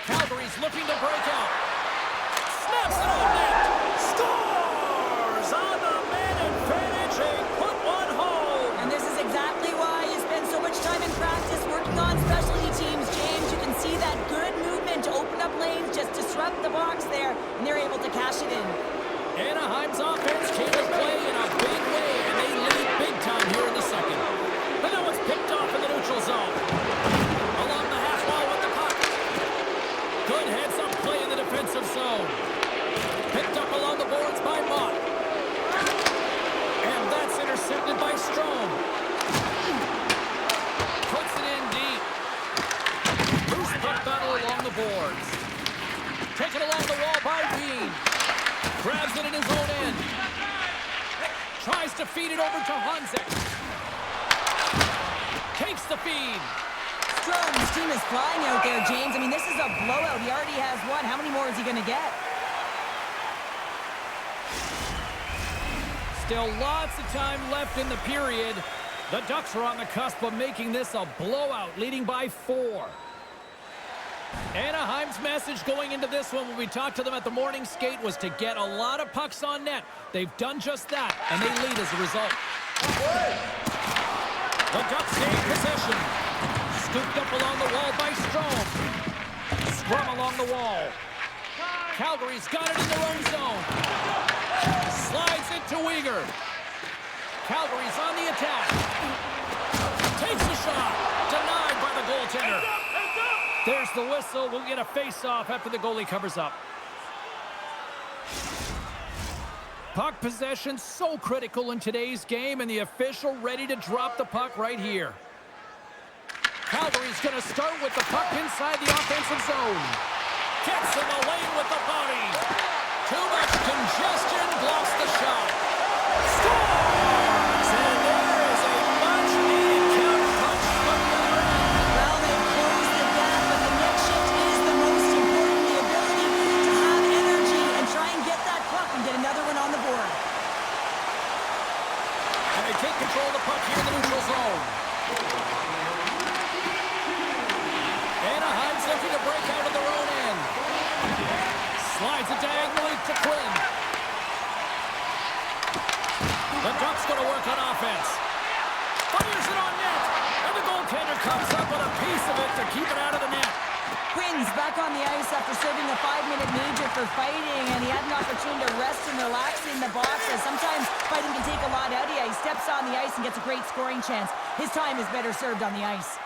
Calgary's looking to break out. Snaps it on net. Scores on the man advantage. They put one home. And this is exactly why you spend so much time in practice working on specialty teams, James. You can see that good movement to open up lanes, just disrupt the box there, and they're able to cash it in. Anaheim's offense came to play in a big way, and they lead big time here in the second. But now it's picked off in the neutral zone. Along the half wall with the puck. Good heads-up play in the defensive zone. Picked up along the boards by Mott. And that's intercepted by Strome. Puts it in deep. Loose puck battle along the boards. Taken along the wall by Bean. Grabs it in his own end. Tries to feed it over to Honzek. Takes the feed. Strome's team is flying out there, James. I mean, this is a blowout. He already has one. How many more is he going to get? Still lots of time left in the period. The Ducks are on the cusp of making this a blowout, leading by 4. Anaheim's message going into this one when we talked to them at the morning skate was to get a lot of pucks on net. They've done just that, and they lead as a result. The Ducks gain possession. Scooped up along the wall by Strome. Scrum along the wall. Calgary's got it in their own zone. Slides it to Uyghur. Calgary's on the attack. Takes a shot. Denied by the goaltender. There's the whistle. We'll get a face-off after the goalie covers up. Puck possession so critical in today's game, and the official ready to drop the puck right here. Calgary's going to start with the puck inside the offensive zone. Gets in the lane with the body. Too much congestion, blocks the shot. Scores! And there is a much-needed counter-punch from the other end. Well, they closed the gap, but the next shift is the most important. The ability to have energy and try and get that puck and get another one on the board. And they take control of the puck here in the neutral zone. Anaheim's looking to break out of their own end. Slides it diagonally to Quinn. The Ducks going to work on offense. Fires it on net. And the goaltender comes up with a piece of it to keep it out of the net. Quinn's back on the ice after serving a 5-minute major for fighting, and he had an opportunity to rest and relax in the box, as sometimes fighting can take a lot out of you. He steps on the ice and gets a great scoring chance. His time is better served on the ice.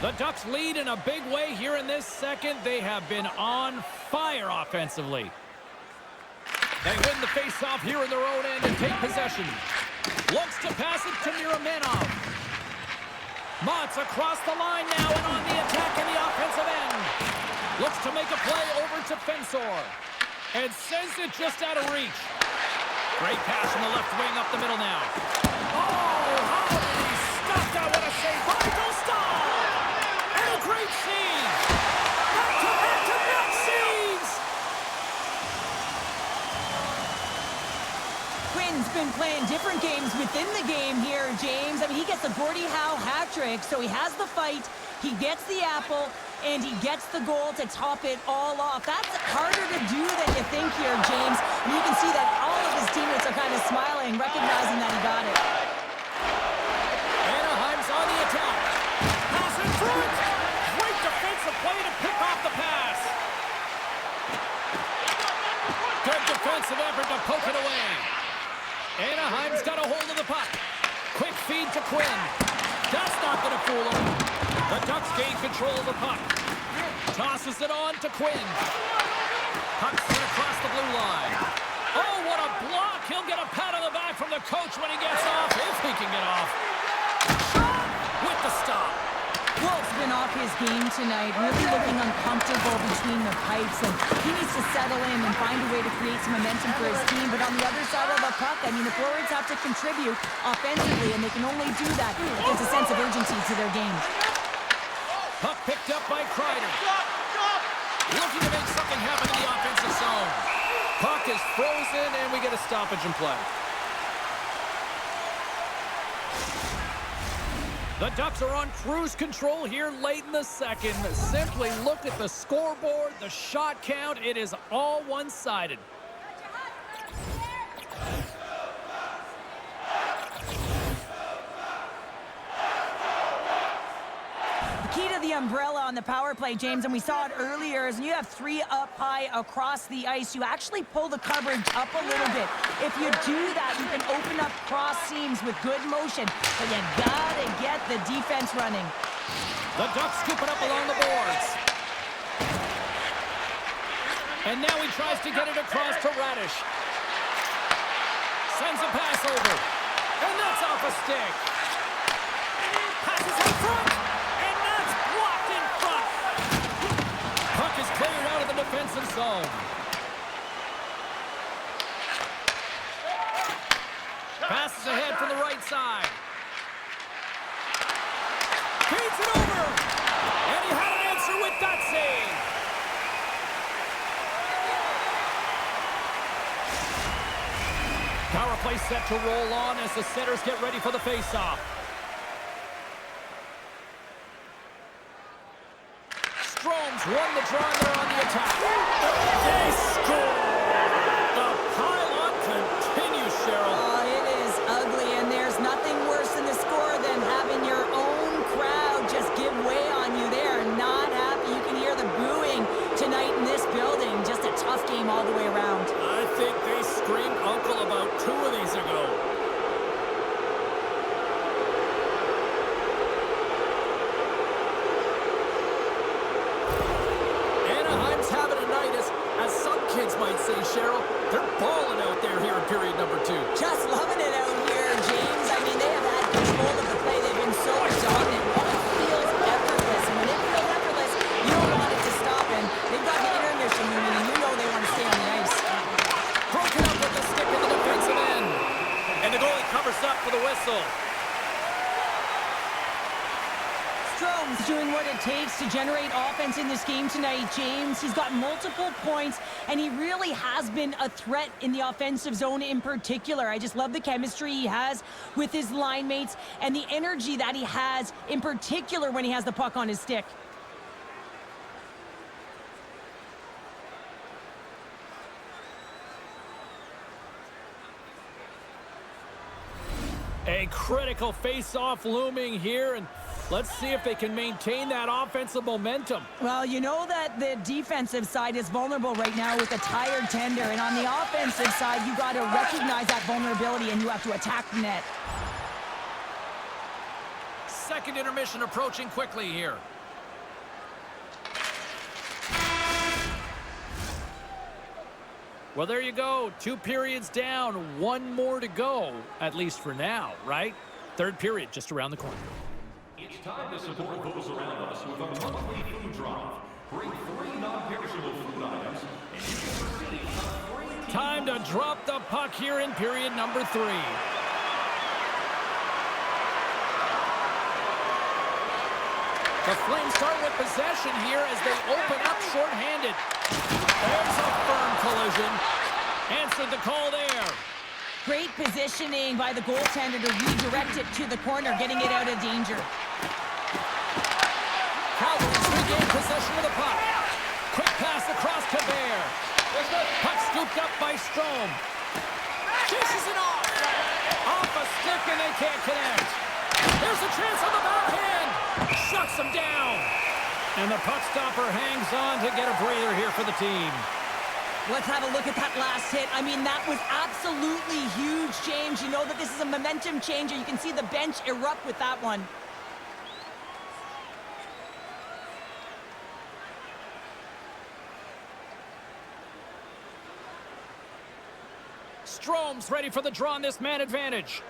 The Ducks lead in a big way here in this second. They have been on fire offensively. They win the faceoff here in their own end and take possession. Looks to pass it to Miramanov. Mott's across the line now and on the attack in the offensive end. Looks to make a play over to Fensor. And sends it just out of reach. Great pass from the left wing up the middle now. Oh, how did he stop that? What a save by Dostal! And a great save! Back-to-back saves! Quinn's been playing different games within the game here, James. I mean, he gets a Gordie Howe hat trick, so he has the fight, he gets the apple, and he gets the goal to top it all off. That's harder to do than you think here, James. And you can see that all of his teammates are kind of smiling, recognizing that he got it. Anaheim's on the attack. Pass in front. Great defensive play to pick off the pass. Good defensive effort to poke it away. Anaheim's got a hold of the puck. Quick feed to Quinn. That's not going to fool him. The Ducks gain control of the puck. Tosses it on to Quinn. Puck's sent across the blue line. Oh, what a block. He'll get a pat on the back from the coach when he gets off, if he can get off. Shot with the stop. Wolf's been off his game tonight, really looking uncomfortable between the pipes, and he needs to settle in and find a way to create some momentum for his team. But on the other side of the puck, I mean, the forwards have to contribute offensively, and they can only do that if there's a sense of urgency to their game. Puck picked up by Kreider. Looking to make something happen in the offensive zone. Puck is frozen, and we get a stoppage in play. The Ducks are on cruise control here late in the second. Simply look at the scoreboard, the shot count. It is all one-sided. Key to the umbrella on the power play, James, and we saw it earlier, is when you have three up high across the ice, you actually pull the coverage up a little bit. If you do that, you can open up cross seams with good motion, but you gotta get the defense running. The Ducks scoop it up along the boards. And now he tries to get it across to Radish. Sends a pass over. And that's off a stick. Passes in front. Cleared out of the defensive zone. Passes ahead from the right side. Feeds it over. And he had an answer with that save. Power play set to roll on as the setters get ready for the faceoff. Strome's won the draw and they're on the attack. They score! The pile-on continues, Cheryl. Oh, it is ugly, and there's nothing worse in the score than having your own crowd just give way all the way around. I think they screamed uncle about 2 of these ago. Anaheim's having a night, as some kids might say, Cheryl. They're balling out there here in period number 2. Just loving it out here, James. I mean, they have had control of the play. They've been so dominant. All it feels effortless. And when it feels effortless, you don't want it to stop. And they've got the intermission unit, and you know they want to stay on the ice. Broken up with the stick in the defensive end. And the goalie covers up for the whistle. Strome's doing what it takes to generate offense in this game tonight, James. He's got multiple points, and he really has been a threat in the offensive zone in particular. I just love the chemistry he has with his line mates and the energy that he has in particular when he has the puck on his stick. A critical face-off looming here, and let's see if they can maintain that offensive momentum. Well, you know that the defensive side is vulnerable right now with a tired tender, and on the offensive side, you got to recognize that vulnerability and you have to attack the net. Second intermission approaching quickly here. Well, there you go. 2 periods down, 1 more to go, at least for now, right? Third period just around the corner. It's time to support those around us with a monthly food drive. Bring 3 non-perishable food items and you can receive a free Time to drop the puck here in period number 3. The Flames start with possession here as they open up shorthanded. There's a firm collision. Answered the call there. Great positioning by the goaltender to redirect it to the corner, getting it out of danger. Calgary's regained possession of the puck. Quick pass across to Bear. Puck scooped up by Strome. Chases it off. Off a stick and they can't connect. There's a chance on the backhand. Shuts him down. And the puck stopper hangs on to get a breather here for the team. Let's have a look at that last hit. I mean, that was absolutely huge, James. You know that this is a momentum changer. You can see the bench erupt with that one. Strome's ready for the draw on this man advantage.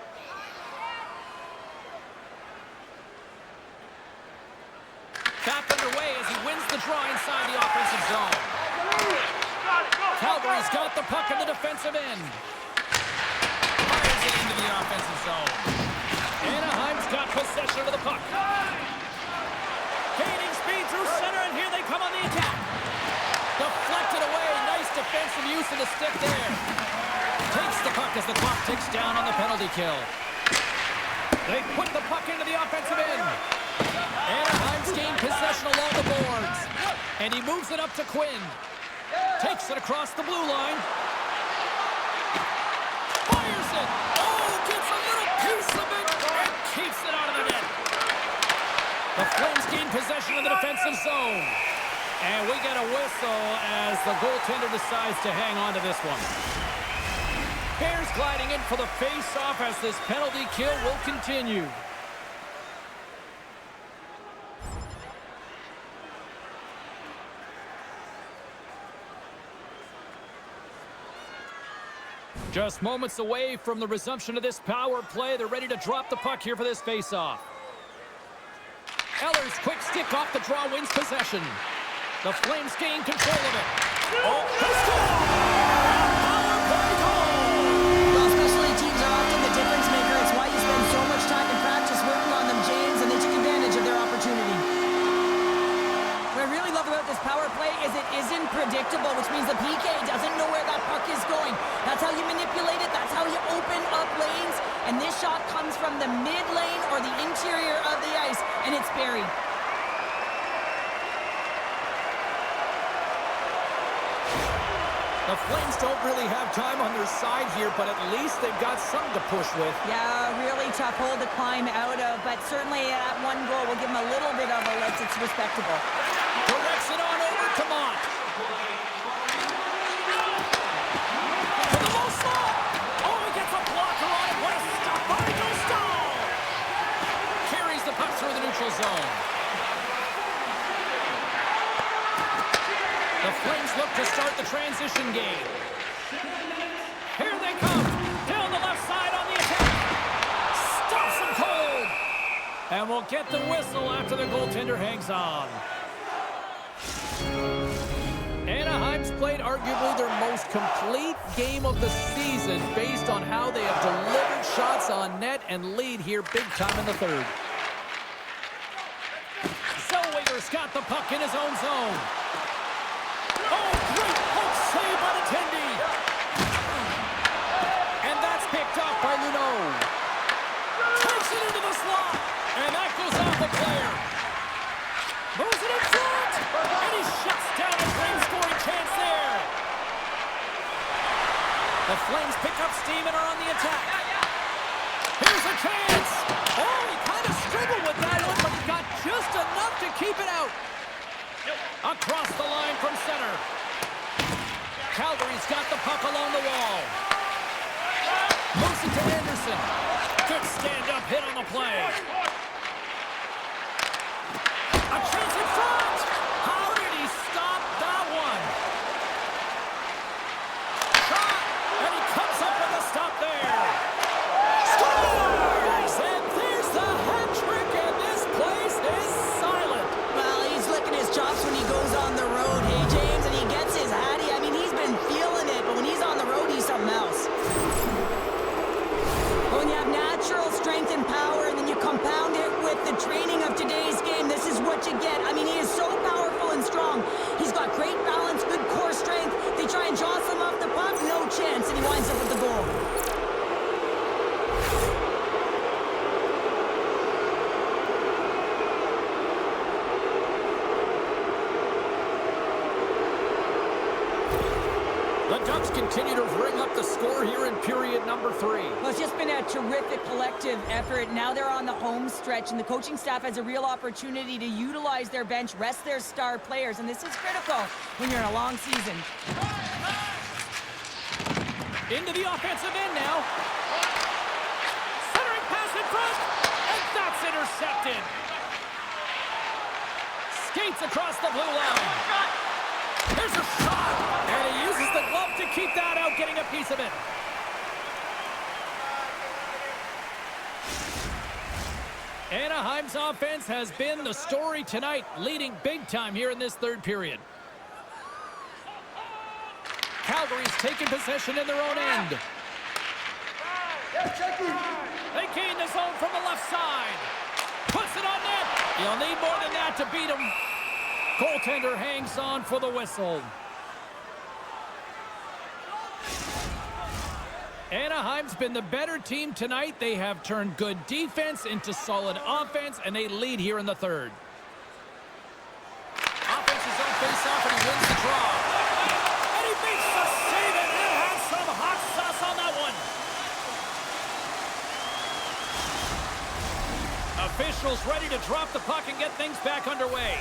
Back underway as he wins the draw inside the offensive zone. Calgary's got the puck in the defensive end. Fires it into the offensive zone. Anaheim's got possession of the puck. Gaining speed through center, and here they come on the attack. Deflected away. Nice defensive use of the stick there. Takes the puck as the clock ticks down on the penalty kill. They put the puck into the offensive end. Anaheim's gained possession along the boards. And he moves it up to Quinn. Takes it across the blue line. Fires it. Oh, gets a little piece of it and keeps it out of the net. The Flames gain possession of the defensive zone. And we get a whistle as the goaltender decides to hang on to this one. Bears gliding in for the face-off as this penalty kill will continue. Just moments away from the resumption of this power play. They're ready to drop the puck here for this face-off. Eller's quick stick off the draw wins possession. The Flames gain control of it. Oh, they score! Power play goal! Well, specialty teams are often the difference maker. It's why you spend so much time in practice working on them, James, and they took advantage of their opportunity. What I really love about this power play is it isn't predictable, which means the PK doesn't know where that puck is going. That's how you manipulate it. That's how you open up lanes. And this shot comes from the mid lane or the interior of the ice, and it's buried. The Flames don't really have time on their side here, but at least they've got something to push with. Yeah, really tough hole to climb out of, but certainly that one goal will give them a little bit of a lift. It's respectable. Directs it on over to Mont. neutral zone. The Flames look to start the transition game. Here they come. Down the left side on the attack. Stops them cold. And we'll get the whistle after the goaltender hangs on. Anaheim's played arguably their most complete game of the season based on how they have delivered shots on net and lead here big time in the third. Zellweger's got the puck in his own zone. Oh, great poke save by the Tendy. And that's picked up by Luneau. Takes it into the slot. And that goes off the player. Moves it in front. And he shuts down a great scoring chance there. The Flames pick up steam and are on the attack. Here's a chance. Oh, he kind of struggled with that one, but he got just enough to keep it out. Across the line from center. Calgary's got the puck along the wall. Moves it to Anderson. Good stand-up hit on the play. A chance in front. How did he stop that one? Shot. And he comes up with a stop there. Scores! And there's the hat trick, and this place is silent. Well, he's licking his chops when he goes on the road, hey, James, and he gets his hattie. I mean, he's been feeling it, but when he's on the road, he's something else. When you have natural strength and power, and then you compound it with the training of today's game, this is what you get. I mean, he is so powerful and strong. He's got great balance, good core strength. They try and jostle him off the puck, no chance, and he winds up with the goal. The Ducks continue to ring up the score here in period number 3. Well, it's just been a terrific collective effort. Now they're on the home stretch, and the coaching staff has a real opportunity to utilize their bench, rest their star players, and this is critical when you're in a long season. Into the offensive end now. Centering pass in front, and that's intercepted. Skates across the blue line. There's a shot, and he uses the glove to keep that out, getting a piece of it. Anaheim's offense has been the story tonight, leading big time here in this third period. Calgary's taking possession in their own end. They gain the zone from the left side. Puts it on net. You'll need more than that to beat him. Goaltender hangs on for the whistle. Anaheim's been the better team tonight. They have turned good defense into solid offense, and they lead here in the third. Offense is on face-off, and he wins the draw. And he makes the save, and it has some hot sauce on that one. Officials ready to drop the puck and get things back underway.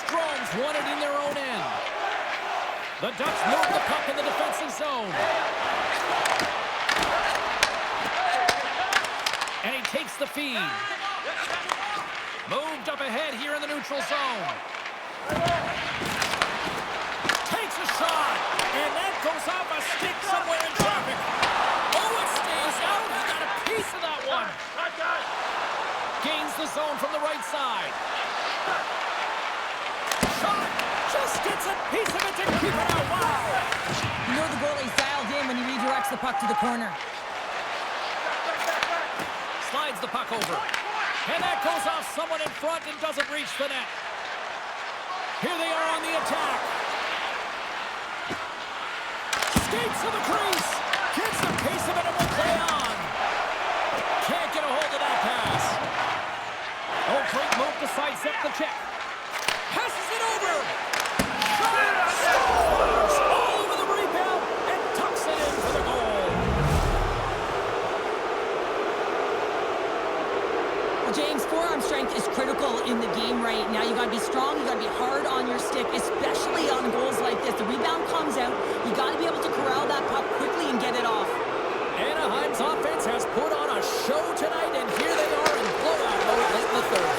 Strome's won it in their own end. The Ducks move the puck in the defensive zone. And he takes the feed. Moved up ahead here in the neutral zone. Takes a shot. And that goes off a stick somewhere in traffic. Oh, it stays out. He got a piece of that one. Gains the zone from the right side. Shot. Just gets a piece of it to keep it out. Wow. You know the goalie's dialed in when he redirects the puck to the corner. Slides the puck over. And that goes off someone in front and doesn't reach the net. Here they are on the attack. Skates to the crease. Gets a piece of it and will play on. Can't get a hold of that pass. Oh, great move to sidestep the check. Passes it over. Shot. Scores. All over the rebound and tucks it in for the goal. Well, James, forearm strength is critical in the game right now. You got to be strong. You got to be hard on your stick, especially on goals like this. The rebound comes out. You got to be able to corral that puck quickly and get it off. Anaheim's offense has put on a show tonight, and here they are in blowout mode late in the third.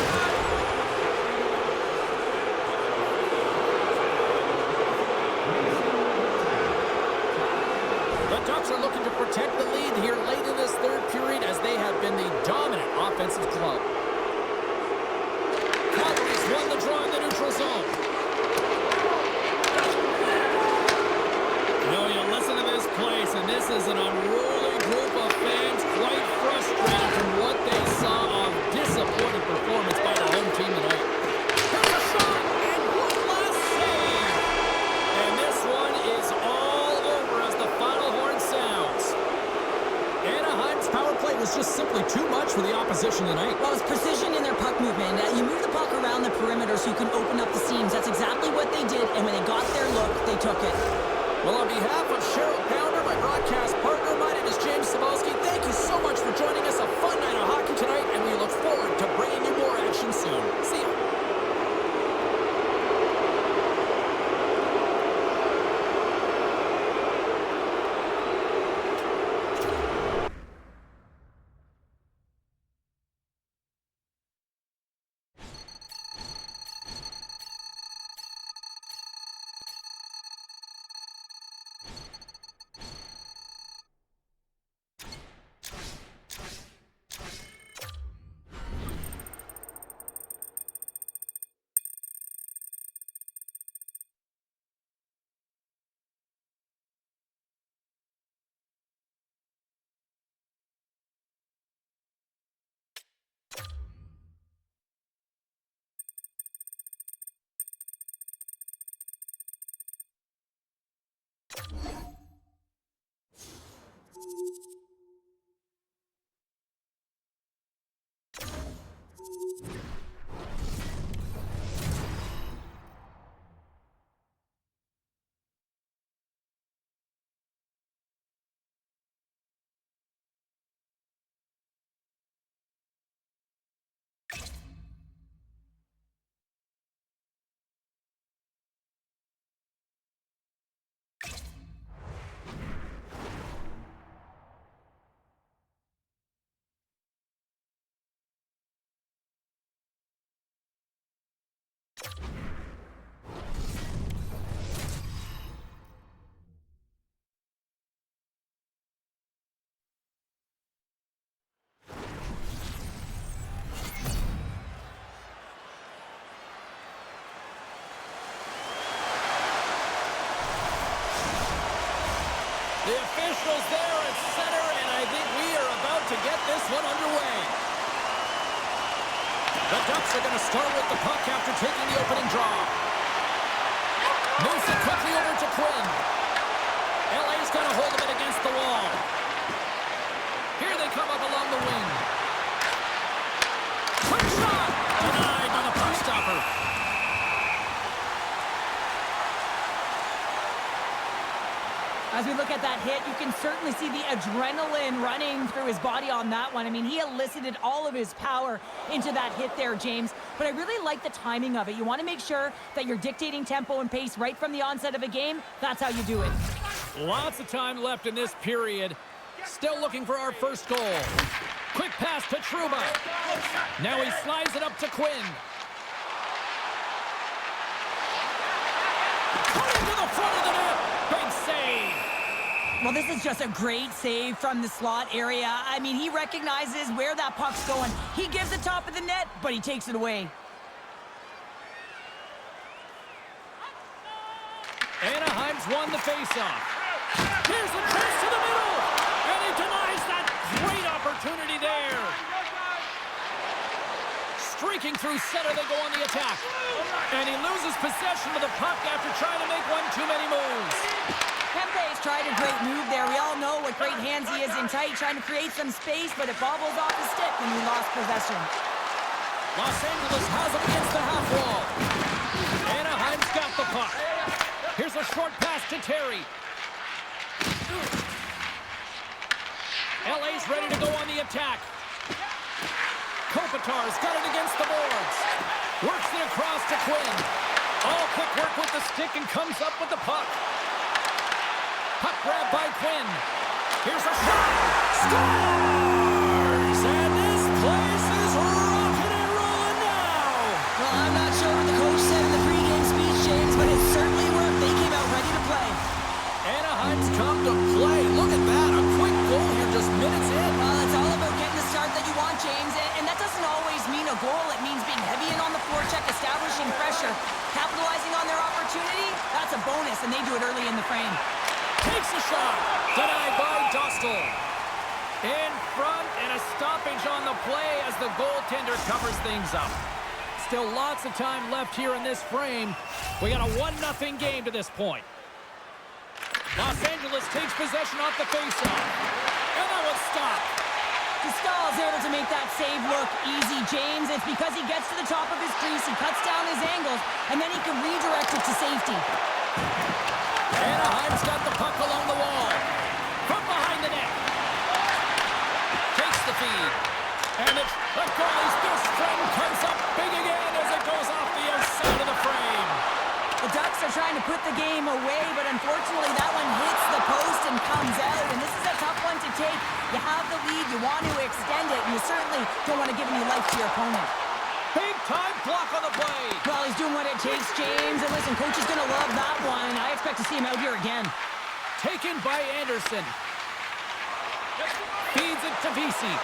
The Ducks are looking to protect the lead here late in this third period as they have been the dominant offensive club. Calgary's won the draw in the neutral zone. You know, you listen to this place, and this is an unruly group of fans quite frustrated from what they saw of disappointing performance by the home team tonight. Here's a shot, and one last save. And this one is all over as the final horn sounds. Anaheim's power play was just simply too much for the opposition tonight. Well, it's precision in their puck movement. You move the puck around the perimeter so you can open up the seams. That's exactly what they did, and when they got their look, they took it. Well, on behalf of Cheryl Pounder, my broadcast partner, my name is James Cebulski. Thank you so much for joining us. A fun night of hockey tonight, and we look forward to bringing you more action soon. See ya. The officials there at center, and I think we are about to get this one underway. The Ducks are going to start with the puck after taking the opening draw. Moves it quickly over to Quinn. LA's got a hold of it against the wall. Here they come up along the wing. Quick shot! Denied by the puck stopper. As we look at that hit, you can certainly see the adrenaline running through his body on that one. I mean, he elicited all of his power into that hit there, James. But I really like the timing of it. You want to make sure that you're dictating tempo and pace right from the onset of a game. That's how you do it. Lots of time left in this period. Still looking for our first goal. Quick pass to Trouba. Now he slides it up to Quinn. Put into the front of the net. Big save. Well, this is just a great save from the slot area. I mean, he recognizes where that puck's going. He gives the top of the net, but he takes it away. Anaheim's won the faceoff. Here's a pass to the middle, and he denies that great opportunity there. Streaking through center, they go on the attack. And he loses possession of the puck after trying to make one too many moves. Kempe's tried a great move there. We all know what great hands he is in tight, trying to create some space, but it bobbles off the stick when he lost possession. Los Angeles has it against the half wall. Anaheim's got the puck. Here's a short pass to Terry. LA's ready to go on the attack. Kopitar's got it against the boards. Works it across to Quinn. All quick work with the stick and comes up with the puck. Puck grab by Quinn. Here's a shot. Scores! And this place is rocking and rolling now. Well, I'm not sure what the coach said in the pregame speech, James, but it certainly worked. They came out ready to play. Anaheim's come to play. Look at that. A quick goal here just minutes in. Well, it's all about getting the start that you want, James, and that doesn't always mean a goal. It means being heavy in on the forecheck, establishing pressure, capitalizing on their opportunity. That's a bonus, and they do it early in the frame. Takes a shot. Denied by Dostal. In front, and a stoppage on the play as the goaltender covers things up. Still lots of time left here in this frame. We got a 1-0 game to this point. Los Angeles takes possession off the faceoff. And that was stopped. Stahl's able to make that save look easy, James. It's because he gets to the top of his crease, he cuts down his angles, and then he can redirect it to safety. Anaheim's got the puck along the wall. From behind the net. Takes the feed. And it's the goalie's best friend comes up big again as it goes off the outside of the frame. The Ducks are trying to put the game away, but unfortunately that one hits the post and comes out, and this is a tough one to take. You have the lead, you want to extend it, and you certainly don't want to give any life to your opponent. Big-time block on the play. Well, he's doing what it takes, James, and listen, coach is going to love that one. I expect to see him out here again. Taken by Anderson. Feeds it to Vesey.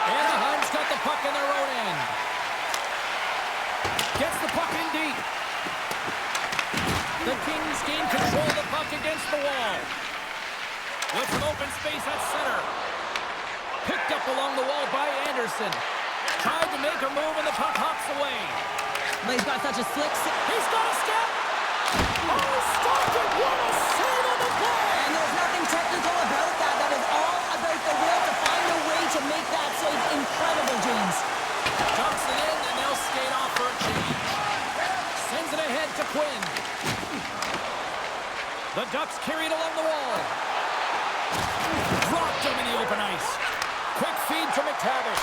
Anaheim's got the puck in their own end. Gets the puck in deep. The Kings gain control of the puck against the wall. With some open space at center. Picked up along the wall by Anderson. Tried to make a move and the puck hops away. But he's got such a slick... He's got a step! Oh, stopped it! What a save on the play! And there's nothing technical about that. That is all about the will to find a way to make that save incredible, James. Dumps it in and they'll skate off for a change. Sends it ahead to Quinn. The Ducks carry it along the wall. Dropped him in the open ice. Quick feed to McTavish.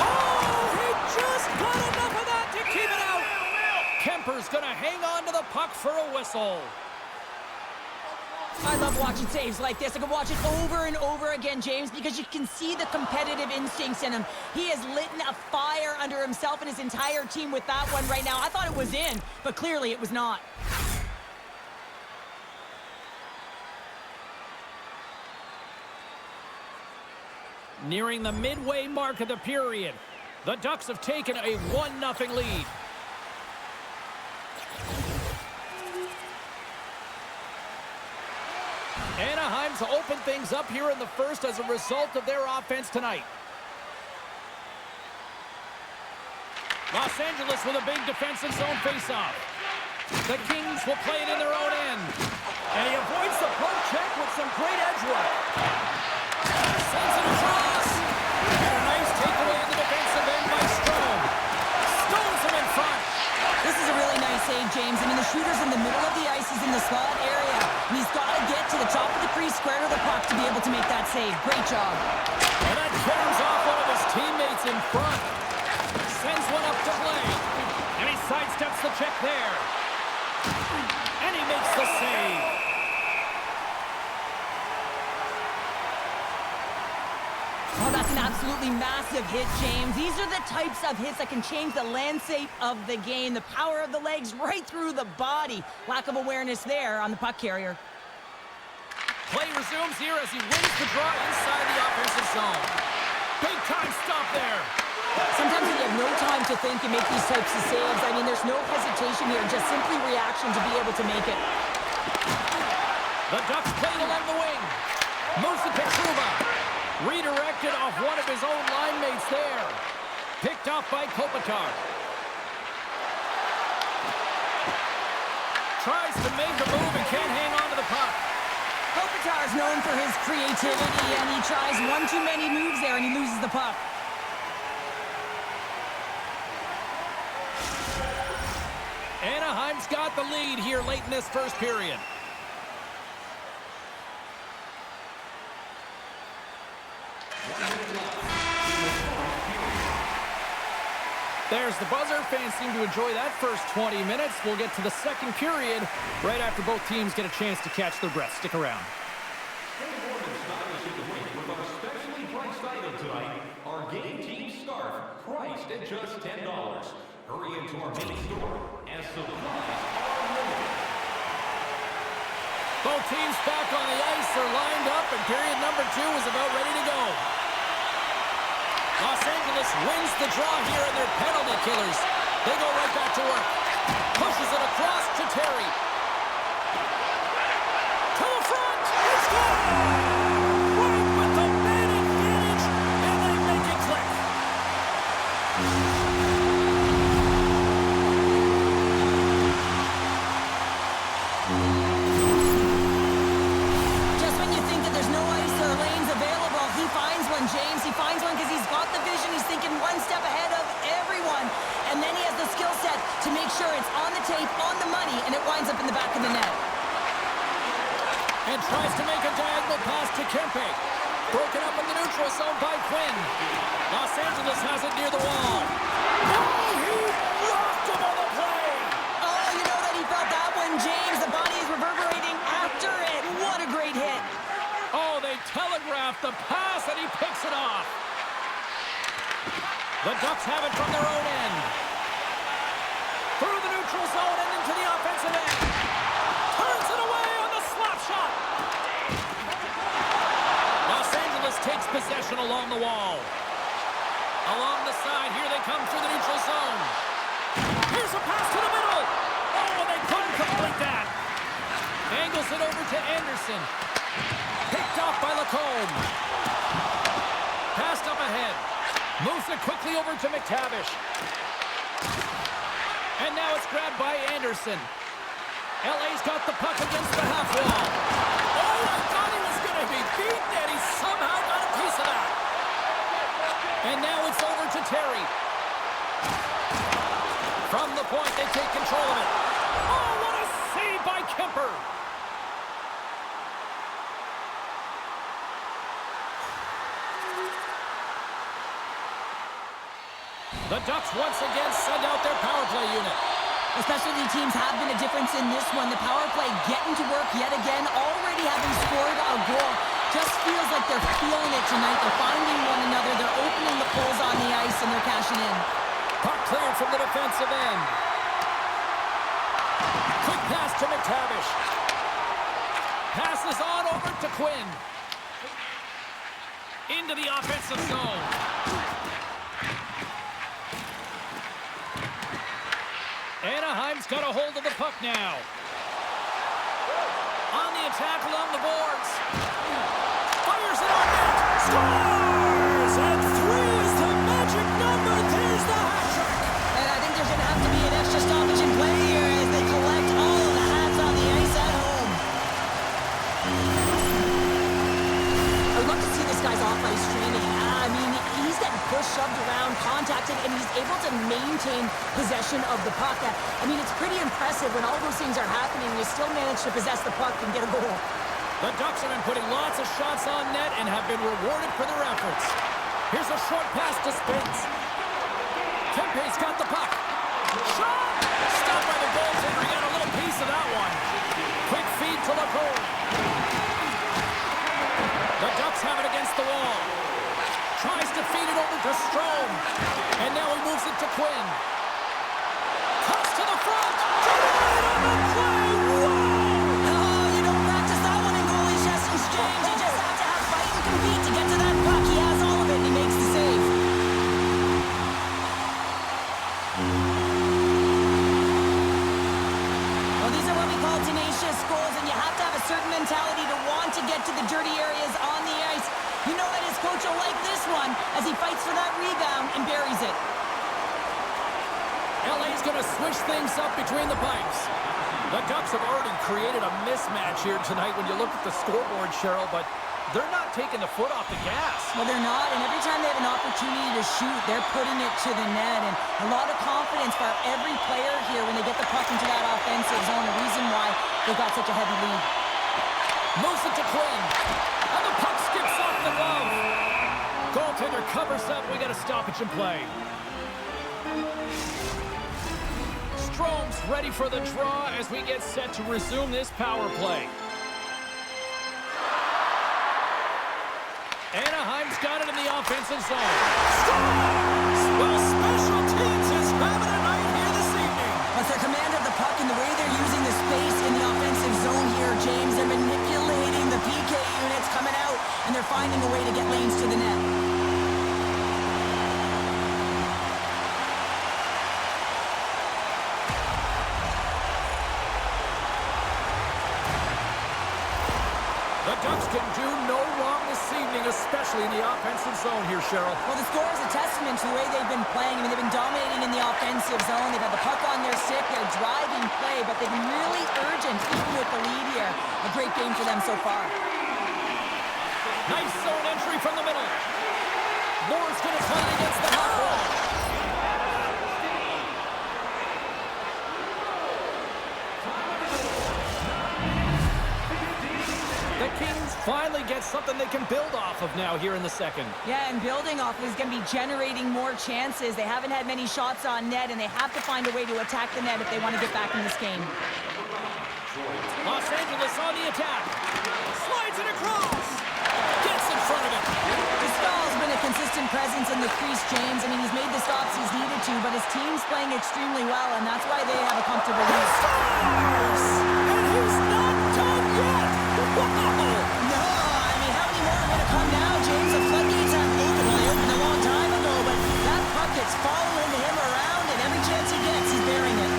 Oh, he just got enough of that to keep it out. Kemper's going to hang on to the puck for a whistle. I love watching saves like this. I can watch it over and over again, James, because you can see the competitive instincts in him. He has lit a fire under himself and his entire team with that one right now. I thought it was in, but clearly it was not. Nearing the midway mark of the period, the Ducks have taken a 1-0 lead. Anaheim's opened things up here in the first as a result of their offense tonight. Los Angeles with a big defensive zone faceoff. The Kings will play it in their own end. And he avoids the poke check with some great edge work. Sends it across. And a nice takeaway in the defensive end by Strome. Stones him in front. This is a really nice save, James. I mean, the shooter's in the middle of the ice. He's in the slot area. And he's got to get to the top of the crease, square to the puck to be able to make that save. Great job. And that turns off one of his teammates in front. Sends one up to Blake. And he sidesteps the check there. And he makes the save. Oh, that's an absolutely massive hit, James. These are the types of hits that can change the landscape of the game. The power of the legs right through the body. Lack of awareness there on the puck carrier. Play resumes here as he wins the draw inside the offensive zone. Big time stop there. Sometimes when you have no time to think, you make these types of saves. I mean, there's no hesitation here, just simply reaction to be able to make it. The Ducks play it along the wing. Moves it to Trouba. Redirected off one of his own line mates there. Picked off by Kopitar. Tries to make a move and can't hang on to the puck. Kopitar is known for his creativity, and he tries one too many moves there, and he loses the puck. Anaheim's got the lead here late in this first period. There's the buzzer. Fans seem to enjoy that first 20 minutes. We'll get to the second period right after both teams get a chance to catch their breath. Stick around. Our game team scarf, priced at just $10. Hurry into our main store as supplies are limited. Both teams back on the ice are lined up, and period number 2 is about ready to go. Los Angeles wins the draw here in their penalty killers. They go right back to work. Pushes it across to Terry. To the front. It's good! Right with the man advantage, and they make it click. Just when you think that there's no ice or lanes available, he finds one, James. He finds one because he's got the vision. He's thinking one step ahead of everyone. And then he has the skill set to make sure it's on the tape, on the money, and it winds up in the back of the net. And tries to make a diagonal pass to Kempe. Broken up in the neutral zone by Quinn. Los Angeles has it near the wall. Oh, he rocked him on the play! Oh, you know that he felt that one, James. The body is reverberating after it. What a great hit. Oh, they telegraphed the pass, and he picks it off. The Ducks have it from their own end. Through the neutral zone and into the offensive end. Turns it away on the slap shot. Los Angeles takes possession along the wall. Along the side, here they come through the neutral zone. Here's a pass to the middle. Oh, they couldn't complete that. Angles it over to Anderson. Picked off by Lacombe. Passed up ahead. Moves it quickly over to McTavish. And now it's grabbed by Anderson. LA's got the puck against the half wall. Oh, I thought he was going to be beaten, and he somehow got a piece of that. And now it's over to Terry. From the point, they take control of it. Oh, what a save by Kemper. The Ducks once again send out their power play unit. Especially teams have been a difference in this one. The power play getting to work yet again, already having scored a goal. Just feels like they're feeling it tonight. They're finding one another. They're opening the poles on the ice, and they're cashing in. Puck cleared from the defensive end. Quick pass to McTavish. Passes on over to Quinn. Into the offensive zone. Anaheim's got a hold of the puck now. On the attack along the boards. Fires it on net. Scores! And 3 is the magic number. There's the hat trick. And I think there's going to have to be an extra stoppage in play here as they collect all of the hats on the ice at home. I would love to see this guy's off-ice training. I mean, he's getting pushed, shoved around, contacted, and he's able to maintain possession of the puck. I mean, it's pretty impressive when all those things are happening. You still manage to possess the puck and get a goal. The Ducks have been putting lots of shots on net and have been rewarded for their efforts. Here's a short pass to Spence. Kempe's got the puck. Shot! Stopped by the goaltender. He got a little piece of that one. Quick feed to Lacombe. The Ducks have it against the wall. Tries to feed it over to Strome. And now he moves it to Quinn. Cuts to the front. Denied on the play. Whoa! Oh, you don't practice that one in goalie sessions, James. You just have to have fight and compete to get to that puck. He has all of it, and he makes the save. Well, these are what we call tenacious goals, and you have to have a certain mentality to want to get to the dirty areas on the ice. You know that his coach will like this one as he fights for that rebound and buries it. LA's going to switch things up between the pipes. The Ducks have already created a mismatch here tonight when you look at the scoreboard, Cheryl, but they're not taking the foot off the gas. Well, they're not, and every time they have an opportunity to shoot, they're putting it to the net, and a lot of confidence for every player here when they get the puck into that offensive zone, the reason why they got such a heavy lead. Moves it to Quinn, and the puck skips off the glove. Goaltender covers up. We got a stoppage in play. Strome's ready for the draw as we get set to resume this power play. Anaheim's got it in the offensive zone. Well, special teams is having a night here this evening. With their command of the puck and the way they're using the space in the offensive zone here, James, they're manipulating the PK units coming out, and they're finding a way to get lanes to the net. The Ducks can do no wrong this evening, especially in the offensive zone here, Cheryl. Well, the score is a testament to the way they've been playing. I mean, they've been dominating in the offensive zone. They've had the puck on their stick. They're driving play, but they've been really urgent, even with the lead here. A great game for them so far. Nice zone entry from the middle. Moore's going to cut it against the hot wall. The Kings finally get something they can build off of now here in the second. Yeah, and building off is going to be generating more chances. They haven't had many shots on net, and they have to find a way to attack the net if they want to get back in this game. Los Angeles on the attack. Slides it across. Gets in front of it. Stahl's been a consistent presence in the crease, James. I mean, he's made the stops he's needed to, but his team's playing extremely well, and that's why they have a comfortable lead. Scores! And he's not done yet! Wow! No, I mean, how many more are going to come now, James? The floodgates have opened. Well, they opened a long time ago, but that puck is following him around, and every chance he gets, he's bearing it.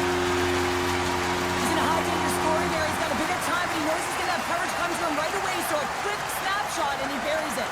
He's in a high danger scoring there. He's got a bigger time, but he knows he's going to have coverage come to him right away, so a quick snapshot, and he buries it.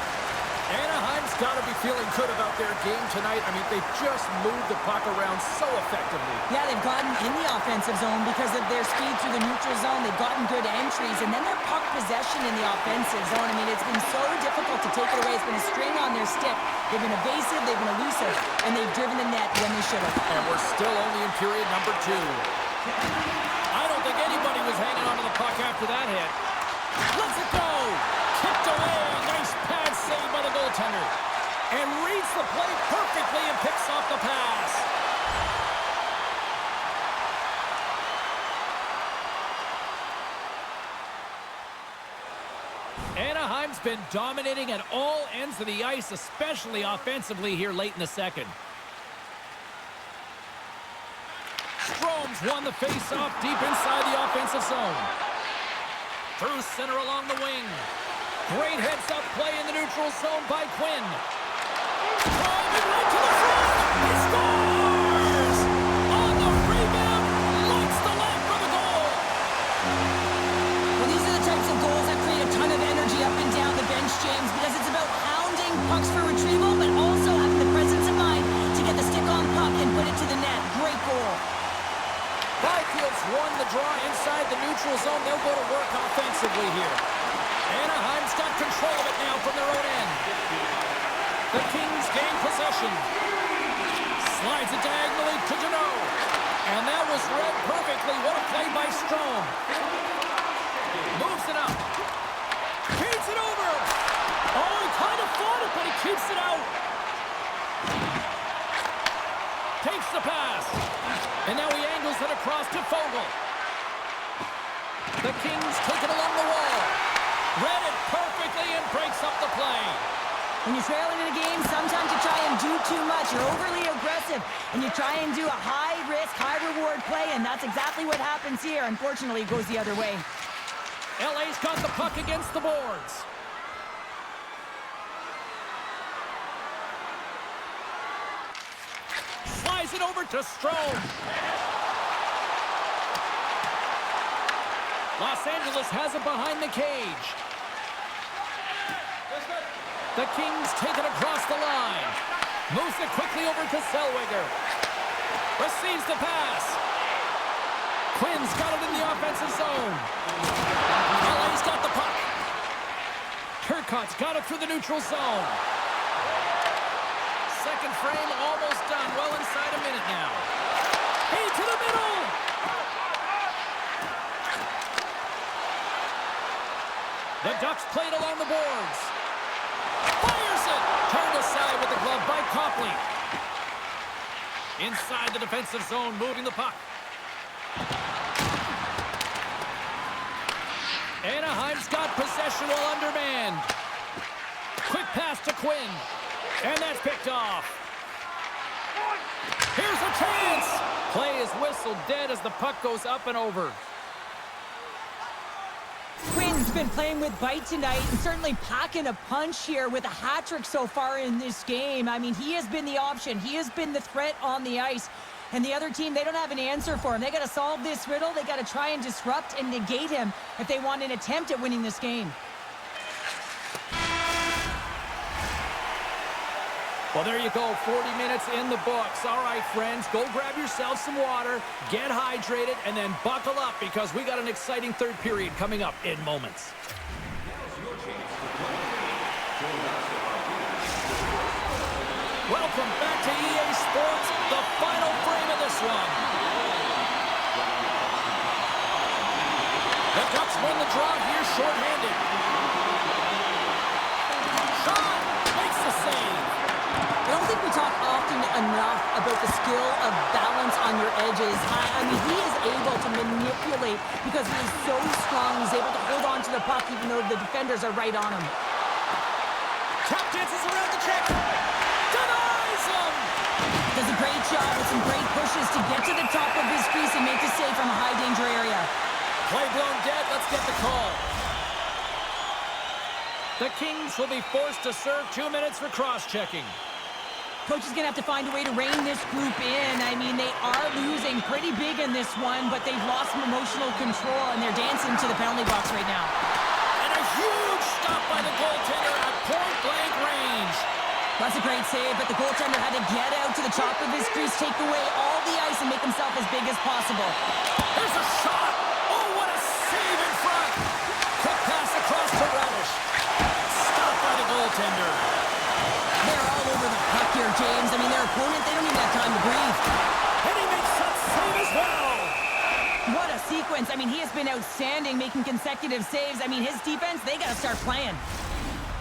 Anaheim's got to be feeling good about their game tonight. I mean, they just moved the puck around so effectively. Yeah, they've gotten in the offensive zone because of their speed through the neutral zone. They've gotten good entries, and then their puck possession in the offensive zone. I mean, it's been so difficult to take it away. It's been a string on their stick. They've been evasive, they've been elusive, and they've driven the net when they should have. And we're still only in period number 2. I don't think anybody was hanging on to the puck after that hit. Let's it go! Kicked away. Nice pad save by the goaltender. And reads the play perfectly and picks off the pass. Anaheim's been dominating at all ends of the ice, especially offensively here late in the second. Strome's won the face-off deep inside the offensive zone. Through center along the wing. Great heads-up play in the neutral zone by Quinn. Driving right to the front. He scores! On the rebound, lights the lamp for the goal. Well, these are the types of goals that create a ton of energy up and down the bench, James, because it's about hounding pucks for retrieval, but also having the presence of mind to get the stick on puck and put it to the net. Great goal. Byfield's won the draw inside the neutral zone. They'll go to work offensively here. Anaheim's got control of it now from their own end. The Kings gain possession. Slides it diagonally to Deneau. And that was read perfectly. What a play by Strome. Moves it up. Feeds it over. Oh, he kind of fought it, but he keeps it out. Takes the pass. And now he angles it across to Fogle. The Kings take it along the wall. Read it perfectly and breaks up the play. When you're trailing in a game, sometimes you try and do too much. You're overly aggressive, and you try and do a high-risk, high-reward play, and that's exactly what happens here. Unfortunately, it goes the other way. LA's got the puck against the boards. Slides it over to Strome. Los Angeles has it behind the cage. The Kings take it across the line. Moves it quickly over to Zellweger. Receives the pass. Quinn's got it in the offensive zone. LA's got the puck. Turcotte's got it through the neutral zone. Second frame almost done. Well inside a minute now. Hey, to the middle. The Ducks played along the boards. Fires it. Turned aside with the glove by Copley. Inside the defensive zone, moving the puck. Anaheim's got possession while undermanned. Quick pass to Quinn. And that's picked off. Here's a chance. Play is whistled dead as the puck goes up and over. Quinn's been playing with bite tonight and certainly packing a punch here with a hat trick so far in this game. I mean, he has been the option. He has been the threat on the ice. And the other team, they don't have an answer for him. They got to solve this riddle. They got to try and disrupt and negate him if they want an attempt at winning this game. Well, there you go, 40 minutes in the books. All right, friends, go grab yourself some water, get hydrated, and then buckle up because we got an exciting third period coming up in moments. Welcome back to EA Sports, the final frame of this one. The Ducks win the draw here shorthanded. Shot makes the save. I don't think we talk often enough about the skill of balance on your edges. I mean, he is able to manipulate because he is so strong. He's able to hold on to the puck even though the defenders are right on him. Tap dances around the check. Denies him. Does a great job with some great pushes to get to the top of his crease and make the save from a high danger area. Play blown dead. Let's get the call. The Kings will be forced to serve 2 minutes for cross-checking. Coach is going to have to find a way to rein this group in. I mean, they are losing pretty big in this one, but they've lost some emotional control, and they're dancing to the penalty box right now. And a huge stop by the goaltender at point-blank range. That's a great save, but the goaltender had to get out to the top of his crease, take away all the ice, and make himself as big as possible. There's a shot. Oh, what a save in front. Quick pass across to Radish. Stopped by the goaltender. They're all over the puck here, James. I mean, their opponent, they don't even have time to breathe. And he makes that save as well. What a sequence. I mean, he has been outstanding, making consecutive saves. I mean, his defense, they got to start playing.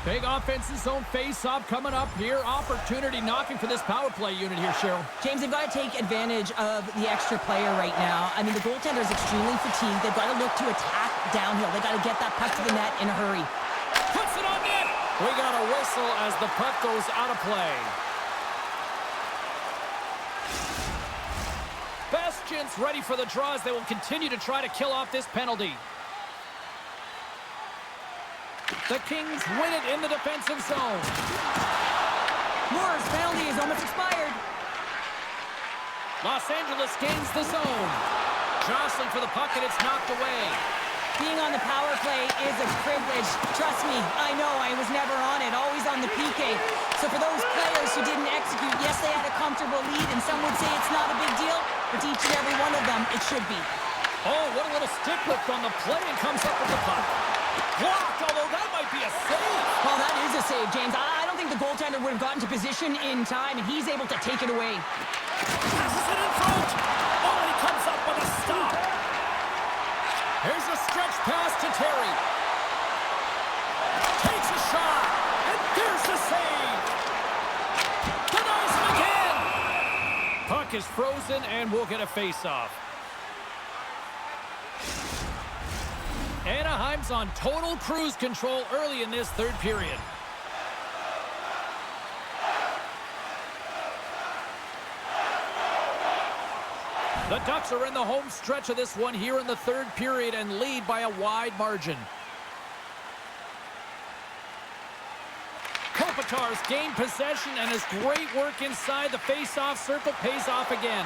Big offensive zone face-off coming up here. Opportunity knocking for this power play unit here, Cheryl. James, they've got to take advantage of the extra player right now. I mean, the goaltender is extremely fatigued. They've got to look to attack downhill. They've got to get that puck to the net in a hurry. Puts it on net. We got a whistle as the puck goes out of play. Bastion's ready for the draws. They will continue to try to kill off this penalty. The Kings win it in the defensive zone. Moore's penalty is almost expired. Los Angeles gains the zone. Jostling for the puck, and it's knocked away. Being on the power play is a privilege. Trust me, I know I was never on it, always on the PK. So for those players who didn't execute, yes, they had a comfortable lead, and some would say it's not a big deal, but to each and every one of them, it should be. Oh, what a little stick lift on the play, and comes up with the puck. Blocked, although that might be a save. Well, that is a save, James. I don't think the goaltender would have gotten to position in time, and he's able to take it away. Passes it in front. Oh, he comes up with a stop. Here's a stretch pass to Terry. Takes a shot, and there's the save. Denies him again. Puck is frozen, and we'll get a face-off. Anaheim's on total cruise control early in this third period. The Ducks are in the home stretch of this one here in the third period and lead by a wide margin. Kopitar's gained possession, and his great work inside the face-off circle pays off again.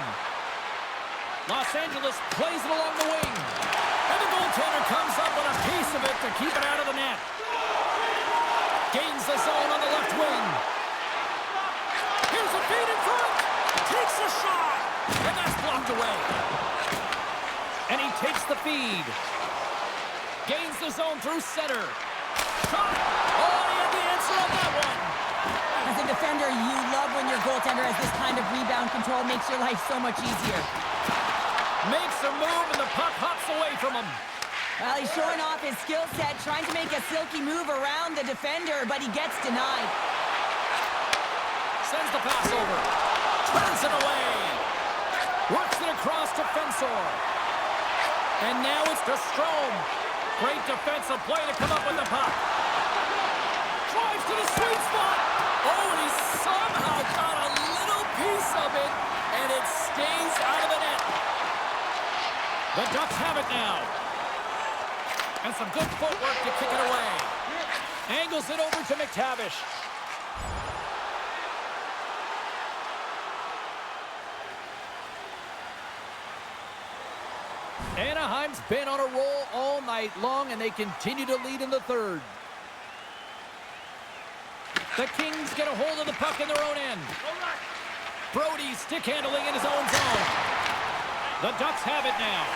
Los Angeles plays it along the wing. And the goaltender comes up with a piece of it to keep it out of the net. Gains the zone on the left wing. Here's a feed in front. Takes a shot. And that's blocked away. And he takes the feed. Gains the zone through center. Shot. Oh, he had the answer on that one. As a defender, you love when your goaltender has this kind of rebound control. Makes your life so much easier. Makes a move, and the puck hops away from him. Well, he's showing off his skill set, trying to make a silky move around the defender, but he gets denied. Sends the pass over. Turns it away. Works it across to Fensor. And now it's to Strome. Great defensive play to come up with the puck. Drives to the sweet spot. Oh, and he somehow got a little piece of it, and it stays out of the net. The Ducks have it now. And some good footwork to kick it away. Angles it over to McTavish. Anaheim's been on a roll all night long, and they continue to lead in the third. The Kings get a hold of the puck in their own end. Brody stick handling in his own zone. The Ducks have it now.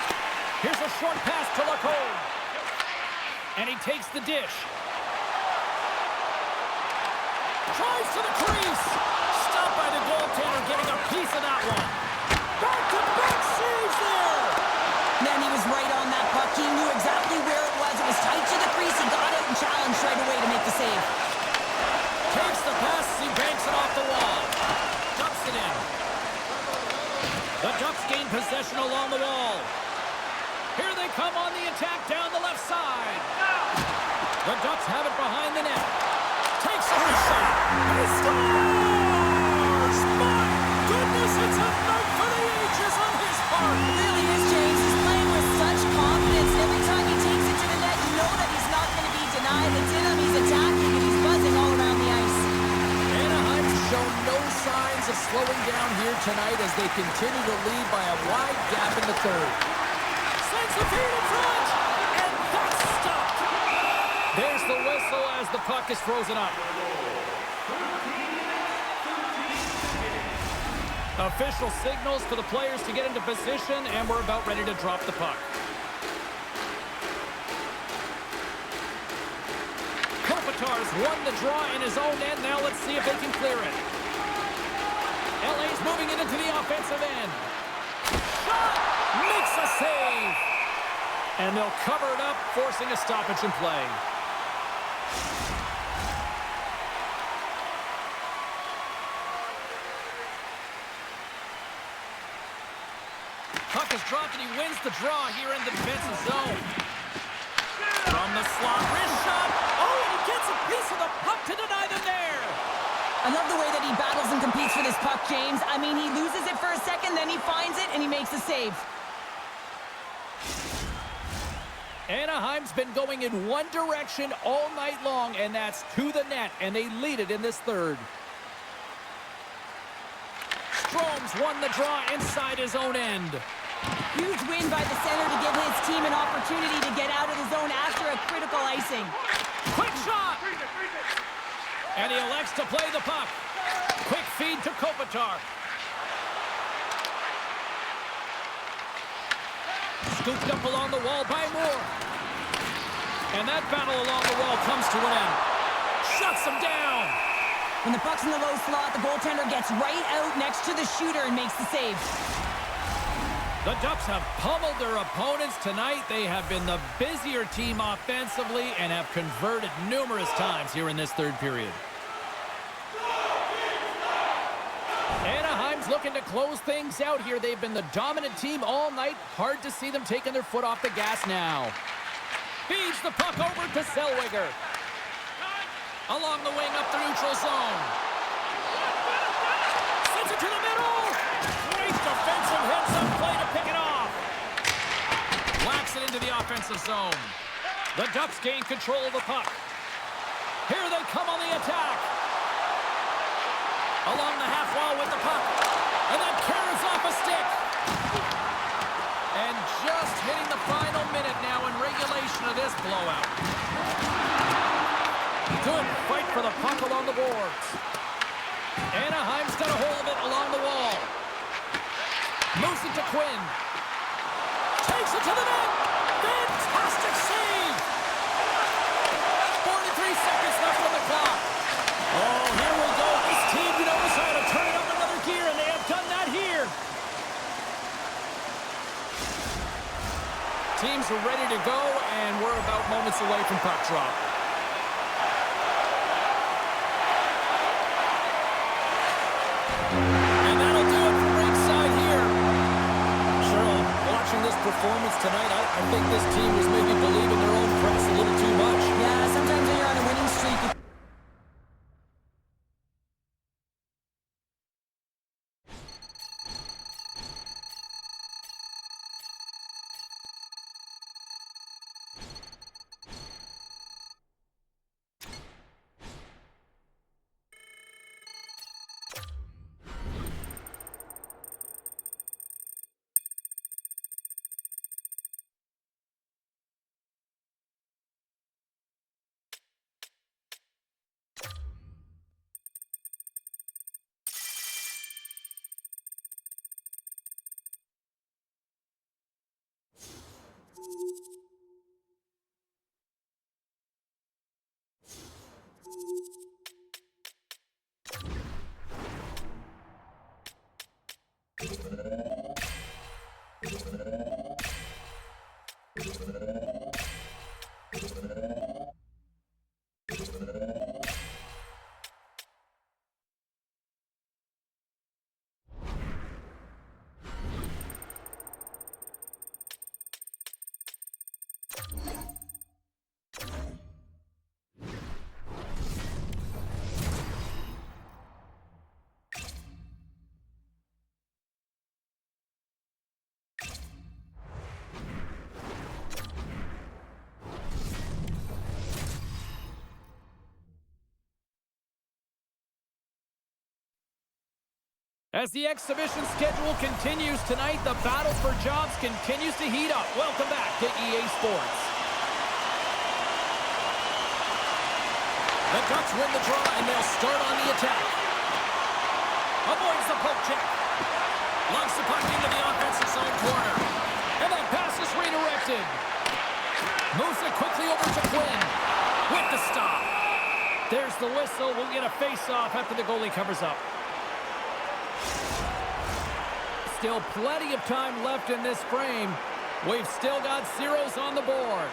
Here's a short pass to Lacombe. And he takes the dish. Tries to the crease. Stopped by the goaltender, getting a piece of that one. Back-to-back saves there. Man, he was right on that puck. He knew exactly where it was. It was tight to the crease. He got it and challenged right away to make the save. Takes the pass as he banks it off the wall. Dumps it in. The Ducks gain possession along the wall. Here they come on the attack down the left side. The Ducks have it behind the net. Takes a shot. He scores! My goodness, it's a night for the ages on his part. It really is, James. He's playing with such confidence. Every time he takes it to the net, you know that he's not going to be denied. It's in him. He's attacking, and he's buzzing all around the ice. Anaheim's shown no signs of slowing down here tonight as they continue to lead by a wide gap in the third. Sends the feed in front, and that's stopped. There's the whistle as the puck is frozen up. Official signals for the players to get into position, and we're about ready to drop the puck. Kopitar's won the draw in his own end. Now let's see if they can clear it. LA's moving it into the offensive end. Shot! Makes a save! And they'll cover it up, forcing a stoppage in play. Puck is dropped, and he wins the draw here in the defensive zone. From the slot, wrist shot. Oh, and he gets a piece of the puck to deny them there. I love the way that he battles and competes for this puck, James. I mean, he loses it for a second, then he finds it, and he makes the save. Anaheim's been going in one direction all night long, and that's to the net, and they lead it in this third. Strome's won the draw inside his own end. Huge win by the center to give his team an opportunity to get out of the zone after a critical icing. Quick shot! And he elects to play the puck. Quick feed to Kopitar. Scooped up along the wall by Moore. And that battle along the wall comes to an end. Shuts him down. When the puck's in the low slot, the goaltender gets right out next to the shooter and makes the save. The Ducks have pummeled their opponents tonight. They have been the busier team offensively and have converted numerous times here in this third period. Anaheim's looking to close things out here. They've been the dominant team all night. Hard to see them taking their foot off the gas now. Feeds the puck over to Zellweger. Along the wing up the neutral zone. Sends it to the middle. Great defensive heads-up play to pick it off. Whacks it into the offensive zone. The Ducks gain control of the puck. Here they come on the attack. Along the half wall with the puck. And that carries off a stick. And just hitting the final minute now in regulation of this blowout. Good fight for the puck along the boards. Anaheim's got a hold of it along the wall. Moves it to Quinn. Takes it to the net. Fantastic save. 43 seconds left on the clock. Oh, here we go. This team knows how to turn it up another gear, and they have done that here. Teams are ready to go, and we're about moments away from puck drop. And that'll do it for ringside here. performance tonight. I think this team was maybe believing their own press a little too much. Yeah, sometimes when you're on a winning streak, As the exhibition schedule continues tonight, the battle for jobs continues to heat up. Welcome back to EA Sports. The Ducks win the draw, and they'll start on the attack. Avoids the poke check. Lungs the puck into the offensive zone corner. And that pass is redirected. Moves it quickly over to Quinn. With the stop. There's the whistle. We'll get a face-off after the goalie covers up. Still plenty of time left in this frame. We've still got zeros on the board.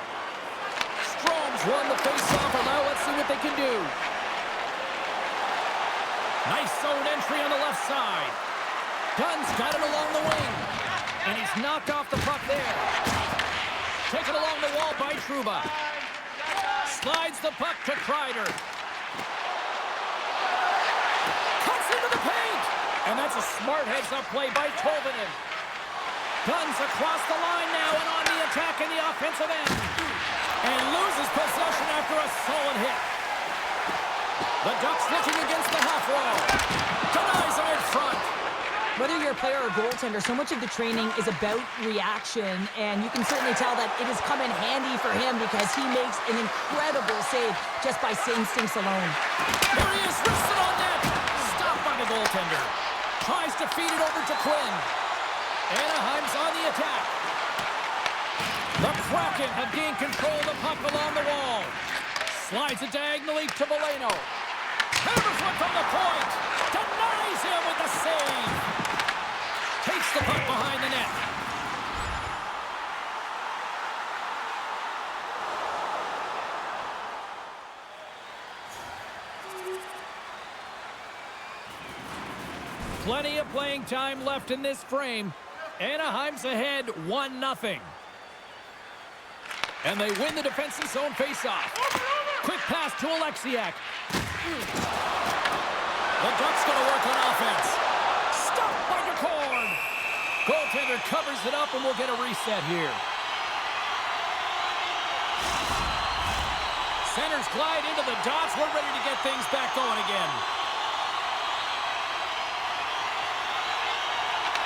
Strome's won the face-off, and now let's see what they can do. Nice zone entry on the left side. Dunn's got it along the wing. And he's knocked off the puck there. Taken along the wall by Trouba. Slides the puck to Kreider. Cuts into the paint. And that's a smart heads-up play by Tolvanen. Dunn's across the line now and on the attack in the offensive end. And loses possession after a solid hit. The Ducks looking against the half wall. Denies him in front. whether you're a player or goaltender, so much of the training is about reaction, and you can certainly tell that it has come in handy for him because he makes an incredible save just by instincts alone. There he is, wristed on net. Stopped by the goaltender. Tries to feed it over to Quinn. Anaheim's on the attack. The Kraken have gained control of the puck along the wall. Slides it diagonally to Veleno. Hammers one from the point. Denies him with the save. Takes the puck behind the net. Plenty of playing time left in this frame. Anaheim's ahead 1-0. And they win the defensive zone faceoff. Quick pass to Alexiak. The Ducks going to work on offense. Stopped by DeCorn. Goaltender covers it up, and we'll get a reset here. Centers glide into the dots. We're ready to get things back going again.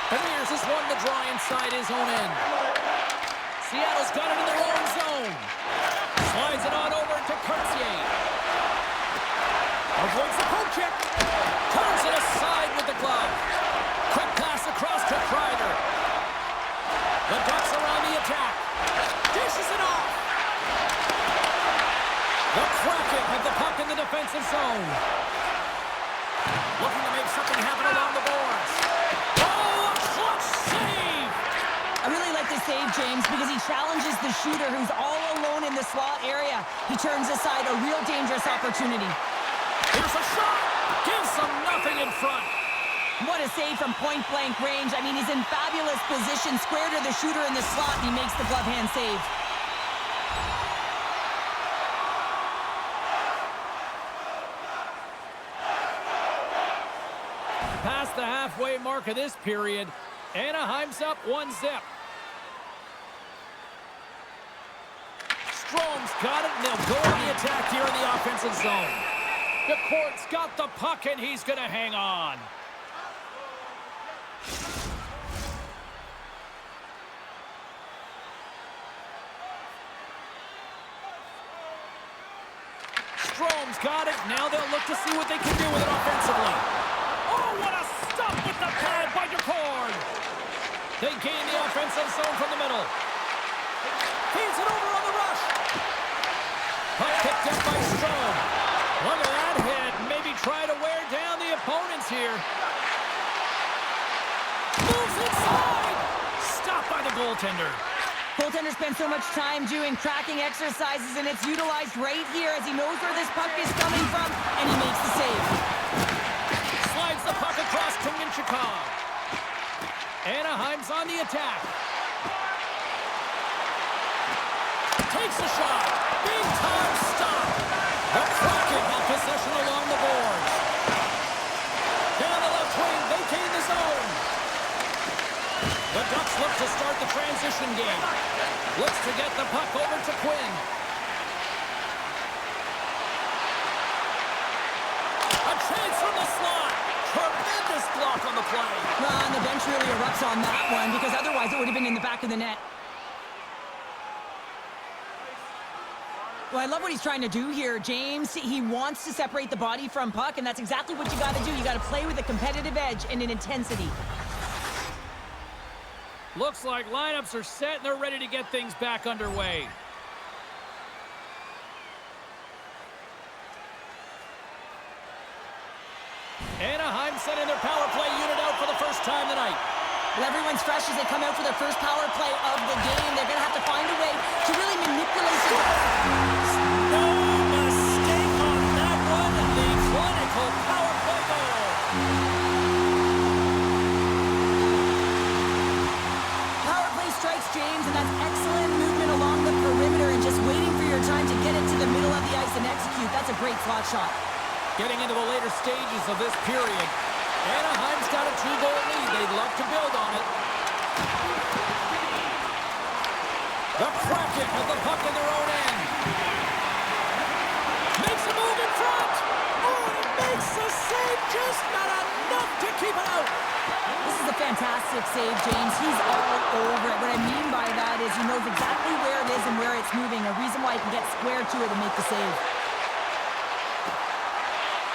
Beniers has won the draw inside his own end. Seattle's got it in their own zone. Slides it on over to Cartier. Avoids the poke check. Turns it aside with the glove. Quick pass across to Kreider. The Ducks are on the attack. Dishes it off. The Kraken have the puck in the defensive zone. Looking to make something happen along the boards. Oh, a clutch save! I really like this save, James, because he challenges the shooter who's all alone in the slot area. He turns aside a real dangerous opportunity. Here's a shot. Gives them nothing in front. What a save from point-blank range. I mean, he's in fabulous position, square to the shooter in the slot, and he makes the glove hand save. Past the halfway mark of this period, Anaheim's up 1-0. Strome's got it, and they'll go on the attack here in the offensive zone. DeCourt's got the puck, and he's going to hang on. Strome's got it. Now they'll look to see what they can do with it offensively. Oh, what a stop with the pad by DeCourt. They gain the offensive zone from the middle. Feeds it over on the rush. Puck picked up by Strome. Look at that hit. Maybe try to wear down the opponents here. Moves inside. Stopped by the goaltender. Goaltender spends so much time doing tracking exercises, and it's utilized right here as he knows where this puck is coming from, and he makes the save. Slides the puck across to Minchikov. Anaheim's on the attack. Takes a shot. Big time stop. The Kraken have possession along the boards. Down the left wing, they gain the zone. The Ducks look to start the transition game. Looks to get the puck over to Quinn. A chance from the slot. Tremendous block on the play. Well, and the bench really erupts on that one because otherwise it would have been in the back of the net. Well, I love what he's trying to do here, James. He wants to separate the body from puck, and that's exactly what you got to do. You got to play with a competitive edge and an intensity. Looks like lineups are set and they're ready to get things back underway. Anaheim sending their power play unit out for the first time tonight. Well, everyone's fresh as they come out for their first power play of the game. They're going to have to find a way to really manipulate the... No mistake on that one. The clinical power play goal. Power play strikes, James, and that's excellent movement along the perimeter and just waiting for your time to get it to the middle of the ice and execute. That's a great slot shot. Getting into the later stages of this period, Anaheim's got a 2-goal lead. They'd love to build on it. The Kraken have the puck in their own end. Makes a move in front. Oh, he makes the save. Just not enough to keep it out. This is a fantastic save, James. He's all over it. What I mean by that is he knows exactly where it is and where it's moving. A reason why he can get square to it and make the save.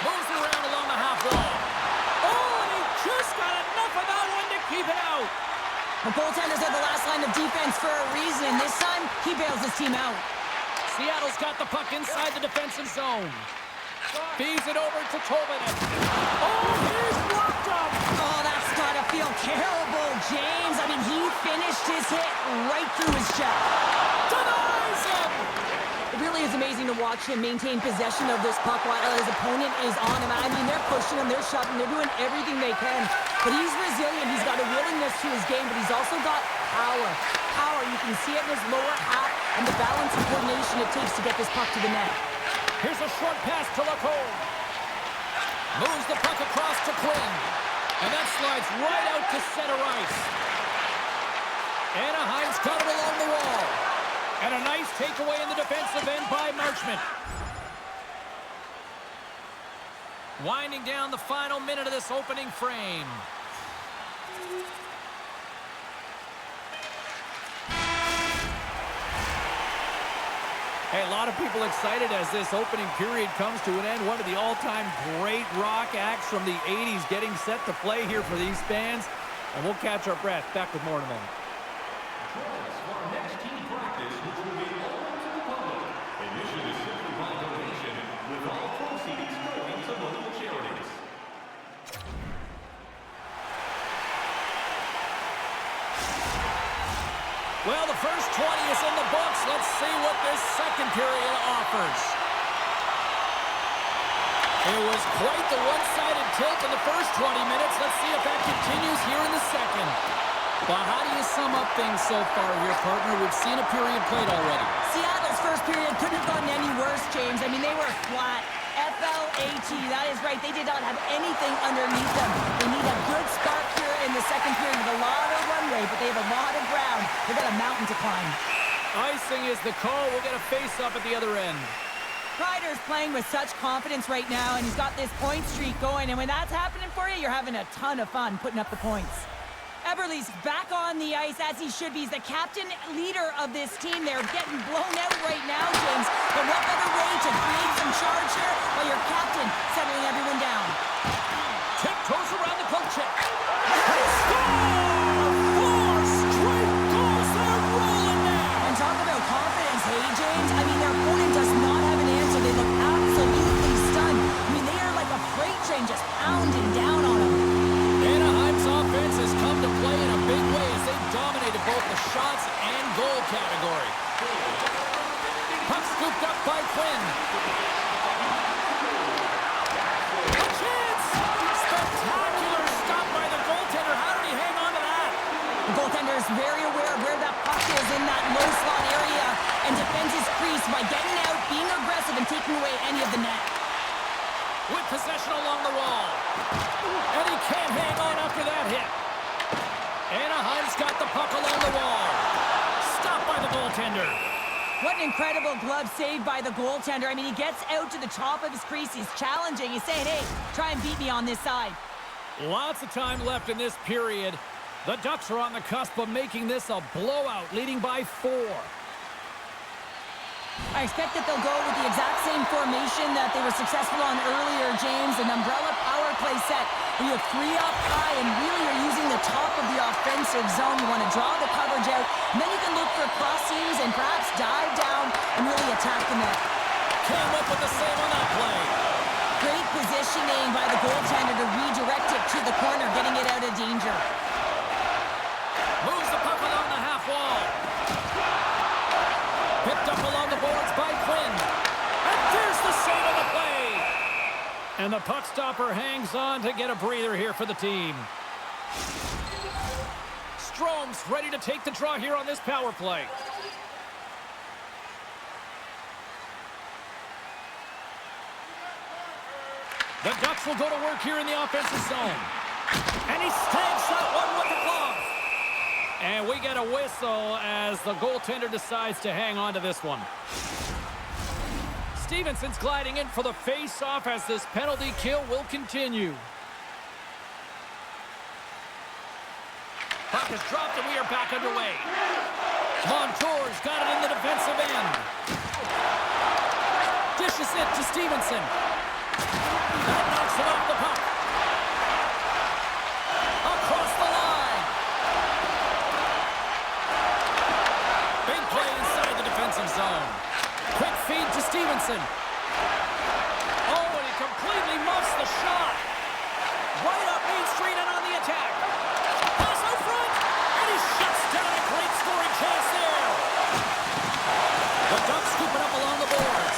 Moves around along the half wall. Oh, and he just got enough of that one to keep it out. The goaltenders are the last line of defense for a reason, and this time, he bails his team out. Seattle's got the puck inside the defensive zone. Feeds it over to Tolvanen. Oh, he's blocked up. Oh, that's gotta feel terrible, James. I mean, he finished his hit right through his chest. Denies him. It really is amazing to watch him maintain possession of this puck while his opponent is on him. I mean, they're pushing him, they're shoving, they're doing everything they can. But he's resilient, he's got a willingness to his game, but he's also got power. Power, you can see it in his lower half and the balance and coordination it takes to get this puck to the net. Here's a short pass to Lacombe. Moves the puck across to Quinn. And that slides right out to center ice. Anaheim's got it along the wall. And a nice takeaway in the defensive end by Marchment. Winding down the final minute of this opening frame. Hey, a lot of people excited as this opening period comes to an end. One of the all-time great rock acts from the 80s getting set to play here for these fans. And we'll catch our breath. Back with more in a moment. Join us for our next team practice, which will be open to the public. Admission is simply by donation, with all proceeds going to local charities. Well, the first 20 is in the books. Let's see what this second period offers. It was quite the one-sided tilt in the first 20 minutes. Let's see if that continues here in the second. Well, how do you sum up things so far here, partner? We've seen a period played already. Seattle's first period couldn't have gotten any worse, James. I mean, they were flat. F-L-A-T, that is right. They did not have anything underneath them. They need a good spark here in the second period with a lot of runway, but they have a lot of ground. They've got a mountain to climb. Icing is the call. We'll get a face-up at the other end. Kreider's playing with such confidence right now, and he's got this point streak going. And when that's happening for you, you're having a ton of fun putting up the points. Eberle's back on the ice, as he should be. He's the captain leader of this team. They're getting blown out right now, James. But what better way to create some charge here while your captain settling everyone down? Tiptoes around the poke check. They score! 4 straight goals. They're rolling now. And talk about confidence, hey, James? I mean, their opponent does not have an answer. They look absolutely stunned. I mean, they are like a freight train just pounding down on them. Anaheim's offense has come to play in a big way as they dominated both the shots and goal category. Puck scooped up by Quinn. A chance! Spectacular stop by the goaltender. How did he hang on to that? The goaltender is very aware of where that puck is in that low slot area and defends his crease by getting out, being aggressive, and taking away any of the net. With possession along the wall. And he can't hang on after that hit. Anaheim's got the puck along the wall. Stopped by the goaltender. What an incredible glove save by the goaltender. I mean, he gets out to the top of his crease. He's challenging. He's saying, hey, try and beat me on this side. Lots of time left in this period. The Ducks are on the cusp of making this a blowout, leading by 4. I expect that they'll go with the exact same formation that they were successful on earlier, James. An umbrella power play set where you have 3 up high and really are using the top of the offensive zone. You want to draw the coverage out, and then you can look for cross seams and perhaps dive down and really attack the net. Came up with the save on that play. Great positioning by the goaltender to redirect it to the corner, getting it out of danger. Moves the puck along the half wall. Picked up along the boards by Quinn. And there's the save of the play. And the puck stopper hangs on to get a breather here for the team. Strome's ready to take the draw here on this power play. The Ducks will go to work here in the offensive zone. And he stamps that one with the glove. And we get a whistle as the goaltender decides to hang on to this one. Stevenson's gliding in for the face-off as this penalty kill will continue. Puck is dropped and we are back underway. Montour's got it in the defensive end. Dishes it to Stevenson. That knocks it off the puck. Across the line. Big play inside the defensive zone. Quick feed to Stevenson. Oh, and he completely muffs the shot. Right up Main Street and on the attack. Pass out front, and he shuts down a great scoring chance there. The Ducks scoop it up along the boards.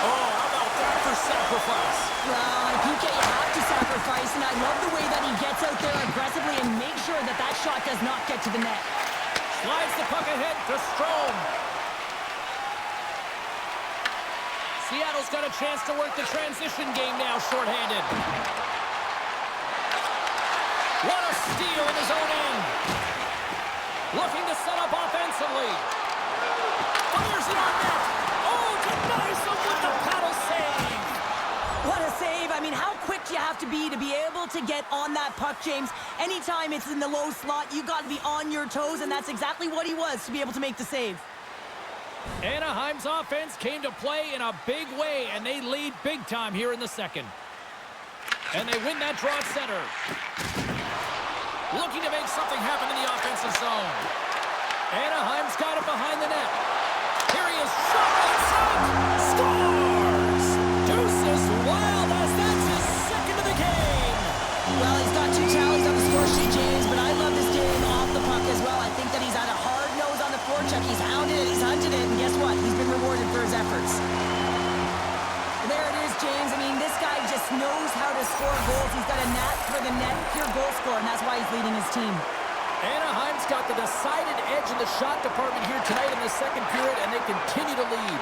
Oh, how about that for sacrifice? Well, on a PK, you have to sacrifice, and I love the way that he gets out there aggressively and makes sure that that shot does not get to the net. Slides the puck ahead to Strome. Seattle's got a chance to work the transition game now, shorthanded. What a steal in his own end. Looking to set up offensively. Fires it on net. Oh, denies him with the paddle save. What a save. I mean, how quick do you have to be able to get on that puck, James? Anytime it's in the low slot, you got to be on your toes, and that's exactly what he was to be able to make the save. Anaheim's offense came to play in a big way, and they lead big time here in the second. And they win that draw at center. Looking to make something happen in the offensive zone. Anaheim's got it behind the net. Here he is, shot inside, scores! Deuces wild as that's his second of the game. Well, he's got 2 tallies on the score sheet, James, but I love this game off the puck as well. I think that he's had a hard nose on the forecheck. He's hounded it, he's hunted it, and guess what? He's been rewarded for his efforts. There it is, James. I mean, this guy just knows how to score goals. He's got a knack for the net, pure goal scorer, and that's why he's leading his team. Anaheim's got the decided edge in the shot department here tonight in the second period, and they continue to lead.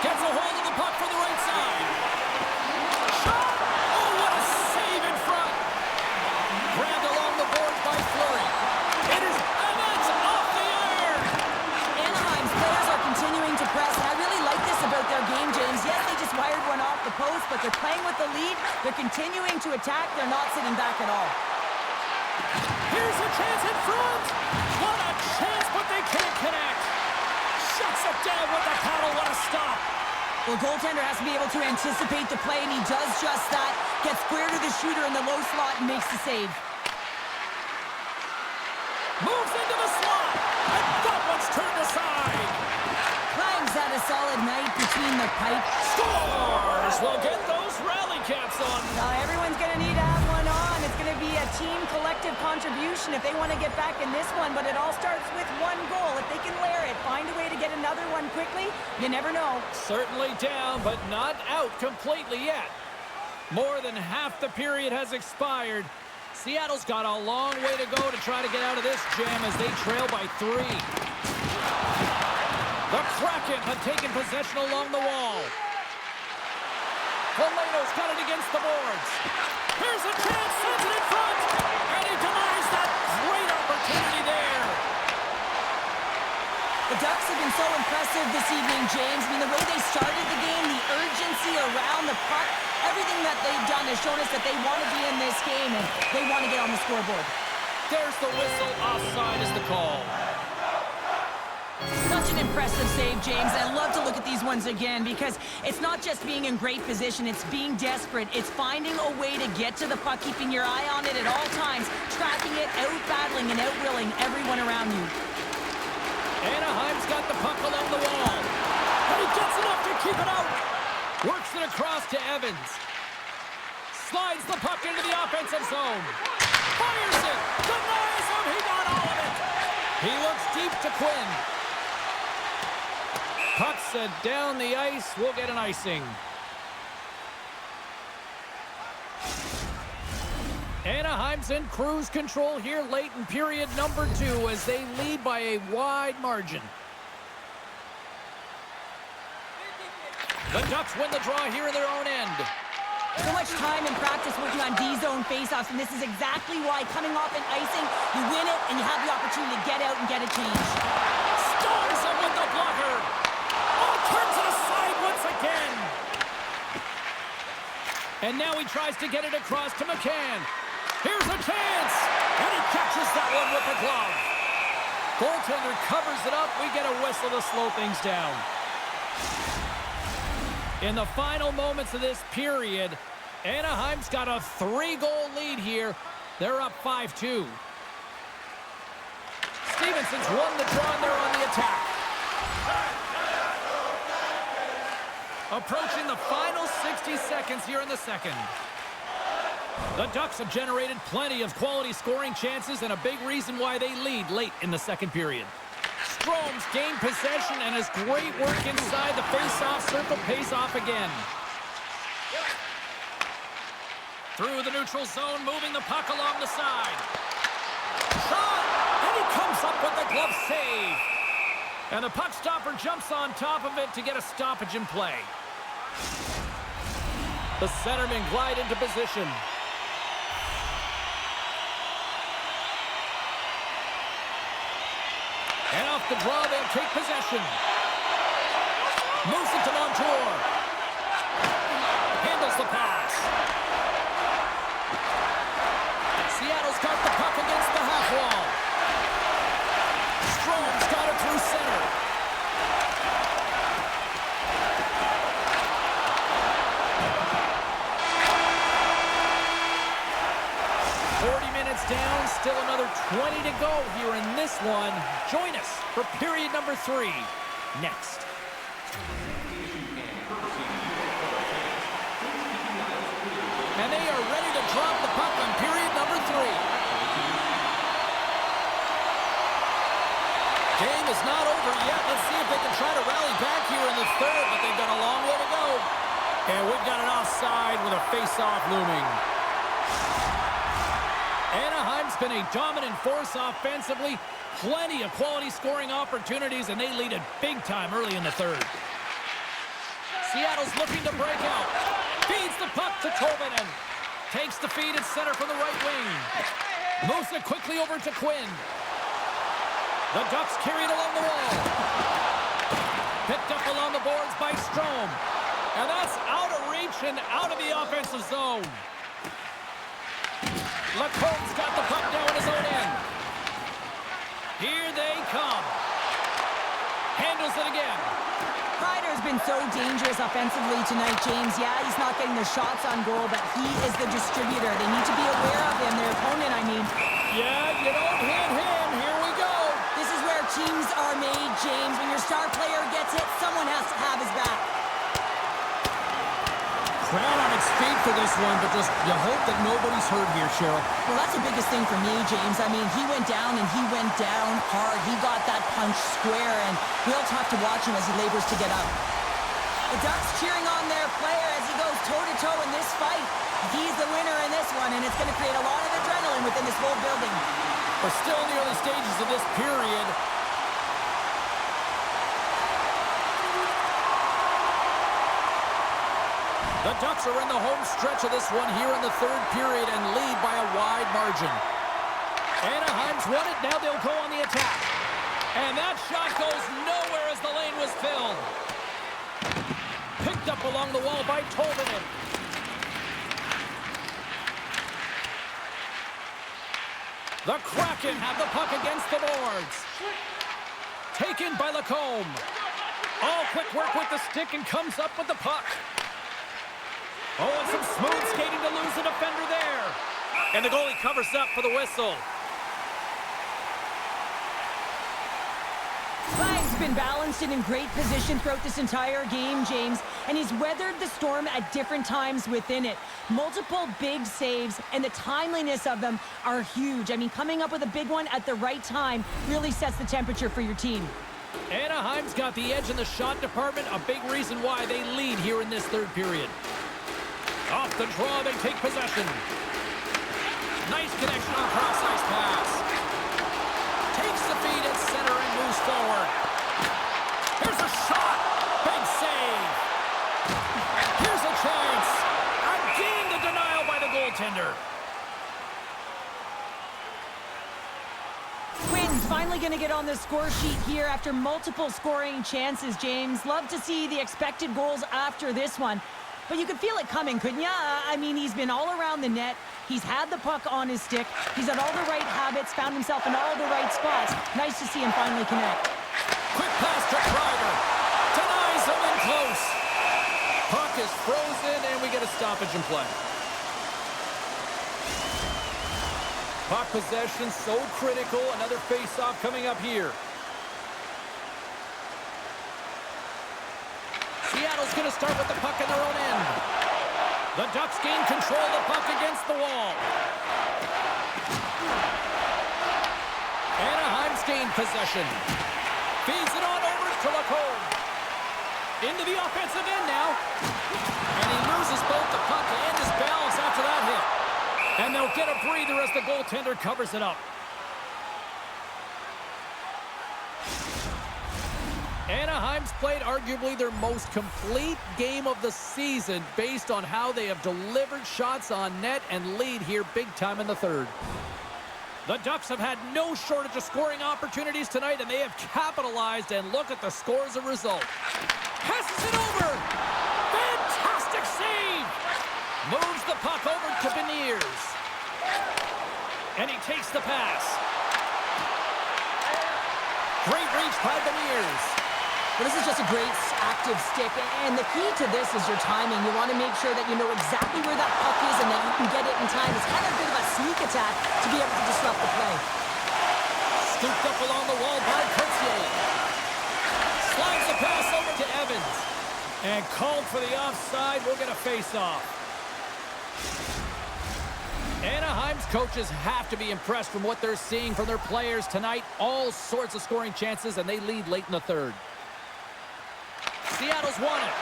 Gets a hold of the puck from the right side. Shot! Oh, what a save in front! Grabbed along the boards by Fleury. It is Evans off the iron! Anaheim's players are continuing to press, and I really like this about their game, James. Yes, they just wired one off the post, but they're playing with the lead. They're continuing to attack. They're not sitting back at all. Here's a chance in front! What a chance, but they can't connect! Shuts it down with the paddle. What a stop! The goaltender has to be able to anticipate the play, and he does just that. Gets square to the shooter in the low slot and makes the save. Moves into the slot, and that one's turned aside. Climbs out a solid night between the pipe. Scores! We'll get those rally caps on. Everyone's going to need to have one on. It's going to be a team collective contribution if they want to get back in this one, but it all starts with one goal. If they can layer it, find a way to get another one quickly, you never know. Certainly down, but not out completely yet. More than half the period has expired. Seattle's got a long way to go to try to get out of this jam as they trail by 3. The Kraken have taken possession along the wall. Valeno's got it against the boards. Here's a chance, sends it in front, and he denies that great opportunity there. The Ducks have been so impressive this evening, James. I mean, the way they started the game, the urgency around the puck, everything that they've done has shown us that they want to be in this game and they want to get on the scoreboard. There's the whistle. Offside is the call. Such an impressive save, James. I love to look at these ones again because it's not just being in great position, it's being desperate. It's finding a way to get to the puck, keeping your eye on it at all times, tracking it, out-battling and out-willing everyone around you. Anaheim's got the puck along the wall. And he gets enough to keep it out. Works it across to Evans. Slides the puck into the offensive zone. Fires it. Denies him. He got all of it. He looks deep to Quinn. Puck set down the ice. We'll get an icing. Anaheim's in cruise control here late in period number 2 as they lead by a wide margin. The Ducks win the draw here in their own end. So much time in practice working on D-zone faceoffs, and this is exactly why coming off an icing, you win it, and you have the opportunity to get out and get a change. Stones him with the blocker. Oh, turns it aside once again. And now he tries to get it across to McCann. Here's a chance, and he catches that one with the glove. Goaltender covers it up. We get a whistle to slow things down. In the final moments of this period, Anaheim's got a 3-goal lead here. They're up 5-2. Stevenson's won the draw, and they're on the attack. Approaching the final 60 seconds here in the second. The Ducks have generated plenty of quality scoring chances and a big reason why they lead late in the second period. Strome's gained possession and his great work inside the face-off circle pays off again. Through the neutral zone, moving the puck along the side. Shot! And he comes up with the glove save. And the puck stopper jumps on top of it to get a stoppage in play. The centermen glide into position. And off the draw, they'll take possession. Moves it to Montour. Handles the pass. Seattle's got the puck against the half wall. Strome's got it through center. Down, still another 20 to go here in this one. Join us for period number 3 next. And they are ready to drop the puck on period number 3. Game is not over yet. Let's see if they can try to rally back here in the third, but they've got a long way to go. And we've got an offside with a face-off looming. Anaheim's been a dominant force offensively. Plenty of quality scoring opportunities, and they lead it big time early in the third. Seattle's looking to break out. Feeds the puck to Tolvanen. Takes the feed at center from the right wing. Moves it quickly over to Quinn. The Ducks carry it along the wall. Picked up along the boards by Strome. And that's out of reach and out of the offensive zone. Lacomb's got the puck now in his own end. Here they come. Handles it again. Kreider's been so dangerous offensively tonight, James. Yeah, he's not getting the shots on goal, but he is the distributor. They need to be aware of him, their opponent, I mean. Yeah, you don't hit him. Here we go. This is where teams are made, James. When your star player gets hit, someone has to have his back. Crowd on its feet for this one, but just you hope that nobody's hurt here, Cheryl. Well, that's the biggest thing for me, James. I mean, he went down, and he went down hard. He got that punch square, and we'll have to watch him as he labors to get up. The Ducks cheering on their player as he goes toe-to-toe in this fight. He's the winner in this one, and it's going to create a lot of adrenaline within this whole building. We're still in the early stages of this period. The Ducks are in the home stretch of this one here in the third period and lead by a wide margin. Anaheim's won it. Now they'll go on the attack. And that shot goes nowhere as the lane was filled. Picked up along the wall by Tolvanen. The Kraken have the puck against the boards. Taken by Lacombe. All quick work with the stick and comes up with the puck. Oh, and some smooth skating to lose the defender there. And the goalie covers up for the whistle. Flag's been balanced and in great position throughout this entire game, James, and he's weathered the storm at different times within it. Multiple big saves, and the timeliness of them are huge. I mean, coming up with a big one at the right time really sets the temperature for your team. Anaheim's got the edge in the shot department, a big reason why they lead here in this third period. Off the draw, they take possession. Nice connection on cross-ice pass. Takes the feed at center and moves forward. Here's a shot. Big save. Here's a chance. Again, the denial by the goaltender. Quinn's finally going to get on the score sheet here after multiple scoring chances, James. Love to see the expected goals after this one. But you could feel it coming, couldn't you? I mean, he's been all around the net. He's had the puck on his stick. He's had all the right habits, found himself in all the right spots. Nice to see him finally connect. Quick pass to Kreider. Denies him in close. Puck is frozen, and we get a stoppage in play. Puck possession so critical. Another face-off coming up here. Seattle's going to start with the puck in their own end. The Ducks gain control of the puck against the wall. Anaheim's gained possession. Feeds it on over to Lacombe. Into the offensive end now. And he loses both the puck and his balance after that hit. And they'll get a breather as the goaltender covers it up. Anaheim's played arguably their most complete game of the season based on how they have delivered shots on net and lead here big time in the third. The Ducks have had no shortage of scoring opportunities tonight, and they have capitalized, and look at the score as a result. Passes it over! Fantastic save! Moves the puck over to Beniers. And he takes the pass. Great reach by Beniers. Well, this is just a great active stick, and the key to this is your timing. You want to make sure that you know exactly where that puck is and that you can get it in time. It's kind of a bit of a sneak attack to be able to disrupt the play. Scooped up along the wall by Courtier. Slides the pass over to Evans. And called for the offside. We'll get a face-off. Anaheim's coaches have to be impressed from what they're seeing from their players tonight. All sorts of scoring chances, and they lead late in the third. Seattle's won it.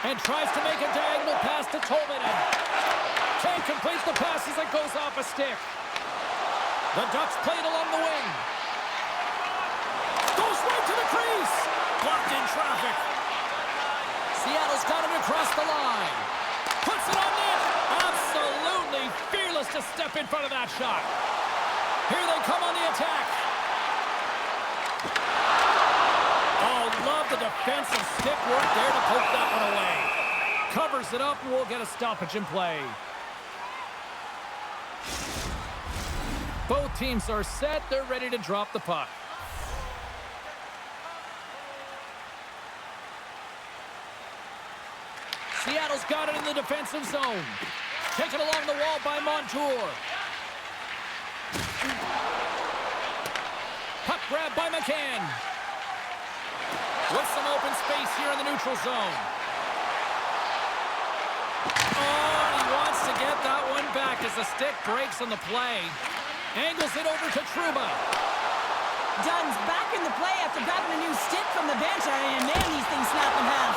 And tries to make a diagonal pass to Tolvanen. Can't complete the pass as it goes off a stick. The Ducks play it along the wing. Goes right to the crease. Blocked in traffic. Seattle's got him across the line. Puts it on net. Absolutely fearless to step in front of that shot. Here they come on the attack. Oh, love the defensive stick work there to poke that one away. Covers it up and we'll get a stoppage in play. Both teams are set. They're ready to drop the puck. Seattle's got it in the defensive zone. Taken along the wall by Montour. Puck grab by McCann. With some open space here in the neutral zone. Oh, he wants to get that one back as the stick breaks on the play. Angles it over to Trouba. Dunn's back in the play after grabbing a new stick from the bench. And man, these things snap in half.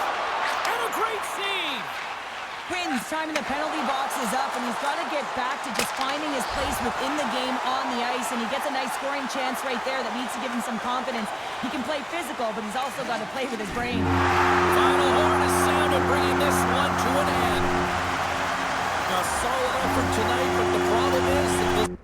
And a great save. Quinn's time in the penalty box is up, and he's got to get back to just finding his place within the game on the ice, and he gets a nice scoring chance right there that needs to give him some confidence. He can play physical, but he's also got to play with his brain. Final horn is sounded, bringing this one to an end. A solid effort tonight, but the problem is that this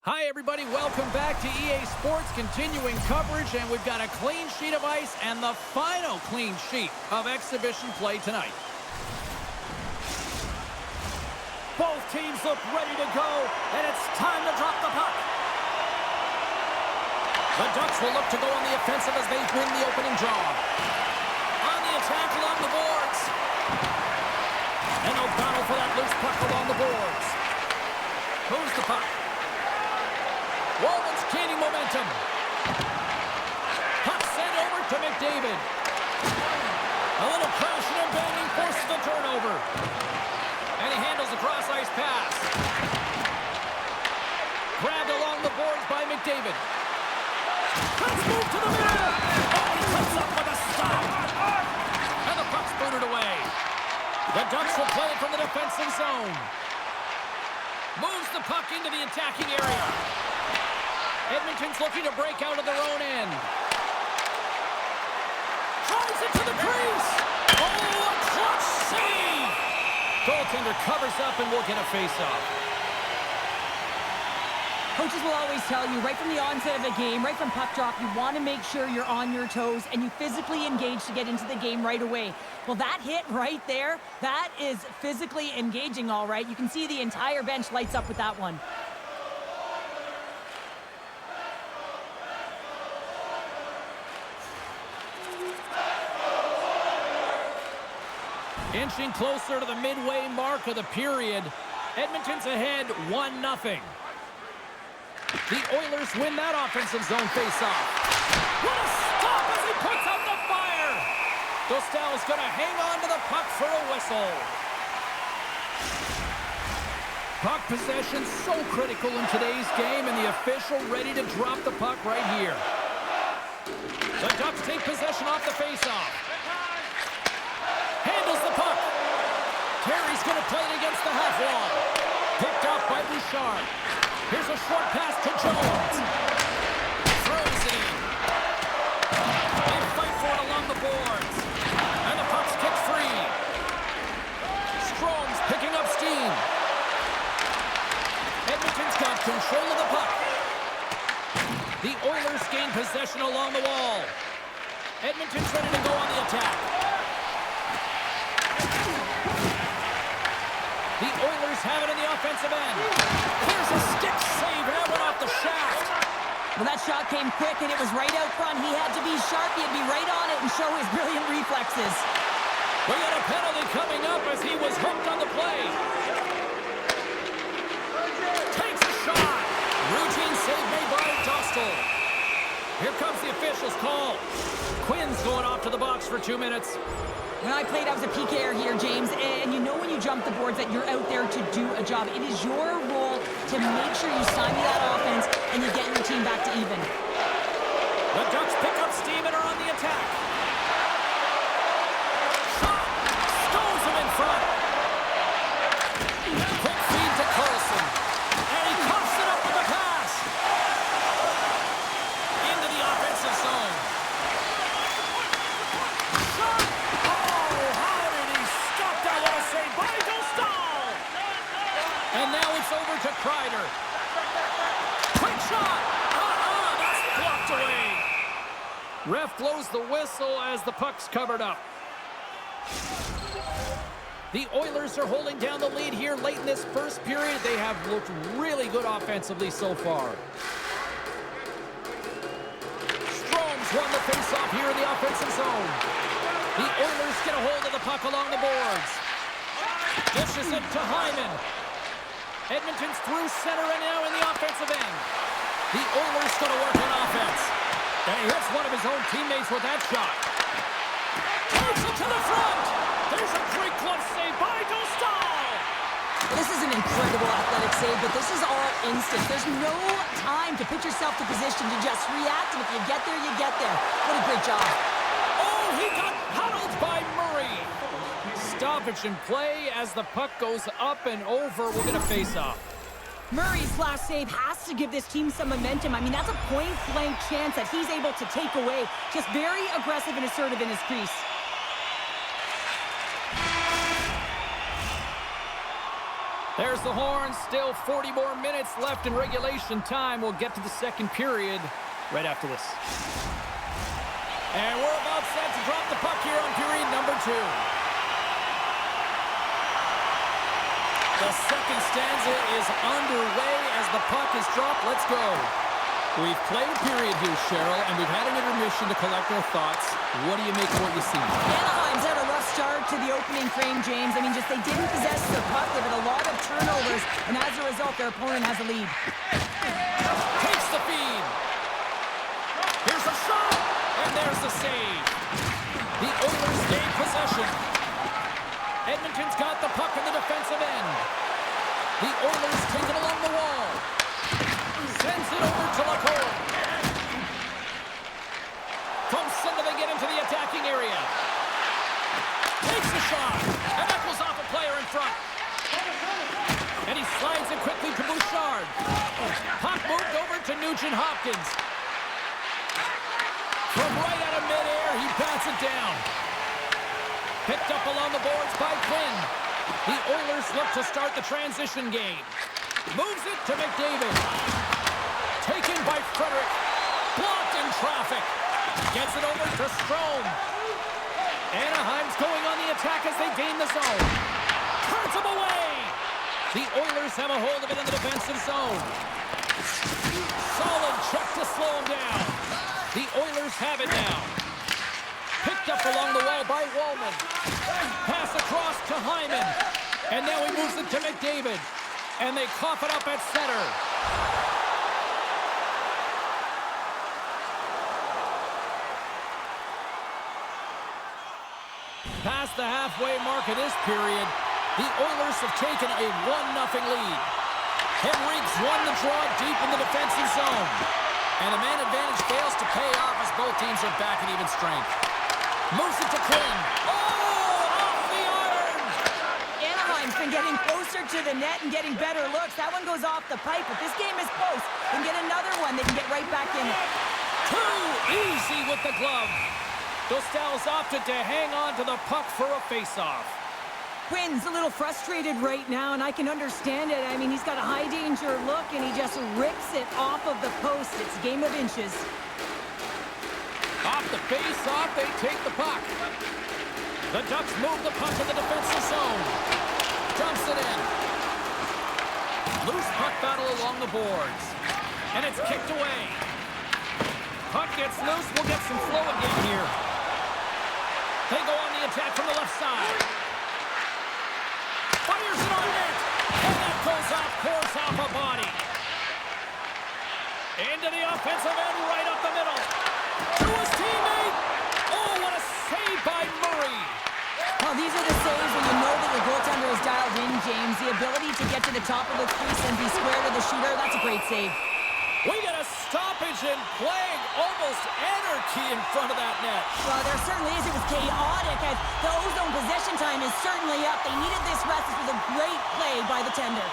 Hi, everybody. Welcome back to EA Sports, continuing coverage, and we've got a clean sheet of ice and the final clean sheet of exhibition play tonight. Both teams look ready to go, and it's time to drop the puck. The Ducks will look to go on the offensive as they win the opening draw. On the attack along the boards. And no battle for that loose puck along the boards. Moves the puck. Walden's gaining momentum. Puck sent over to McDavid. A little crashing and banging forces the turnover. And he handles the cross-ice pass. Grabbed along the boards by McDavid. Let's move to the middle. Oh, he comes up with a stop. And the puck's booted away. The Ducks will play it from the defensive zone. Moves the puck into the attacking area. Edmonton's looking to break out of their own end. Drives it to the crease. Oh, a clutch save. Goaltender covers up and will get a face-off. Coaches will always tell you, right from the onset of a game, right from puck drop, you want to make sure you're on your toes and you physically engage to get into the game right away. Well, that hit right there, that is physically engaging, all right. You can see the entire bench lights up with that one. Inching closer to the midway mark of the period. Edmonton's ahead 1-0. The Oilers win that offensive zone faceoff. What a stop as he puts out the fire! Dostal's going to hang on to the puck for a whistle. Puck possession so critical in today's game, and the official ready to drop the puck right here. The Ducks take possession off the faceoff. Handles the puck. Terry's going to play it against the half wall. Picked up by Bouchard. Here's a short pass to Jones. Throws it in. They fight for it along the boards. And the puck's kicked free. Strom's picking up steam. Edmonton's got control of the puck. The Oilers gain possession along the wall. Edmonton's ready to go on the attack. The Oilers have it in the offensive end. Here's a stick save, and that went off the shaft. Well, that shot came quick, and it was right out front. He had to be sharp. He had to be right on it and show his brilliant reflexes. We got a penalty coming up as he was hooked on the play. Takes a shot. Routine save made by Dostal. Here comes the official's call. Quinn's going off to the box for 2 minutes. When I played, I was a PKer here, James, and you know when you jump the boards that you're out there to do a job. It is your role to make sure you stymie that offense and you get your team back to even. The Ducks pick up steam and are on the attack. Shot! Stones him in front. Quick feed to Carlson. And he coughs it up with the pass. Into the offensive zone. Shot! And now it's over to Kreider. Quick shot! That's blocked away. Ref blows the whistle as the puck's covered up. The Oilers are holding down the lead here late in this first period. They have looked really good offensively so far. Strome's won the faceoff here in the offensive zone. The Oilers get a hold of the puck along the boards. Dishes it to Hyman. Edmonton's through center and now in the offensive end. The Oilers going to work on offense. And he hits one of his own teammates with that shot. Takes it to the front. There's a great glove save by Dostal. This is an incredible athletic save, but this is all instant. There's no time to put yourself to position to just react, and if you get there, you get there. What a great job. Oh, he got huddled by Murray. Stoppage in play as the puck goes up and over. We're going to face off. Murray's last save has to give this team some momentum. I mean, that's a point-blank chance that he's able to take away. Just very aggressive and assertive in his crease. There's the horn. Still 40 more minutes left in regulation time. We'll get to the second period right after this. And we're about set to drop the puck here on period number 2. The second stanza is underway as the puck is dropped. Let's go. We've played a period here, Cheryl, and we've had an intermission to collect our thoughts. What do you make of what you see? Anaheim's had a rough start to the opening frame, James. I mean, just they didn't possess the puck. They've had a lot of turnovers, and as a result, their opponent has a lead. Takes the feed. Here's a shot, and there's the save. The Oilers gain possession. Edmonton's got the puck in the defensive end. The Oilers take it along the wall. Sends it over to Lacour. From center, they get into the attacking area. Takes the shot, and that goes off a player in front. And he slides it quickly to Bouchard. Puck moved over to Nugent-Hopkins. From right out of midair, he bats it down. Picked up along the boards by Quinn. The Oilers look to start the transition game. Moves it to McDavid. Taken by Frederick. Blocked in traffic. Gets it over to Strome. Anaheim's going on the attack as they gain the zone. Turns him away. The Oilers have a hold of it in the defensive zone. Solid check to slow him down. The Oilers have it now. Picked up along the wall by Wallman. Pass across to Hyman. And now he moves it to McDavid. And they cough it up at center. Past the halfway mark of this period, the Oilers have taken a 1-0 lead. Henrique's won the draw deep in the defensive zone. And the man advantage fails to pay off as both teams are back at even strength. Moves it to Quinn. Oh, off the iron! Anaheim's been getting closer to the net and getting better looks. That one goes off the pipe, but this game is close. They can get another one. They can get right back in it. Too easy with the glove. Dostal's opted to hang on to the puck for a face-off. Quinn's a little frustrated right now, and I can understand it. I mean, he's got a high-danger look, and he just rips it off of the post. It's a game of inches. Off the face-off, they take the puck. The Ducks move the puck to the defensive zone. Dumps it in. Loose puck battle along the boards. And it's kicked away. Puck gets loose. We'll get some flow again here. They go on the attack from the left side. Fires it on net. And that goes off, pours off a body. Into the offensive end, right up the middle. To his teammate. Oh, what a save by Murray. Well, these are the saves when you know that your goaltender is dialed in, James. The ability to get to the top of the crease and be square to the shooter, that's a great save. We got a stoppage in playing almost anarchy in front of that net. Well, there certainly is. It was chaotic as the ozone possession time is certainly up. They needed this rest. This was a great play by the tender.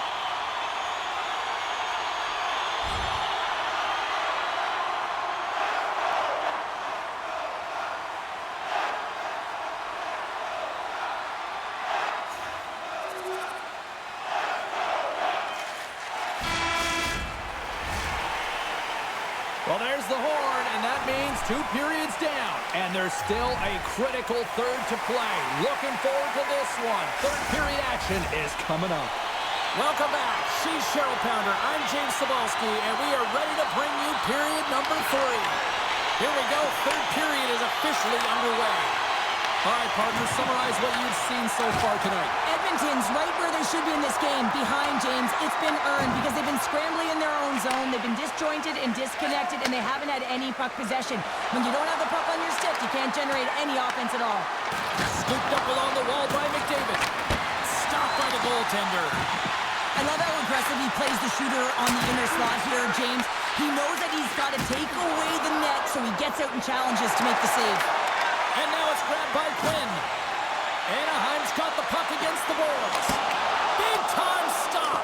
Well, there's the horn, and that means 2 periods down. And there's still a critical third to play. Looking forward to this one. Third period action is coming up. Welcome back. She's Cheryl Pounder. I'm James Cebulski, and we are ready to bring you period number 3. Here we go. Third period is officially underway. All right, partners, summarize what you've seen so far tonight. Edmonton's right where they should be in this game, behind James. It's been earned because they've been scrambling in their own zone. They've been disjointed and disconnected, and they haven't had any puck possession. When you don't have the puck on your stick, you can't generate any offense at all. Scooped up along the wall by McDavid. Stopped by the goaltender. I love how aggressive he plays the shooter on the inner slot here, James. He knows that he's got to take away the net, so he gets out and challenges to make the save. And now it's grabbed by Quinn. Anaheim's got the puck against the boards. Big time stop.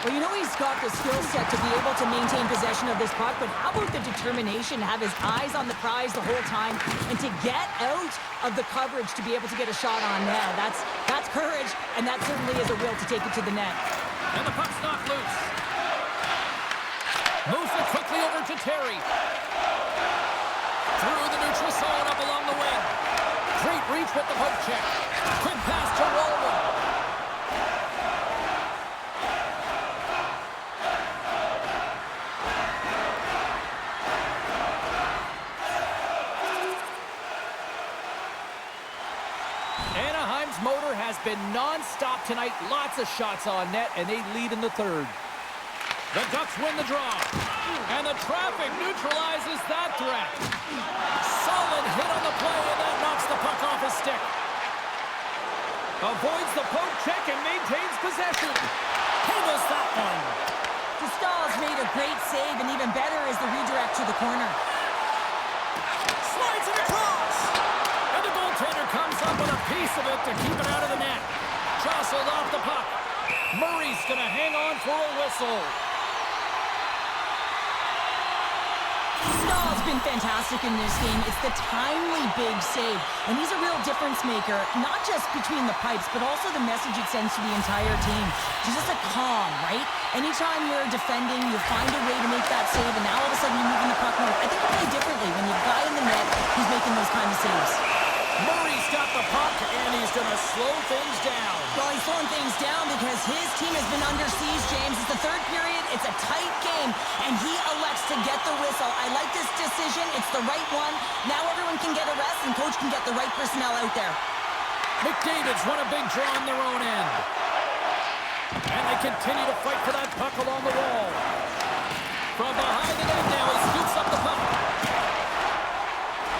Well, you know he's got the skill set to be able to maintain possession of this puck, but how about the determination to have his eyes on the prize the whole time and to get out of the coverage to be able to get a shot on net? That's courage, and that certainly is a will to take it to the net. And the puck's knocked loose. Moves it quickly over to Terry. Through the neutral zone, up along the wing. Great reach with the poke check. Quick pass to Wallman. Anaheim's motor has been non-stop tonight. Lots of shots on net, and they lead in the third. The Ducks win the draw. And the traffic neutralizes that threat. Solid hit on the play, and that knocks the puck off his stick. Avoids the poke check and maintains possession. Handles that one. Dostal's made a great save, and even better is the redirect to the corner. Slides it across. And the goaltender comes up with a piece of it to keep it out of the net. Jostled off the puck. Murray's going to hang on for a whistle. Staal's been fantastic in this game. It's the timely big save. And he's a real difference maker, not just between the pipes, but also the message it sends to the entire team. Just a calm, right? Anytime you're defending, you find a way to make that save, and now all of a sudden you're moving the puck north. I think you play differently when you've got in the net who's making those kind of saves. Murray's got the puck, and he's going to slow things down. Well, he's slowing things down because his team has been under siege, James. It's the third period. It's a tight game, and he elects to get the whistle. I like this decision. It's the right one. Now everyone can get a rest, and coach can get the right personnel out there. McDavid's won a big draw on their own end. And they continue to fight for that puck along the wall. From behind the net now, he scoops up the puck.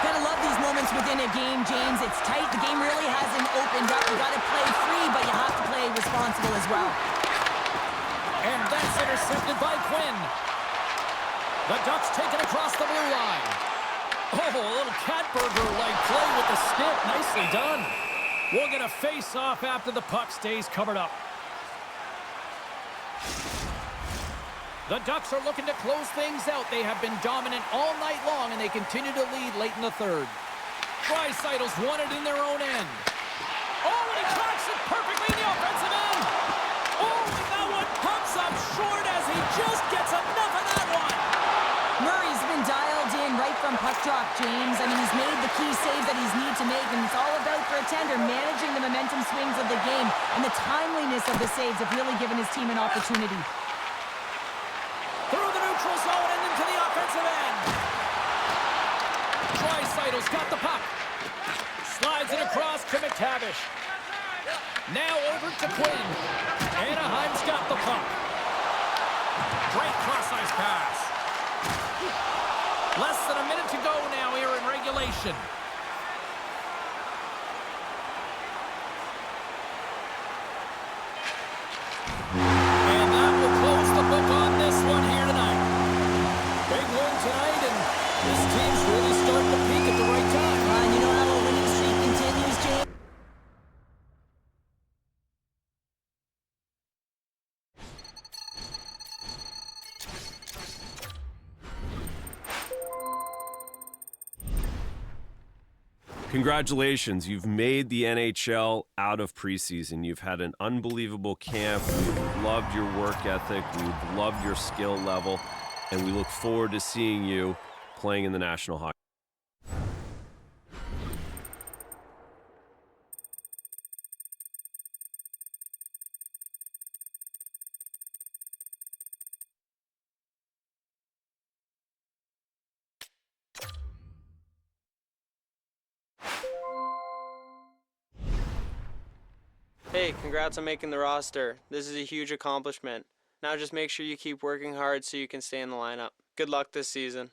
Gotta love these moments within a game, James. It's tight. The game really hasn't opened up. You gotta play free, but you have to play responsible as well. And that's intercepted by Quinn. The Ducks take it across the blue line. Oh, a little Catburger-like play with the stick. Nicely done. We'll get a face-off after the puck stays covered up. The Ducks are looking to close things out. They have been dominant all night long, and they continue to lead late in the third. Draisaitl's won it in their own end. Oh, and he cracks it perfectly in the offensive end. Oh, and that one comes up short as he just gets enough of that one. Murray's been dialed in right from puck drop, James. I mean, he's made the key saves that he's need to make, and it's all about for a tender managing the momentum swings of the game, and the timeliness of the saves have really given his team an opportunity. Through the neutral zone and into the offensive end. Draisaitl's got the puck. Slides it across to McTavish. Now over to Quinn. Anaheim's got the puck. Great cross-ice pass. Less than a minute to go now here in regulation. And that will close the book on this one here tonight. Big win tonight, and this team's really starting to peak at the right time. And you know how a winning streak continues, James? Congratulations, you've made the NHL out of preseason. You've had an unbelievable camp. We've loved your work ethic. We've loved your skill level. And we look forward to seeing you playing in the National Hockey Hey, congrats on making the roster. This is a huge accomplishment. Now just make sure you keep working hard so you can stay in the lineup. Good luck this season.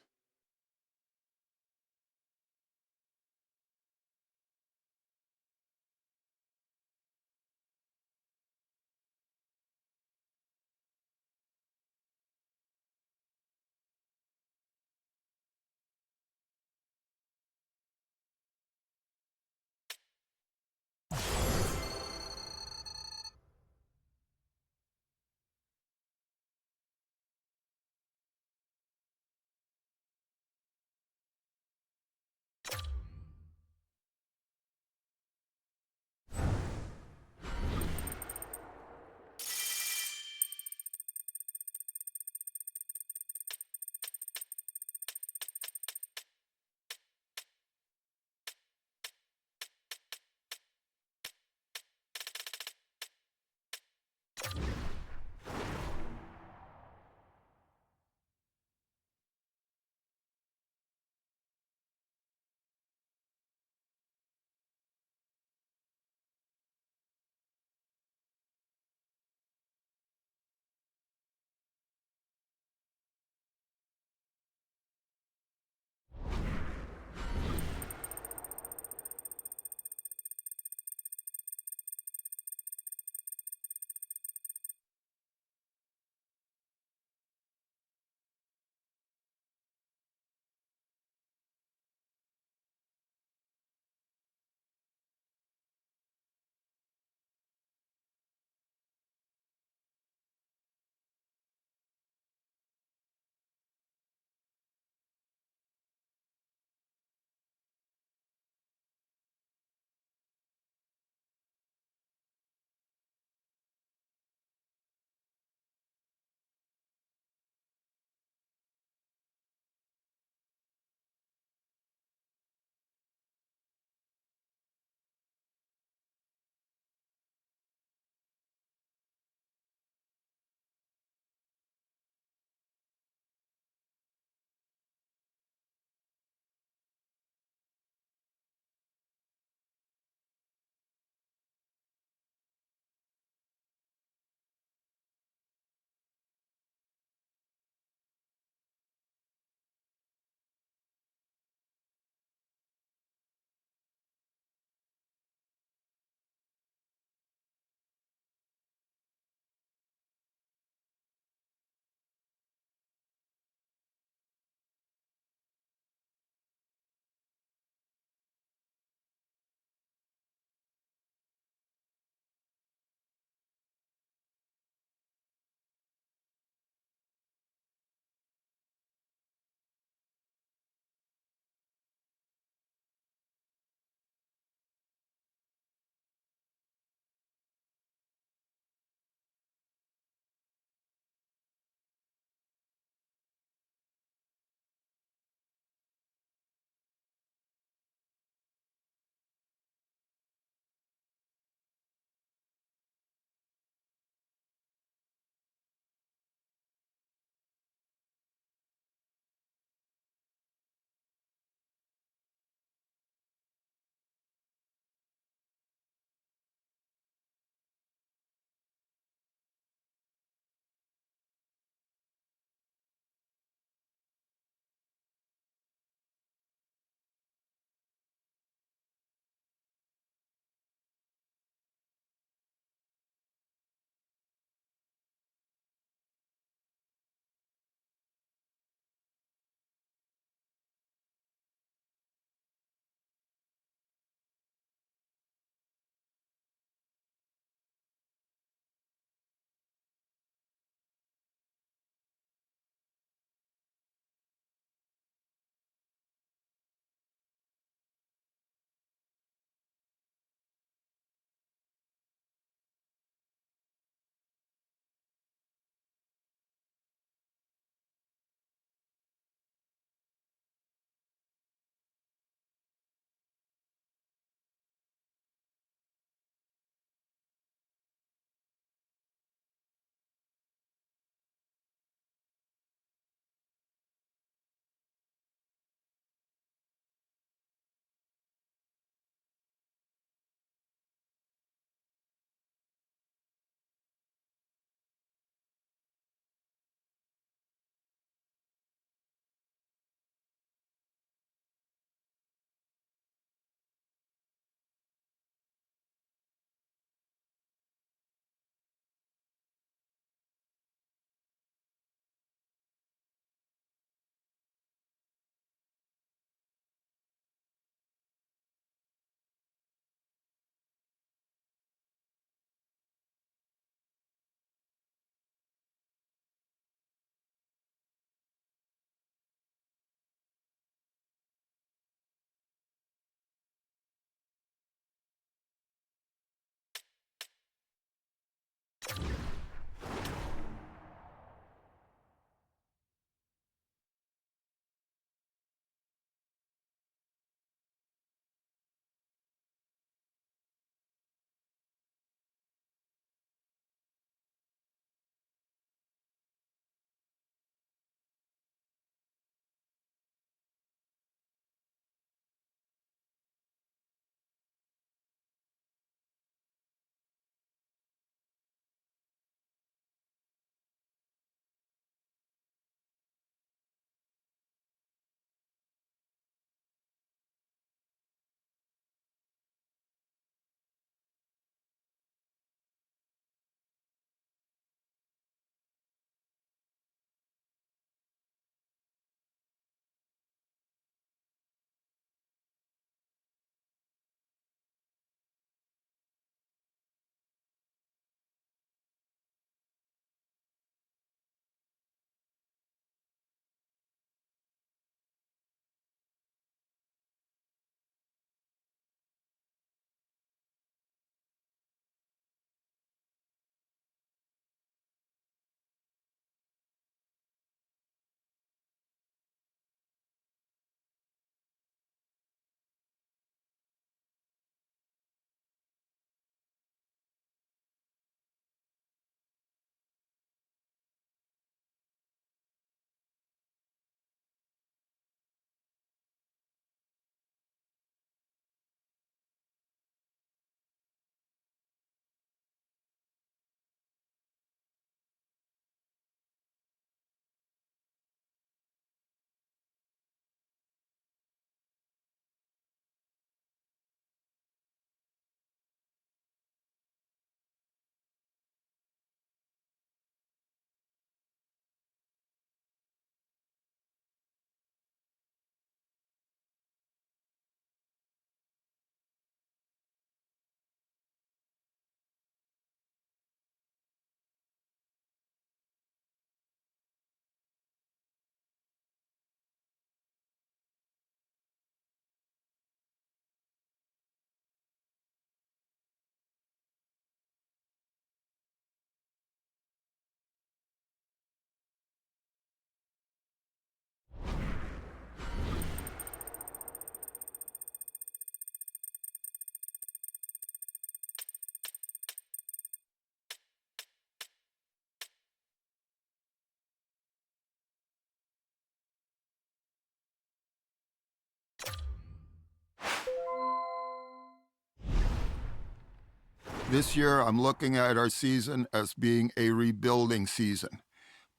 This year, I'm looking at our season as being a rebuilding season.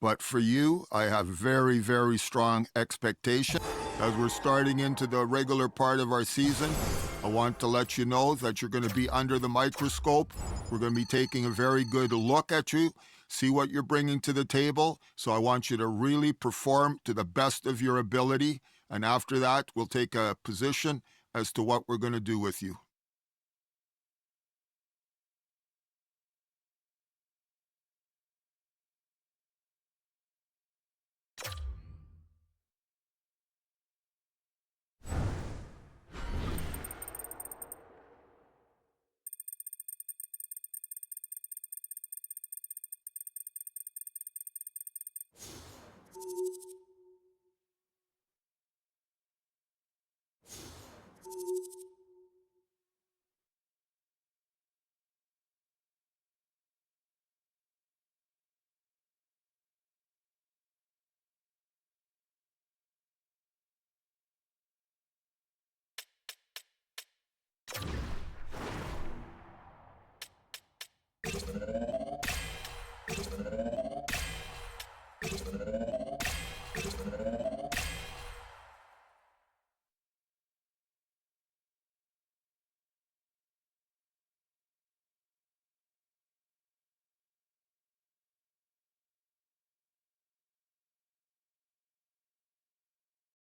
But for you, I have very, very strong expectations. As we're starting into the regular part of our season, I want to let you know that you're going to be under the microscope. We're going to be taking a very good look at you, see what you're bringing to the table. So I want you to really perform to the best of your ability. And after that, we'll take a position as to what we're going to do with you.